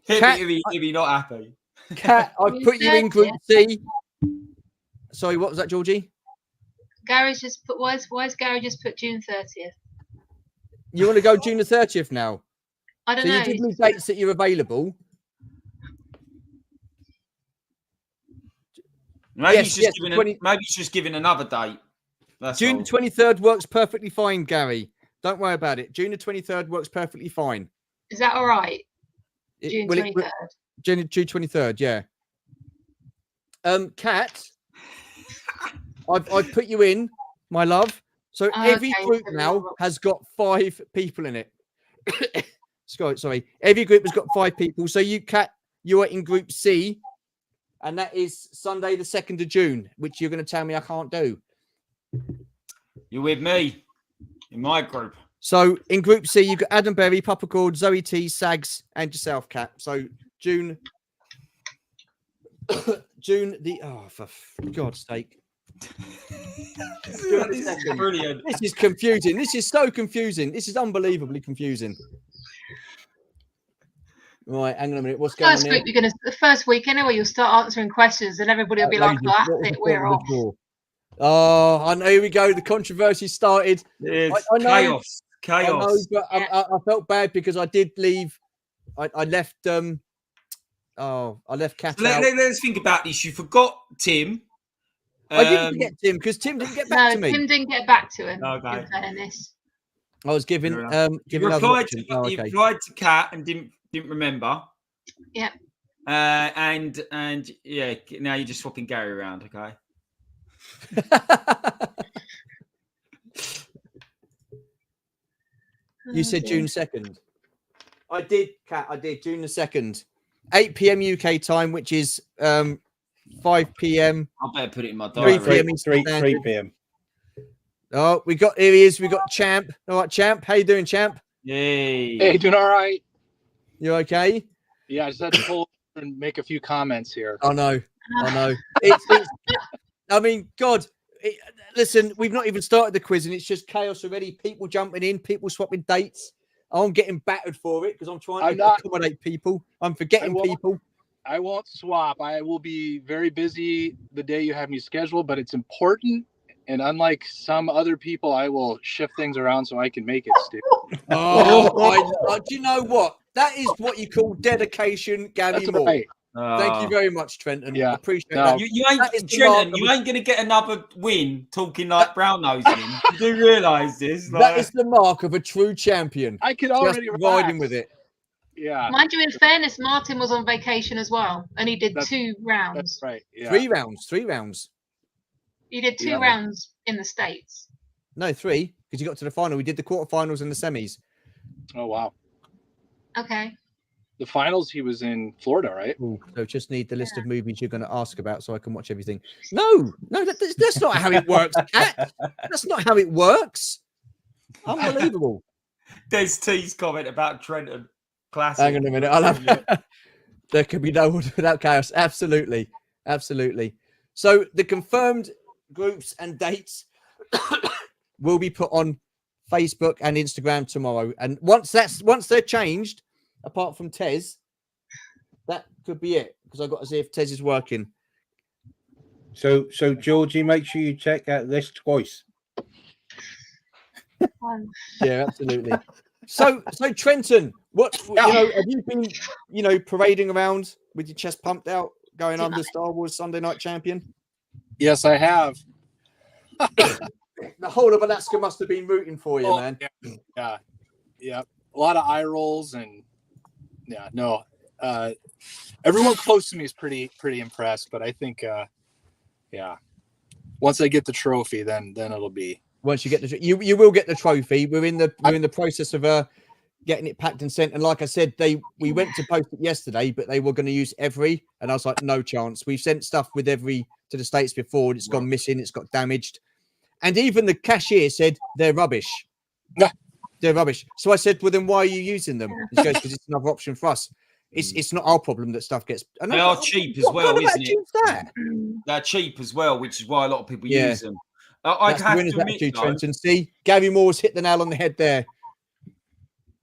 Speaker 6: hit me if you're not happy.
Speaker 1: Kat, I've put you in Group C. Sorry, what was that, Georgie?
Speaker 2: Gary's just put. Why's Gary just put June 30th?
Speaker 1: You want to go June the 30th now?
Speaker 2: I don't
Speaker 1: so
Speaker 2: know.
Speaker 1: You give me dates that you're available.
Speaker 6: Maybe he's just giving another date. That's
Speaker 1: June
Speaker 6: all.
Speaker 1: the 23rd works perfectly fine, Gary. Don't worry about it. June the 23rd works perfectly fine.
Speaker 2: Is that all right? June 23rd.
Speaker 1: June 23rd, yeah. Kat, I've put you in, my love. So every group now has got 5 people in it. Sorry. Every group has got 5 people. So you, Kat, you are in Group C, and that is Sunday the 2nd of June, which you're going to tell me I can't do.
Speaker 6: You're with me in my group.
Speaker 1: So in Group C, you've got Adam Berry, Papa Cord, Zoe T, Sags, and yourself, Kat. So June for God's sake.
Speaker 6: This is brilliant.
Speaker 1: This is confusing. This is so confusing. This is unbelievably confusing. Right, hang on a minute. What's going on here?
Speaker 2: The first week anyway, you'll start answering questions and everybody will be like, well, that's it, we're off.
Speaker 1: Oh, I know. Here we go. The controversy started.
Speaker 6: It's
Speaker 1: I know,
Speaker 6: chaos.
Speaker 1: I know, but I felt bad because I did leave. I left. I left Kat out.
Speaker 6: Let's think about this. You forgot Tim.
Speaker 1: I didn't forget Tim because Tim didn't get back to me.
Speaker 2: Tim didn't get back to him.
Speaker 6: Okay.
Speaker 2: In fairness.
Speaker 1: I was giving.
Speaker 6: You replied to Kat and didn't remember.
Speaker 2: Yep.
Speaker 6: And yeah, now you're just swapping Gary around. Okay.
Speaker 1: You said June 2nd. I did, Kat. I did June the 2nd, 8 p.m. UK time, which is 5 p.m.
Speaker 6: I better put it in my diary.
Speaker 1: 3 p.m.
Speaker 8: 3 p.m.
Speaker 1: Oh, here he is. We got Champ. All right, Champ. How you doing, Champ?
Speaker 9: Hey, doing all right.
Speaker 1: You okay?
Speaker 9: Yeah, I just had to pull and make a few comments here.
Speaker 1: I know. I mean, God. Listen, we've not even started the quiz, and it's just chaos already. People jumping in, people swapping dates. I'm getting battered for it because I'm trying to accommodate people. I'm forgetting people.
Speaker 9: I won't swap. I will be very busy the day you have me scheduled, but it's important. And unlike some other people, I will shift things around so I can make it, Stu.
Speaker 1: Do you know what? That is what you call dedication, Gary Moore.
Speaker 9: Right.
Speaker 1: Thank you very much, Trenton.
Speaker 9: Yeah.
Speaker 1: Appreciate
Speaker 9: No.
Speaker 1: that.
Speaker 6: You ain't Trenton. You ain't gonna get another win talking like brown nosing. You do realise this?
Speaker 1: That is the mark of a true champion.
Speaker 9: I could already
Speaker 1: just riding with it.
Speaker 9: Yeah.
Speaker 2: Mind you, in fairness, Martin was on vacation as well, and he did 2 rounds.
Speaker 9: That's right. Yeah.
Speaker 1: 3 rounds. 3 rounds.
Speaker 2: He did 2 rounds in the States.
Speaker 1: No, 3, because you got to the final. We did the quarterfinals and the semis.
Speaker 9: Oh wow.
Speaker 2: Okay.
Speaker 9: The finals, he was in Florida, right?
Speaker 1: Ooh, so just need the list of movies you're going to ask about so I can watch everything. No, that's not how it works, Kat. That's not how it works. Unbelievable.
Speaker 6: There's T's comment about Trenton. Classic.
Speaker 1: Hang on a minute. I'll have... There could be no one without chaos. Absolutely. So the confirmed groups and dates will be put on Facebook and Instagram tomorrow. And once they're changed, apart from Tez, that could be it, because I've got to see if Tez is working.
Speaker 8: So Georgie, make sure you check out this twice.
Speaker 1: Yeah, absolutely. So Trenton, have you been, parading around with your chest pumped out, going under Star Wars Sunday Night Champion?
Speaker 9: Yes, I have.
Speaker 1: The whole of Alaska must have been rooting for you, man.
Speaker 9: Yeah. A lot of eye rolls and everyone close to me is pretty impressed, but I think once I get the trophy, then it'll be.
Speaker 1: Once you get you will get the trophy. We're in the process of getting it packed and sent. And like I said, we went to post it yesterday, but they were going to use every, and I was like, no chance. We've sent stuff with every to the States before, and it's gone missing, it's got damaged. And even the cashier said they're rubbish.
Speaker 9: Yeah.
Speaker 1: They're rubbish. So I said, well, then why are you using them? And she goes, because it's another option for us. It's not our problem that stuff gets. And
Speaker 6: They
Speaker 1: I
Speaker 6: are
Speaker 1: thought,
Speaker 6: cheap as
Speaker 1: what
Speaker 6: well,
Speaker 1: kind of
Speaker 6: isn't it?
Speaker 1: attitude's that?
Speaker 6: They're cheap as well, which is why a lot of people
Speaker 1: Yeah.
Speaker 6: use them. I'd
Speaker 1: That's the
Speaker 6: have
Speaker 1: winner's
Speaker 6: to admit,
Speaker 1: attitude,
Speaker 6: though,
Speaker 1: Trenton. See, Gary Moore's hit the nail on the head there.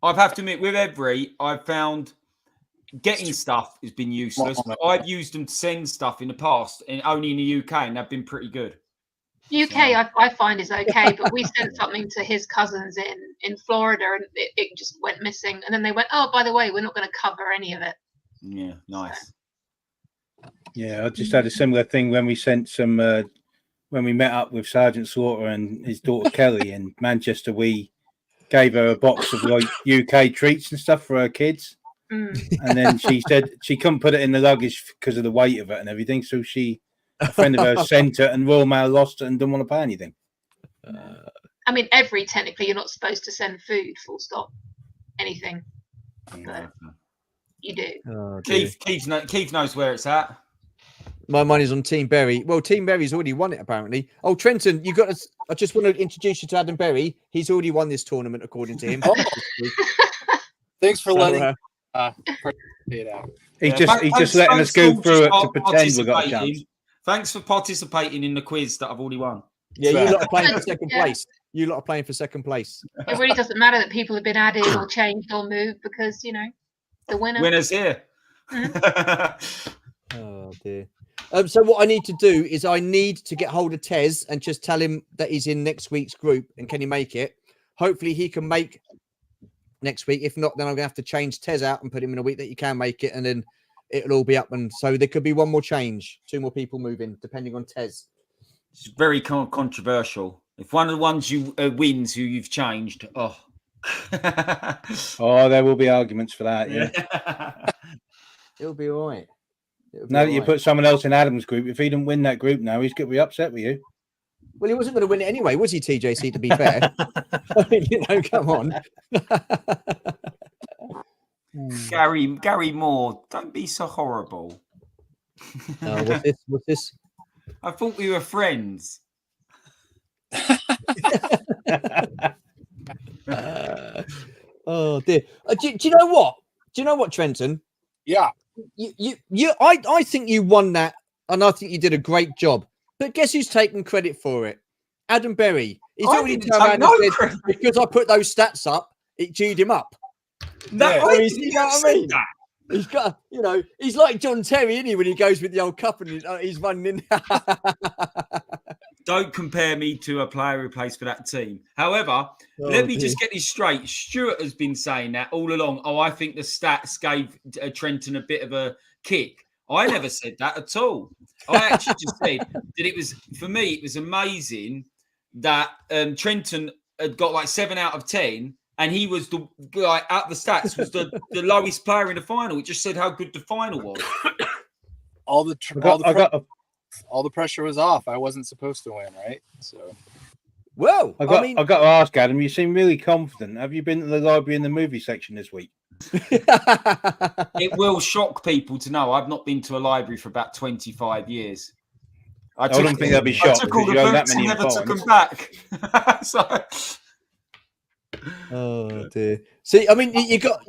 Speaker 6: I'd have to admit, with Every, I've found getting stuff has been useless. But I've used them to send stuff in the past, and only in the UK, and they've been pretty good.
Speaker 2: UK, I find is okay, but we sent something to his cousins in Florida, and it just went missing. And then they went, "Oh, by the way, we're not going to cover any of it."
Speaker 6: Yeah, nice.
Speaker 8: Yeah, I just had a similar thing when we sent some when we met up with Sergeant Slaughter and his daughter Kelly in Manchester. We gave her a box of like UK treats and stuff for her kids, and then she said she couldn't put it in the luggage because of the weight of it and everything. So a friend of hers sent it, and Royal Mail lost it and didn't want to pay anything.
Speaker 2: I mean, technically, you're not supposed to send food, full stop, anything. But you do.
Speaker 1: Oh,
Speaker 6: Keith knows where it's at.
Speaker 1: My money's on Team Berry. Well, Team Berry's already won it, apparently. Oh, Trenton, you got to. I just want to introduce you to Adam Berry. He's already won this tournament, according to him.
Speaker 9: Thanks for letting
Speaker 8: it out. He's just letting us go through it to pretend we got a chance.
Speaker 6: Thanks for participating in the quiz that I've already won.
Speaker 1: Yeah, you lot are playing for second place. You lot are playing for second place.
Speaker 2: It really doesn't matter that people have been added or changed or moved because, the winner's
Speaker 6: here.
Speaker 1: Oh, dear. So what I need to do is I need to get hold of Tez and just tell him that he's in next week's group and can he make it? Hopefully he can make next week. If not, then I'm going to have to change Tez out and put him in a week that you can make it, and then it'll all be up. And so there could be one more change, 2 more people moving, depending on Tez.
Speaker 6: It's very controversial. If one of the ones you wins who you've changed, oh,
Speaker 8: there will be arguments for that. Yeah,
Speaker 1: it'll be all right.
Speaker 8: Now that you put someone else in Adam's group, if he didn't win that group now, he's going to be upset with you.
Speaker 1: Well, he wasn't going to win it anyway, was he, TJC, to be fair? I mean, come on.
Speaker 6: Gary Moore, don't be so horrible.
Speaker 1: What's this?
Speaker 6: I thought we were friends.
Speaker 1: Oh, dear. Do you know what? Do you know what, Trenton?
Speaker 9: Yeah.
Speaker 1: I think you won that, and I think you did a great job. But guess who's taking credit for it? Adam Berry. He's already turned around and said, because I put those stats up, it chewed him up. You know what I mean? He's got, he's like John Terry, isn't he, when he goes with the old cup and he's running in.
Speaker 6: Don't compare me to a player who plays for that team. However, let me just get this straight. Stuart has been saying that all along. Oh, I think the stats gave Trenton a bit of a kick. I never said that at all. I actually just said that it was, for me, it was amazing that Trenton had got like 7 out of 10. And he was the guy at the stats was the lowest player in the final. It just said how good the final was.
Speaker 9: All the pressure was off. I wasn't supposed to win, right? So,
Speaker 1: well,
Speaker 8: I got to ask Adam. You seem really confident. Have you been to the library in the movie section this week?
Speaker 6: It will shock people to know I've not been to a library for about 25 years.
Speaker 8: I don't think they'll be shocked.
Speaker 6: I took all the books and never took them back. So.
Speaker 1: Oh dear! See, I mean, you've got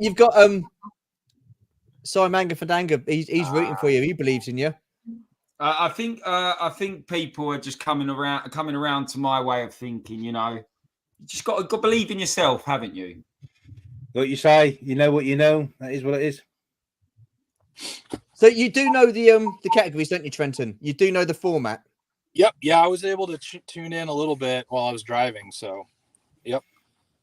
Speaker 1: Simanga Fadanga. He's rooting for you. He believes in you.
Speaker 6: I think people are just coming around to my way of thinking. You just got to believe in yourself, haven't you?
Speaker 8: What you say, you know what you know. That is what it is.
Speaker 1: So you do know the categories, don't you, Trenton? You do know the format.
Speaker 9: Yep. Yeah, I was able to tune in a little bit while I was driving. So, yep.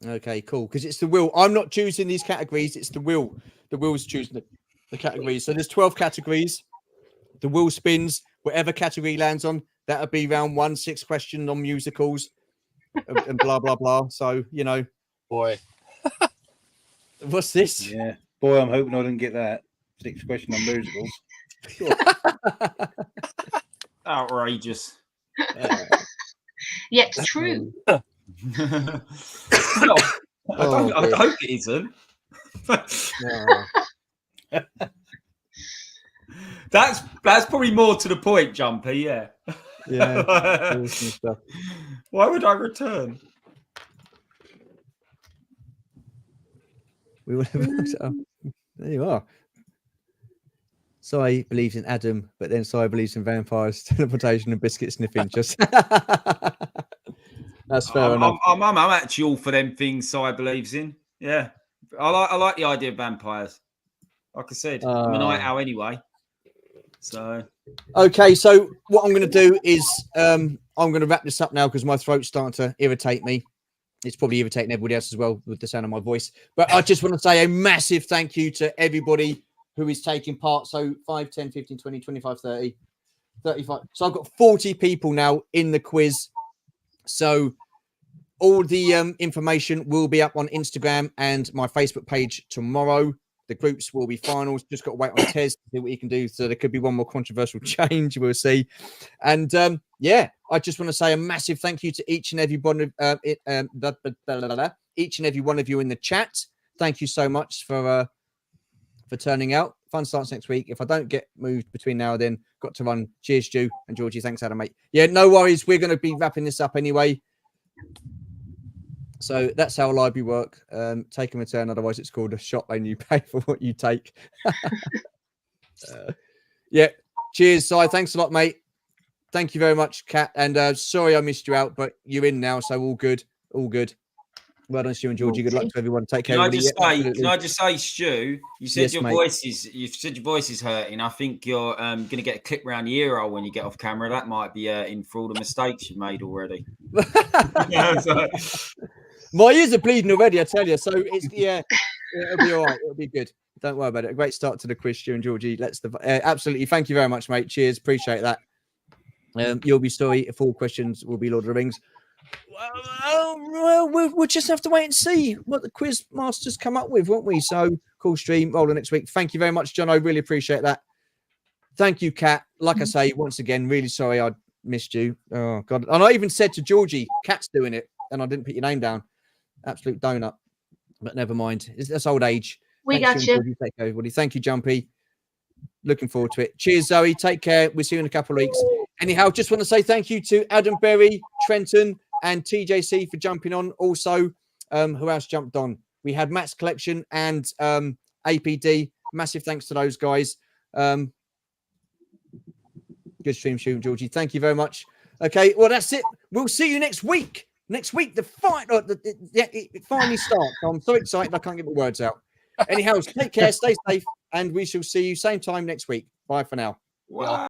Speaker 1: Okay, cool. Because it's the will. I'm not choosing these categories. It's the will. The will's choosing the categories. So there's 12 categories. The will spins. Whatever category lands on, that'll be round 1, 6 questions on musicals and blah, blah, blah. So,
Speaker 9: Boy.
Speaker 1: What's this?
Speaker 8: Yeah. Boy, I'm hoping I didn't get that. 6 questions on musicals.
Speaker 6: Outrageous.
Speaker 2: Yet true.
Speaker 6: I hope it isn't. That's probably more to the point, Jumpy. Yeah.
Speaker 1: Yeah. Awesome stuff.
Speaker 6: Why would I return?
Speaker 1: We will have there you are. Sai believes in Adam, but then Sai believes in vampires, teleportation, and biscuit sniffing. Just that's fair enough.
Speaker 6: I'm actually all for them things Si believes in. Yeah, I like the idea of vampires. Like I said, I'm a night owl anyway. So
Speaker 1: okay, so what I'm going to do is I'm going to wrap this up now because my throat's starting to irritate me. It's probably irritating everybody else as well with the sound of my voice. But I just want to say a massive thank you to everybody who is taking part. So 5, 10, 15, 20, 25, 30, 35. So I've got 40 people now in the quiz. So all the information will be up on Instagram and my Facebook page tomorrow. The groups will be finals. Just got to wait on Tez to see what he can do. So there could be one more controversial change. We'll see. And yeah, I just want to say a massive thank you to each and every one of each and every one of you in the chat. Thank you so much for turning out. Fun starts next week. If I don't get moved between now and then, got to run. Cheers, Stu and Georgie. Thanks, Adam, mate. Yeah, no worries. We're going to be wrapping this up anyway. So that's how library work. Take a return, otherwise it's called a shop and you pay for what you take. Yeah. Cheers, Si. Thanks a lot, mate. Thank you very much, Kat. And sorry I missed you out, but you're in now, so all good. All good. Well done, Stu and Georgie. Good luck to everyone. Take care.
Speaker 6: Can I just say, Stu? You said
Speaker 1: Yes,
Speaker 6: your
Speaker 1: mate.
Speaker 6: voice is hurting. I think you're going to get a clip round the ear hole when you get off camera. That might be in for all the mistakes you've made already.
Speaker 1: My ears are bleeding already, I tell you. So it's it'll be all right. It'll be good. Don't worry about it. A great start to the quiz, Stu and Georgie. Absolutely. Thank you very much, mate. Cheers. Appreciate that. You'll be story. 4 questions will be Lord of the Rings. Well, we'll just have to wait and see what the quiz masters come up with, won't we? So cool stream. Roll next week. Thank you very much, John. I really appreciate that. Thank you, Kat. Like I say, once again, really sorry I missed you. Oh God. And I even said to Georgie, Kat's doing it, and I didn't put your name down. Absolute donut. But never mind. That's old age.
Speaker 2: We
Speaker 1: Thanks,
Speaker 2: got you.
Speaker 1: Georgie. Take care, everybody. Thank you, Jumpy. Looking forward to it. Cheers, Zoe. Take care. We'll see you in a couple of weeks. Anyhow, just want to say thank you to Adam Berry, Trenton, and TJC for jumping on. Also, who else jumped on? We had Matt's Collection and APD. Massive thanks to those guys. Good stream, Stu and Georgie. Thank you very much. Okay, well, that's it. We'll see you next week. Next week, the fight it finally starts. I'm so excited I can't get my words out. Anyhow, take care, stay safe, and we shall see you same time next week. Bye for now.
Speaker 6: Wow.